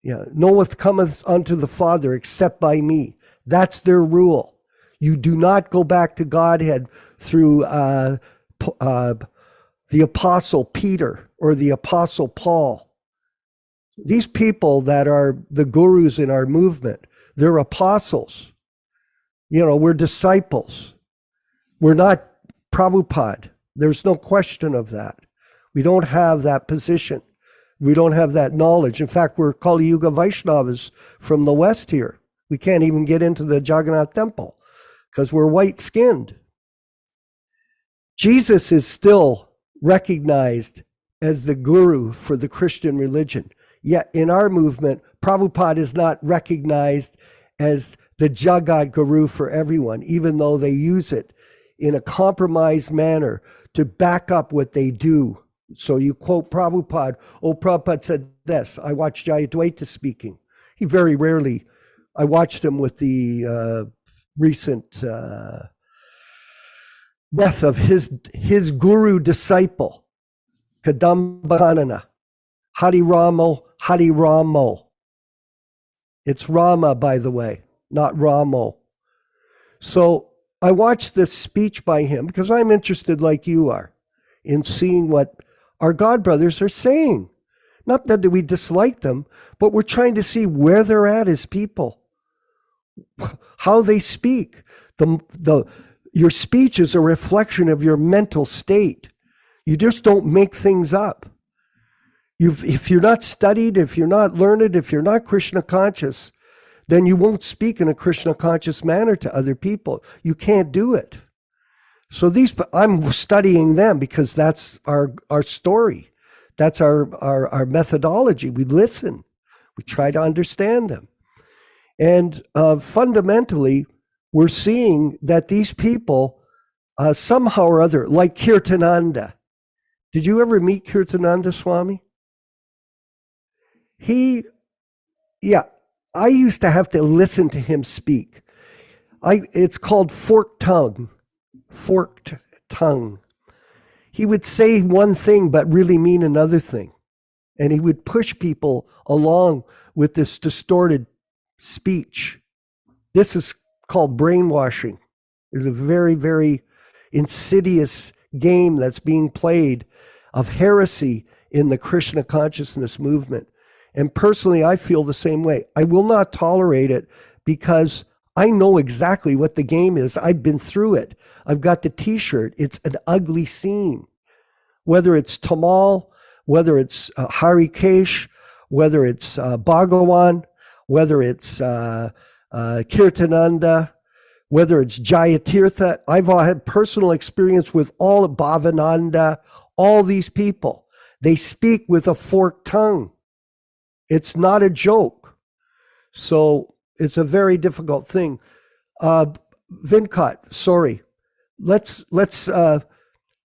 Yeah, no one cometh unto the Father except by me. That's their rule. You do not go back to Godhead through the Apostle Peter or the Apostle Paul. These people that are the gurus in our movement, they're apostles. You know, we're disciples. We're not Prabhupada. There's no question of that. We don't have that position. We don't have that knowledge. In fact, we're Kali Yuga Vaishnavas from the West here. We can't even get into the Jagannath temple because we're white-skinned. Jesus is still recognized as the guru for the Christian religion. Yet in our movement, Prabhupada is not recognized as the Jagat Guru for everyone, even though they use it in a compromised manner to back up what they do. So you quote Prabhupada, oh, Prabhupada said this. I watched Jayadvaita speaking. He very rarely, I watched him with the recent death of his guru disciple, Kadamba Hari Ramo. It's Rama, by the way, not Ramo. So I watched this speech by him because I'm interested, like you are, in seeing what our God brothers are saying. Not that we dislike them, but we're trying to see where they're at as people, how they speak. Your speech is a reflection of your mental state. You just don't make things up. If you're not studied, if you're not learned, if you're not Krishna conscious, then you won't speak in a Krishna conscious manner to other people. You can't do it. So I'm studying them because that's our story. That's our methodology. We listen. We try to understand them. And fundamentally, we're seeing that these people, somehow or other, like Kirtananda. Did you ever meet Kirtananda Swami? I used to have to listen to him speak. It's called forked tongue. He would say one thing but really mean another thing. And he would push people along with this distorted speech. This is called brainwashing. It's a very, very insidious game that's being played of heresy in the Krishna consciousness movement. And personally, I feel the same way. I will not tolerate it because I know exactly what the game is. I've been through it. I've got the t-shirt. It's an ugly scene. Whether it's Tamal, whether it's Hare Krishna, whether it's Bhagawan, whether it's Kirtananda, whether it's Jayatirtha. I've had personal experience with all of Bhavananda, all these people. They speak with a forked tongue. It's not a joke. So it's a very difficult thing. Vinkat, sorry. Let's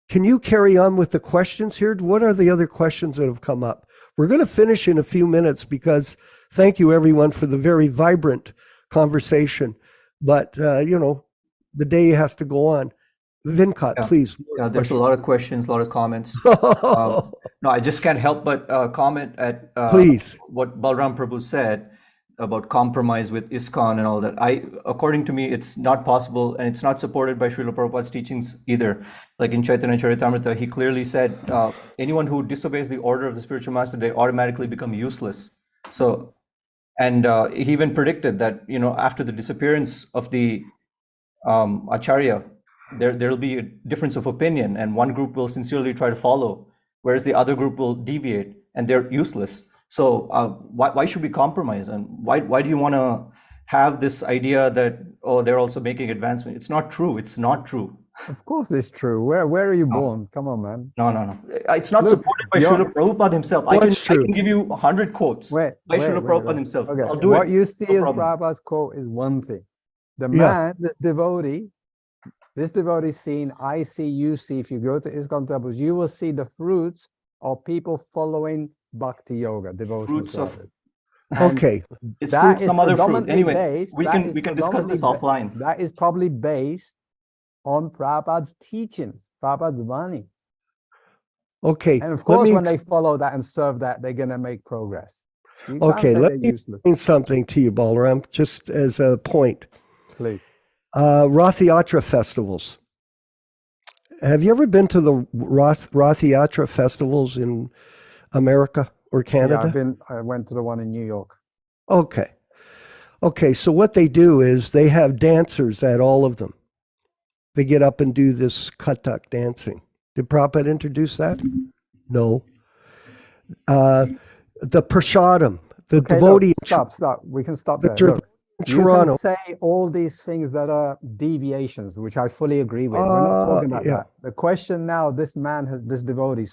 can you carry on with the questions here? What are the other questions that have come up? We're going to finish in a few minutes because thank you everyone for the very vibrant conversation. But, the day has to go on. Vinkat, Yeah. please. Yeah, there's a lot of questions, a lot of comments. No, I just can't help but comment at Please. what Balram Prabhu said about compromise with ISKCON and all that. According to me, it's not possible, and it's not supported by Srila Prabhupada's teachings either. Like in Chaitanya Charitamrita, he clearly said, anyone who disobeys the order of the spiritual master, they automatically become useless. So, and he even predicted that, after the disappearance of the Acharya, there'll be a difference of opinion, and one group will sincerely try to follow, whereas the other group will deviate, and they're useless. So why should we compromise? And why do you want to have this idea that, they're also making advancement? It's not true. It's not true. Of course it's true. Where are you born? Come on, man. No. It's not supported by Srila Prabhupada himself. I can give you 100 quotes by Srila Prabhupada himself. Okay. I'll do what it. you see No as problem. Prabhupada's quote is one thing. The Yeah. man, this devotee seen, I see, you see. If you go to ISKCON temples, you will see the fruits of people following Bhakti Yoga, devotional Fruits of- service. And Okay. It's that fruit, is some other fruit. predominantly Anyway, based- we that can is discuss this predominantly offline. That is probably based on Prabhupada's teachings, Prabhupada's Vani. Okay. And of Let course, me when they follow that and serve that, they're going to make progress. You can't Okay, say let they're me useless. explain something to you, Balaram, just as a point. Please. Rath Yatra festivals. Have you ever been to the Rath Yatra festivals in America or Canada? I went to the one in New York. Okay, so what they do is they have dancers at all of them. They get up and do this Kathak dancing. Did Prabhupada introduce that? No. The prasadam, the Okay, devotee. look, stop. We can stop the there. devotee Look, in you Toronto. can say all these things that are deviations, which I fully agree with. We're not talking about yeah. that. The question now, this devotee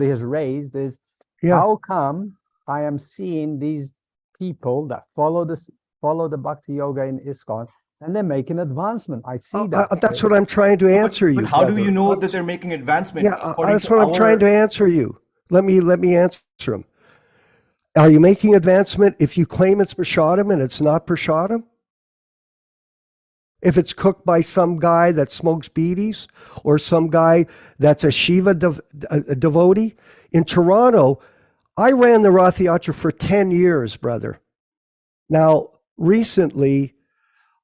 has raised is, Yeah. how come I am seeing these people that follow the Bhakti Yoga in ISKCON and they're making advancement? I see that. That's what I'm trying to answer you. But how do brother. you know that they're making advancement? Yeah, according that's to what I'm trying to answer you. Let me answer him. Are you making advancement if you claim it's prasadam and it's not prasadam? If it's cooked by some guy that smokes beedies or some guy that's a Shiva devotee? In Toronto, I ran the Rath Yatra for 10 years, brother. Now, recently,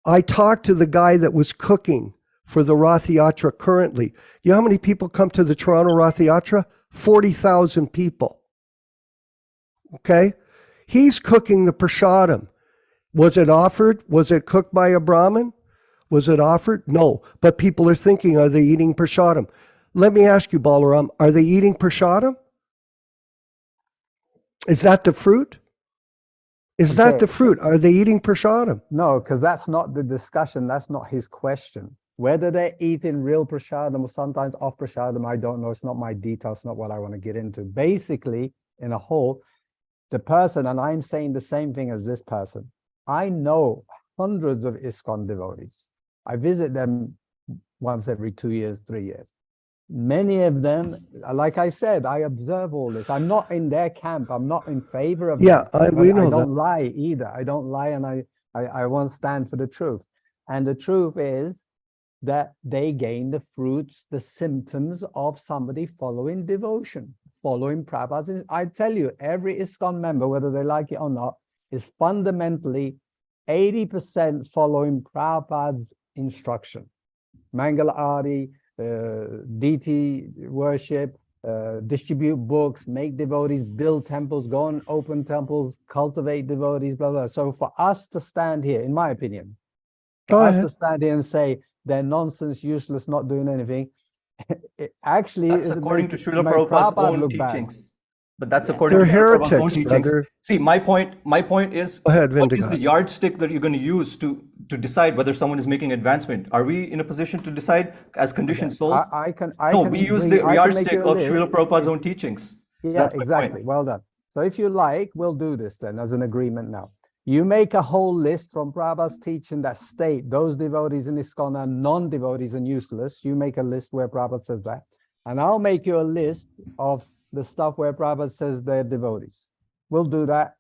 I talked to the guy that was cooking for the Rath Yatra currently. You know how many people come to the Toronto Rath Yatra? 40,000 people. Okay? He's cooking the prasadam. Was it offered? Was it cooked by a Brahmin? Was it offered? No. But people are thinking, are they eating prasadam? Let me ask you, Balaram, are they eating prasadam? Is that the fruit? Is that the fruit? Are they eating prasadam? No, because that's not the discussion. That's not his question. Whether they're eating real prasadam or sometimes off prasadam, I don't know. It's not my details. It's not what I want to get into. Basically, in a whole, the person, and I'm saying the same thing as this person, I know hundreds of ISKCON devotees. I visit them once every 2 years, 3 years. Many of them, like I said, I observe all this. I'm not in their camp. I'm not in favor of Yeah, them. we know I don't that. lie either. I don't lie, and I won't stand for the truth. And the truth is that they gain the fruits, the symptoms of somebody following devotion, following Prabhupada. I tell you, every ISKCON member, whether they like it or not, is fundamentally 80% following Prabhupada's instruction. Mangala Arati, deity worship, distribute books, make devotees, build temples, go and open temples, cultivate devotees, blah, blah. So for us to stand here, in my opinion, Go for us ahead. to stand here and say they're nonsense, useless, not doing anything, it actually That's is according to Srila make Prabhupada's Prabhupada own look bad. teachings. But that's according They're to Srila Prabhupada's own heretics, teachings. brother. See, my point is, Go ahead, what is Vindigat. the yardstick that you're going to use to decide whether someone is making advancement? Are we in a position to decide as conditioned souls? I No, can we use bring- the I can make yardstick you a of list. Srila Prabhupada's own teachings. So Yeah, that's my exactly. point. Well done. So if you like, we'll do this then as an agreement now. You make a whole list from Prabhupada's teaching that state those devotees in ISKCON are non-devotees and useless. You make a list where Prabhupada says that. And I'll make you a list of the stuff where Prabhupada says they're devotees. We'll do that.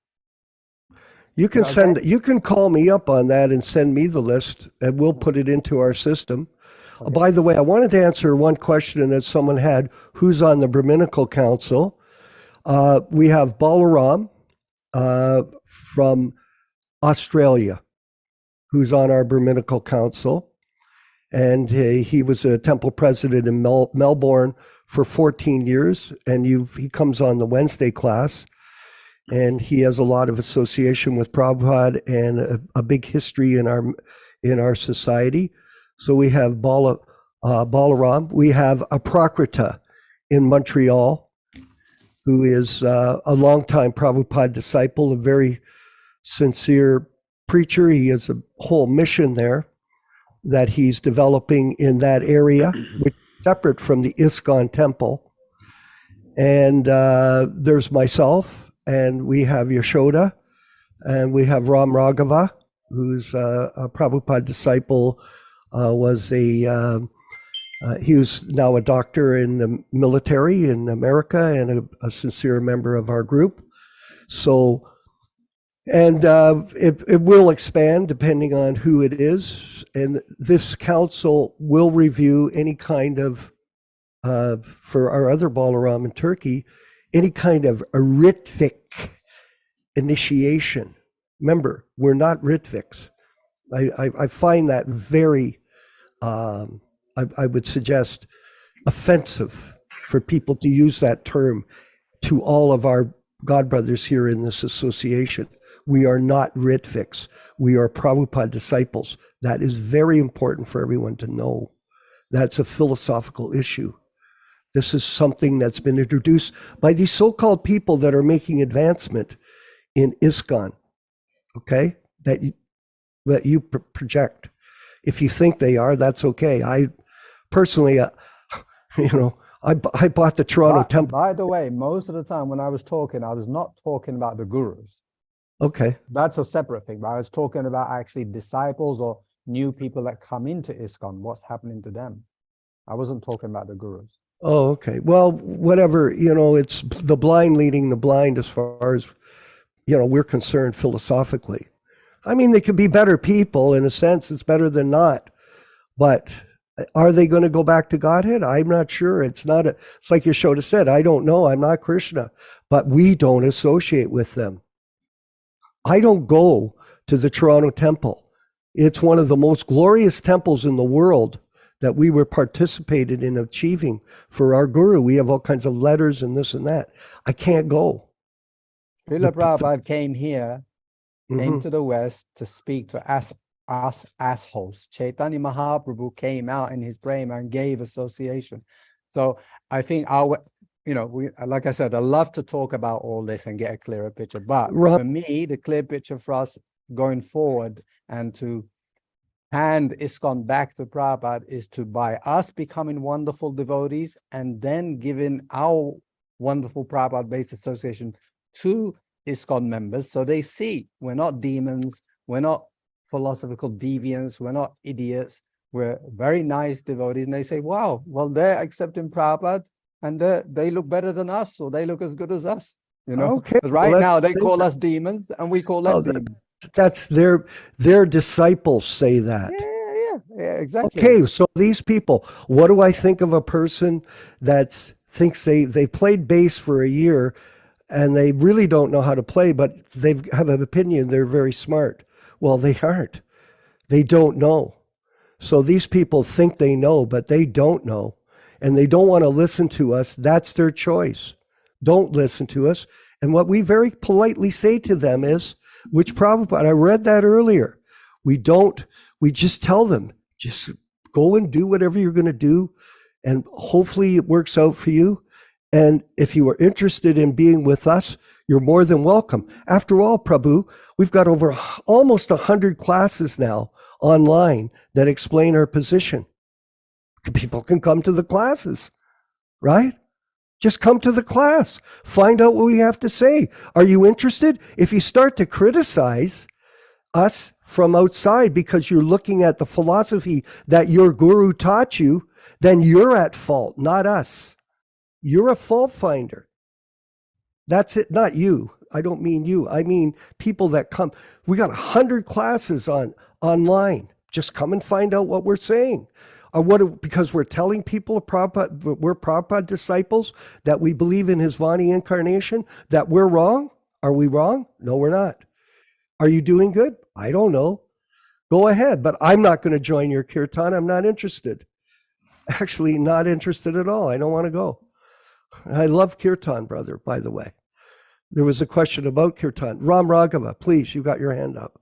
You can Okay. you can call me up on that and send me the list and we'll put it into our system. By the way, I wanted to answer one question that someone had, who's on the Brahminical Council. We have Balaram from Australia, who's on our Brahminical Council. And he was a temple president in Melbourne for 14 years. And he comes on the Wednesday class. And he has a lot of association with Prabhupada and a big history in our society. So we have Balaram. We have Aprakrita in Montreal, who is a longtime Prabhupada disciple, a very sincere preacher. He has a whole mission there that he's developing in that area, which is separate from the ISKCON temple. And there's myself, and we have Yaśodā, and we have Ram Raghava, who's a Prabhupada disciple, he was now a doctor in the military in America and a sincere member of our group. So, and it will expand depending on who it is. And this council will review any kind of, for our other Balaram in Turkey, any kind of Ritvic initiation. Remember, we're not Ritvics. I find that very, I would suggest, offensive for people to use that term to all of our godbrothers here in this association. We are not Ritvics. We are Prabhupada disciples. That is very important for everyone to know. That's a philosophical issue. This is something that's been introduced by these so-called people that are making advancement in ISKCON, okay? That you project. If you think they are, that's okay. I personally, I bought the Toronto temple. By the way, most of the time when I was talking, I was not talking about the gurus. Okay. That's a separate thing, but I was talking about actually disciples or new people that come into ISKCON, what's happening to them. I wasn't talking about the gurus. Oh, okay. Well, whatever, it's the blind leading the blind as far as, we're concerned philosophically. I mean, they could be better people. In a sense, it's better than not. But are they going to go back to Godhead? I'm not sure. It's like Yaśodā said, I don't know. I'm not Krishna. But we don't associate with them. I don't go to the Toronto temple. It's one of the most glorious temples in the world that we were participated in achieving for our guru. We have all kinds of letters and this and that. I can't go. Srila Prabhupada came here, came to the West to speak to us assholes. Chaitanya Mahaprabhu came out in his prema and gave association. So I think like I said, I love to talk about all this and get a clearer picture. But for me, the clear picture for us going forward and to hand ISKCON back to Prabhupada is to by us becoming wonderful devotees and then giving our wonderful Prabhupada-based association to ISKCON members, so they see we're not demons, we're not philosophical deviants, we're not idiots, we're very nice devotees, and they say, wow, well, they're accepting Prabhupada and they look better than us, or they look as good as us, Okay. But right now they call us demons and we call them demons. That's their disciples say that. Yeah, exactly. Okay, so these people, what do I think of a person that thinks they played bass for a year and they really don't know how to play, but they have an opinion they're very smart? Well, they aren't. They don't know. So these people think they know, but they don't know. And they don't want to listen to us. That's their choice. Don't listen to us. And what we very politely say to them is, which Prabhupada, I read that earlier. We just tell them, just go and do whatever you're going to do. And hopefully it works out for you. And if you are interested in being with us, you're more than welcome. After all, Prabhu, we've got over almost 100 classes now online that explain our position. People can come to the classes, right? Just come to the class. Find out what we have to say. Are you interested? If you start to criticize us from outside because you're looking at the philosophy that your guru taught you, then you're at fault, not us. You're a fault finder. That's it, not you. I don't mean you. I mean people that come. We got 100 classes online. Just come and find out what we're saying. Because we're telling people we're Prabhupada disciples, that we believe in his Vani incarnation, that we're wrong? Are we wrong? No, we're not. Are you doing good? I don't know. Go ahead, but I'm not going to join your kirtan. I'm not interested. Actually, not interested at all. I don't want to go. I love kirtan, brother, by the way. There was a question about kirtan. Ram Raghava, please, you got your hand up.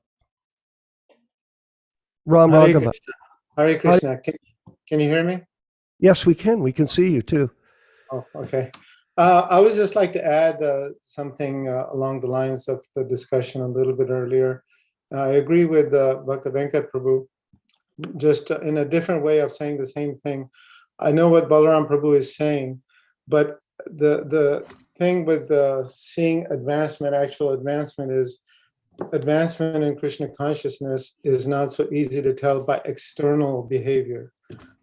Ram Hare Raghava. Krishna. Hare Krishna. Can you hear me? Yes, we can. We can see you too. Oh, okay. I would just like to add something along the lines of the discussion a little bit earlier. I agree with Bhaktivedanta Prabhu, just in a different way of saying the same thing. I know what Balaram Prabhu is saying, but the thing with seeing advancement, actual advancement, is advancement in Krishna consciousness is not so easy to tell by external behavior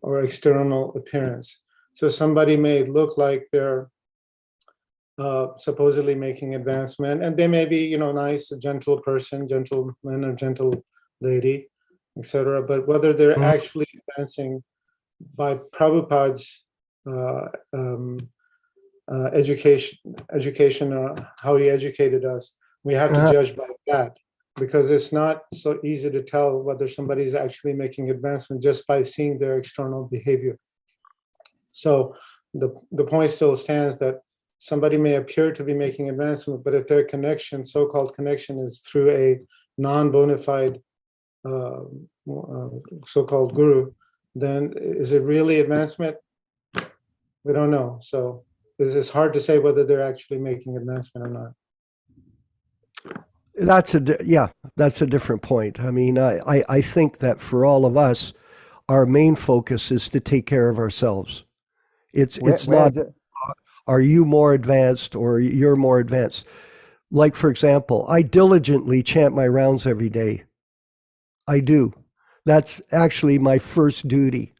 or external appearance. So somebody may look like they're supposedly making advancement, and they may be, nice, a gentle person, gentleman or gentle lady, etc. But whether they're actually advancing by Prabhupada's education or how he educated us, we have to judge by that, because it's not so easy to tell whether somebody's actually making advancement just by seeing their external behavior. So the point still stands that somebody may appear to be making advancement, but if their connection, so-called connection, is through a non-bona fide so-called guru, then is it really advancement? We don't know. So it's hard to say whether they're actually making advancement or not. That's a different point. I mean, I think that for all of us, our main focus is to take care of ourselves. It's not, are you more advanced or you're more advanced? Like, for example, I diligently chant my rounds every day. I do. That's actually my first duty.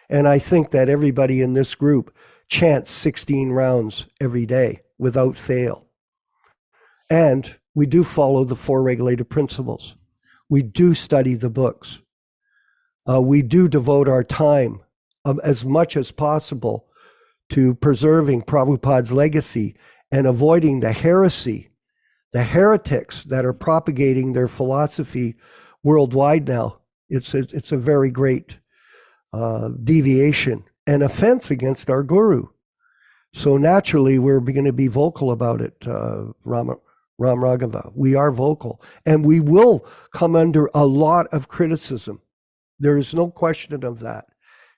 And I think that everybody in this group chants 16 rounds every day without fail. And we do follow the 4 regulated principles. We do study the books. We do devote our time as much as possible to preserving Prabhupada's legacy and avoiding the heresy, the heretics that are propagating their philosophy worldwide now. It's a very great deviation and offense against our guru. So naturally, we're going to be vocal about it, Ram Raghava. We are vocal, and we will come under a lot of criticism. There is no question of that.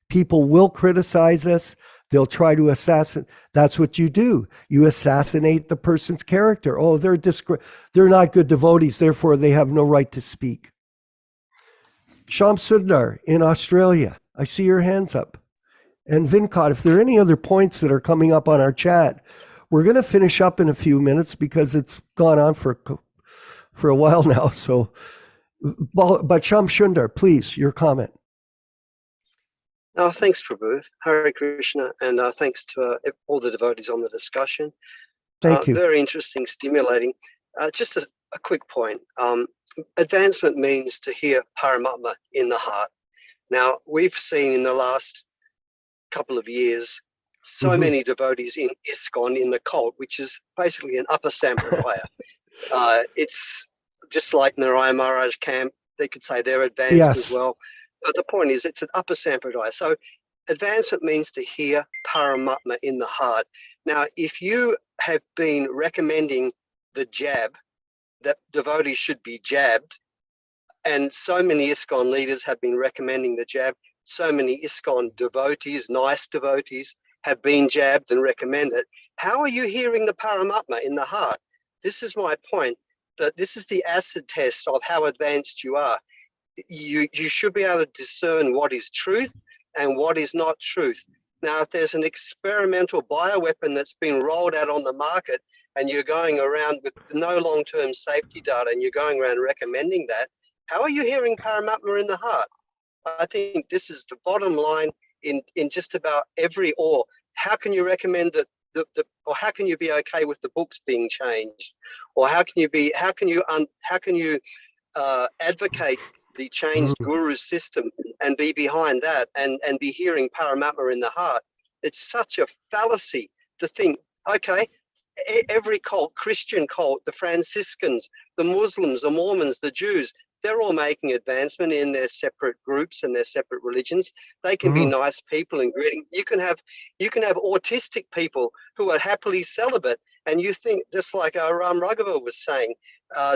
People will criticize us. They'll try to assassinate. That's what you do. You assassinate the person's character. Oh, they're not good devotees, therefore they have no right to speak. Sham Sundar in Australia, I see your hands up. And Vinkat, if there are any other points that are coming up on our chat, we're going to finish up in a few minutes because it's gone on for a while now. So, but Sham Sundar, please, your comment. Thanks, Prabhu. Hare Krishna, and thanks to all the devotees on the discussion. Thank you. Very interesting, stimulating. Just a quick point. Advancement means to hear Paramatma in the heart. Now, we've seen in the last couple of years so many devotees in ISKCON, in the cult, which is basically an upper sampradaya. It's just like Narayana Maharaj camp. They could say they're advanced as well. But the point is, it's an upper sampradaya. So advancement means to hear Paramatma in the heart. Now, if you have been recommending the jab, that devotees should be jabbed, and so many ISKCON leaders have been recommending the jab, so many ISKCON devotees, nice devotees, have been jabbed and recommended, how are you hearing the Paramatma in the heart? This is my point, that this is the acid test of how advanced you are. You should be able to discern what is truth and what is not truth. Now, if there's an experimental bioweapon that's been rolled out on the market and you're going around with no long-term safety data and you're going around recommending that, how are you hearing Paramatma in the heart? I think this is the bottom line in just about every, or how can you recommend that or how can you be okay with the books being changed? Or how can you advocate the changed guru system and be behind that and be hearing Paramatma in the heart. It's such a fallacy to think, okay, every cult, Christian cult, the Franciscans, the Muslims, the Mormons, the Jews, they're all making advancement in their separate groups and their separate religions. They can be nice people and greeting. You can have autistic people who are happily celibate, and you think, just like Ram Raghava was saying,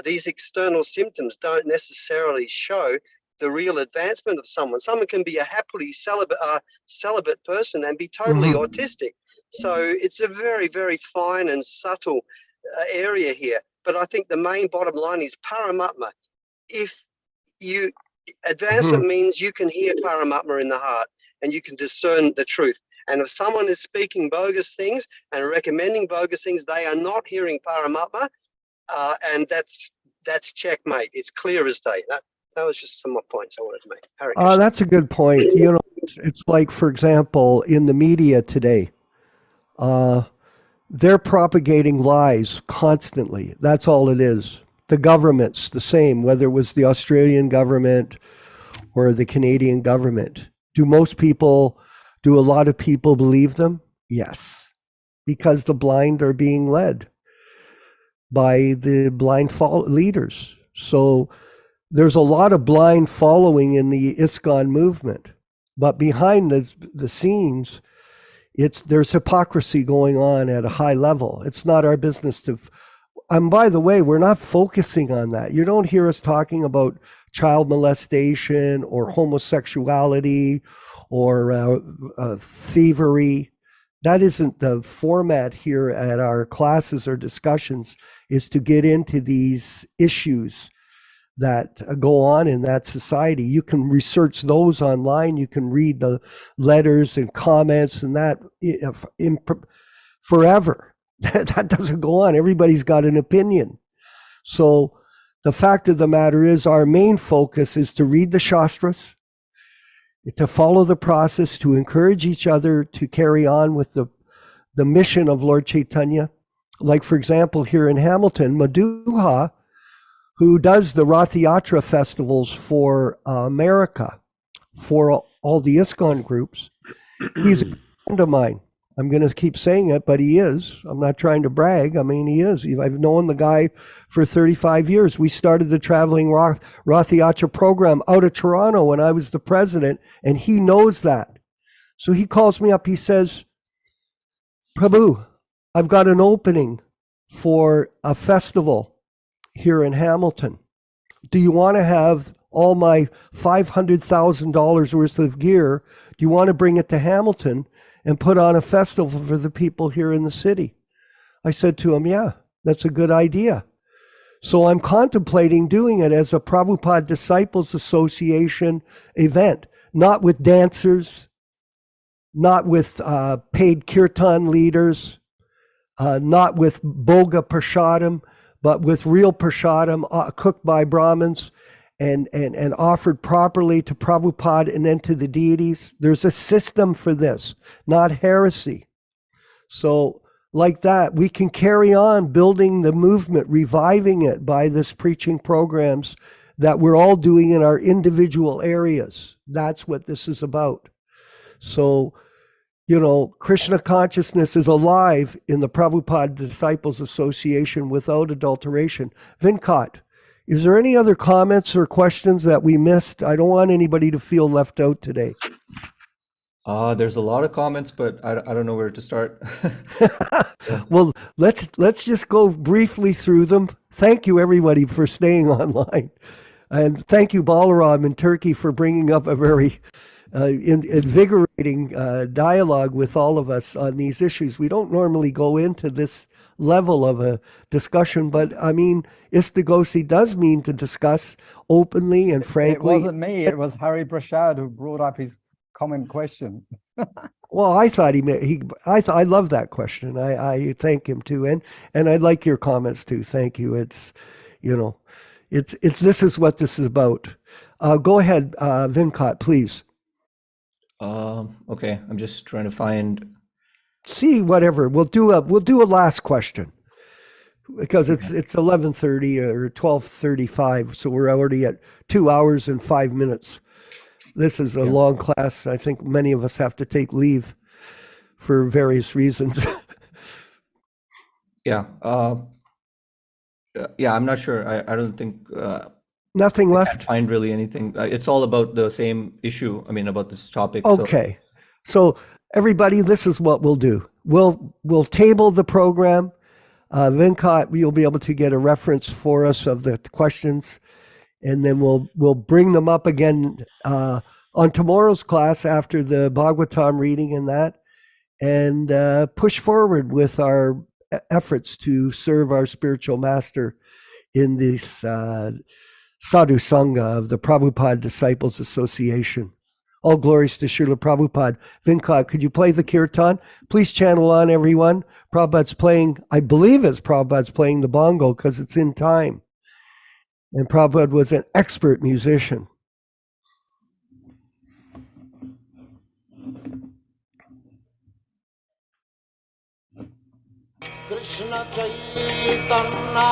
these external symptoms don't necessarily show the real advancement of someone. Someone can be a happily celibate person and be totally autistic. So it's a very, very fine and subtle area here. But I think the main bottom line is Paramatma. If you advancement means you can hear Paramatma in the heart and you can discern the truth. And if someone is speaking bogus things and recommending bogus things, they are not hearing Paramatma, and that's checkmate. It's clear as day. That was just some more points I wanted to make. Hare Krishna. That's a good point. You know, it's like, for example, in the media today, they're propagating lies constantly. That's all it is. The government's the same, whether it was the Australian government or the Canadian government. Do a lot of people believe them? Yes, because the blind are being led by the blind leaders. So there's a lot of blind following in the ISKCON movement, but behind the scenes, there's hypocrisy going on at a high level. It's not our business to. And by the way, we're not focusing on that. You don't hear us talking about child molestation or homosexuality or thievery. That isn't the format here at our classes or discussions, is to get into these issues that go on in that society. You can research those online. You can read the letters and comments and that forever. That doesn't go on. Everybody's got an opinion. So the fact of the matter is, our main focus is to read the Shastras, to follow the process, to encourage each other to carry on with the mission of Lord Chaitanya. Like, for example, here in Hamilton, Madhuha, who does the Rath Yatra festivals for America, for all the ISKCON groups, he's a friend of mine. I'm going to keep saying it, but he is. I'm not trying to brag. I mean, he is. I've known the guy for 35 years. We started the traveling Rath Yatra program out of Toronto when I was the president, and he knows that. So he calls me up. He says, Prabhu, I've got an opening for a festival here in Hamilton. Do you want to have all my $500,000 worth of gear? Do you want to bring it to Hamilton and put on a festival for the people here in the city? I said to him, yeah, that's a good idea. So I'm contemplating doing it as a Prabhupada Disciples Association event, not with dancers, not with paid kirtan leaders, not with boga prasadam, but with real prasadam cooked by Brahmins and offered properly to Prabhupada and then to the deities. There's a system for this, not heresy. So like that, we can carry on building the movement, reviving it by this preaching programs that we're all doing in our individual areas. That's what this is about. So, you know, Krishna consciousness is alive in the Prabhupada Disciples Association without adulteration. Venkat, is there any other comments or questions that we missed? I don't want anybody to feel left out today. There's a lot of comments, but I don't know where to start. Well, let's just go briefly through them. Thank you, everybody, for staying online. And thank you, Balaram in Turkey, for bringing up a very invigorating dialogue with all of us on these issues. We don't normally go into this level of a discussion, but I mean, Istagosi does mean to discuss openly and frankly. It wasn't me, it was Hari Prasad who brought up his common question. Well, I thought I love that question. I thank him too, and I like your comments too. Thank you. It's, you know, it's this is what this is about. Go ahead, Venkat, please. Okay, I'm just trying to find. See, whatever. We'll do a last question. because it's 11:30 or 12:35, so we're already at 2 hours and 5 minutes. This is a long class. I think many of us have to take leave for various reasons. Yeah. Yeah, I'm not sure. I don't think Nothing I left? can't find really anything. It's all about the same issue. I mean, about this topic. Okay. So everybody, this is what we'll do. We'll table the program. Venkat, you'll be able to get a reference for us of the questions, and then we'll bring them up again on tomorrow's class after the Bhagavatam reading and that, and push forward with our efforts to serve our spiritual master in this sadhu sangha of the Prabhupada Disciples Association. All glories to Srila Prabhupada. Venkat, could you play the kirtan? Please channel on, everyone. Prabhupada's playing, I believe it's Prabhupada's playing the bongo because it's in time. And Prabhupada was an expert musician. Krishna Chaitanya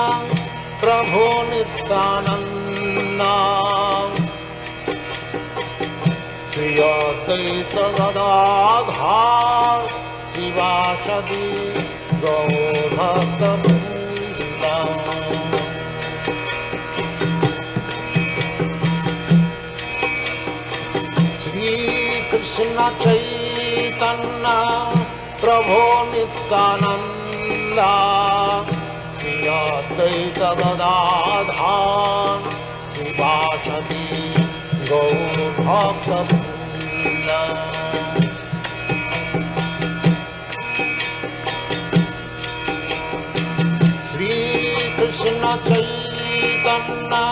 Prabhu Nityananda Shri Advaita Gadadhar Shivasadi Gaur Bhakta Vrinda Shri Krishna Chaitanya Prabhu Nityananda Shri Advaita Gadadhar Shivasadi Gaur Bhakta Vrinda Shri Krishna Chaitanya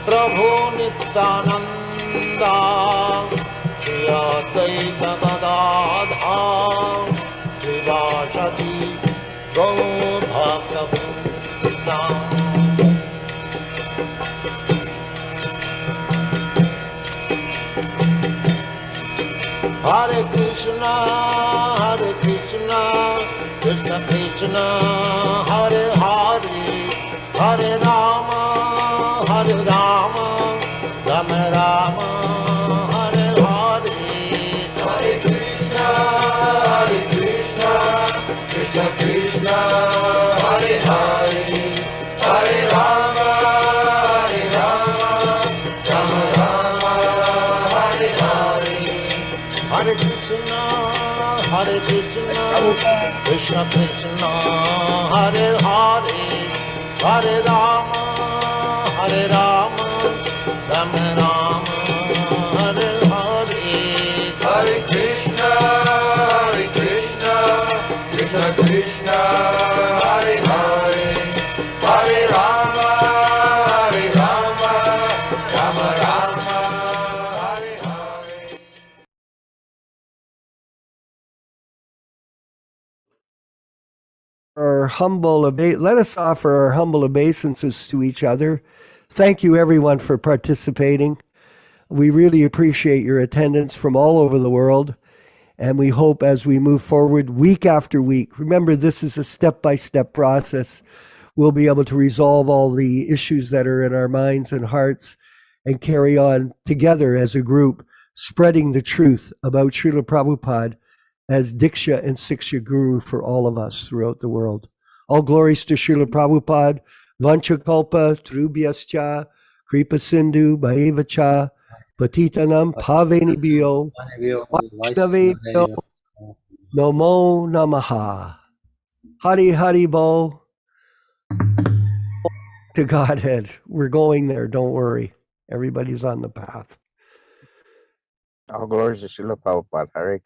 Prabhu Nityananda Shri Advaita Gadadhar Shivasadi Gaur Bhakta Vrinda Hare Krishna, Krishna Krishna, Hare Hare, Hare Rama, Rama Rama, Hare Hare. Hare Krishna, Krishna Krishna, Hare Hare, Hare Rama, Rama Rama, Hare Hare. Hare Krishna, Krishna Krishna, Hare Hare, Hare Rama, Rama Rama, Hare Hare. Hare Krishna, Krishna Krishna, Hare Hare, Hare Rama, Rama Rama, Hare Hare. Let us offer our humble obeisances to each other. Thank you, everyone, for participating. We really appreciate your attendance from all over the world, and we hope as we move forward week after week. Remember, this is a step-by-step process. We'll be able to resolve all the issues that are in our minds and hearts and carry on together as a group, spreading the truth about Srila Prabhupada as Diksha and Siksha Guru for all of us throughout the world. All glories to Srila Prabhupada, Vanchakalpa, Trubhyascha, Kripa Sindhu, Bhaivacha, Patitanam, Pavenibhyo, Vaishnavebhyo, Namo Namaha. Hari Hari Bo. To Godhead. We're going there, don't worry. Everybody's on the path. All glories to Srila Prabhupada. Hare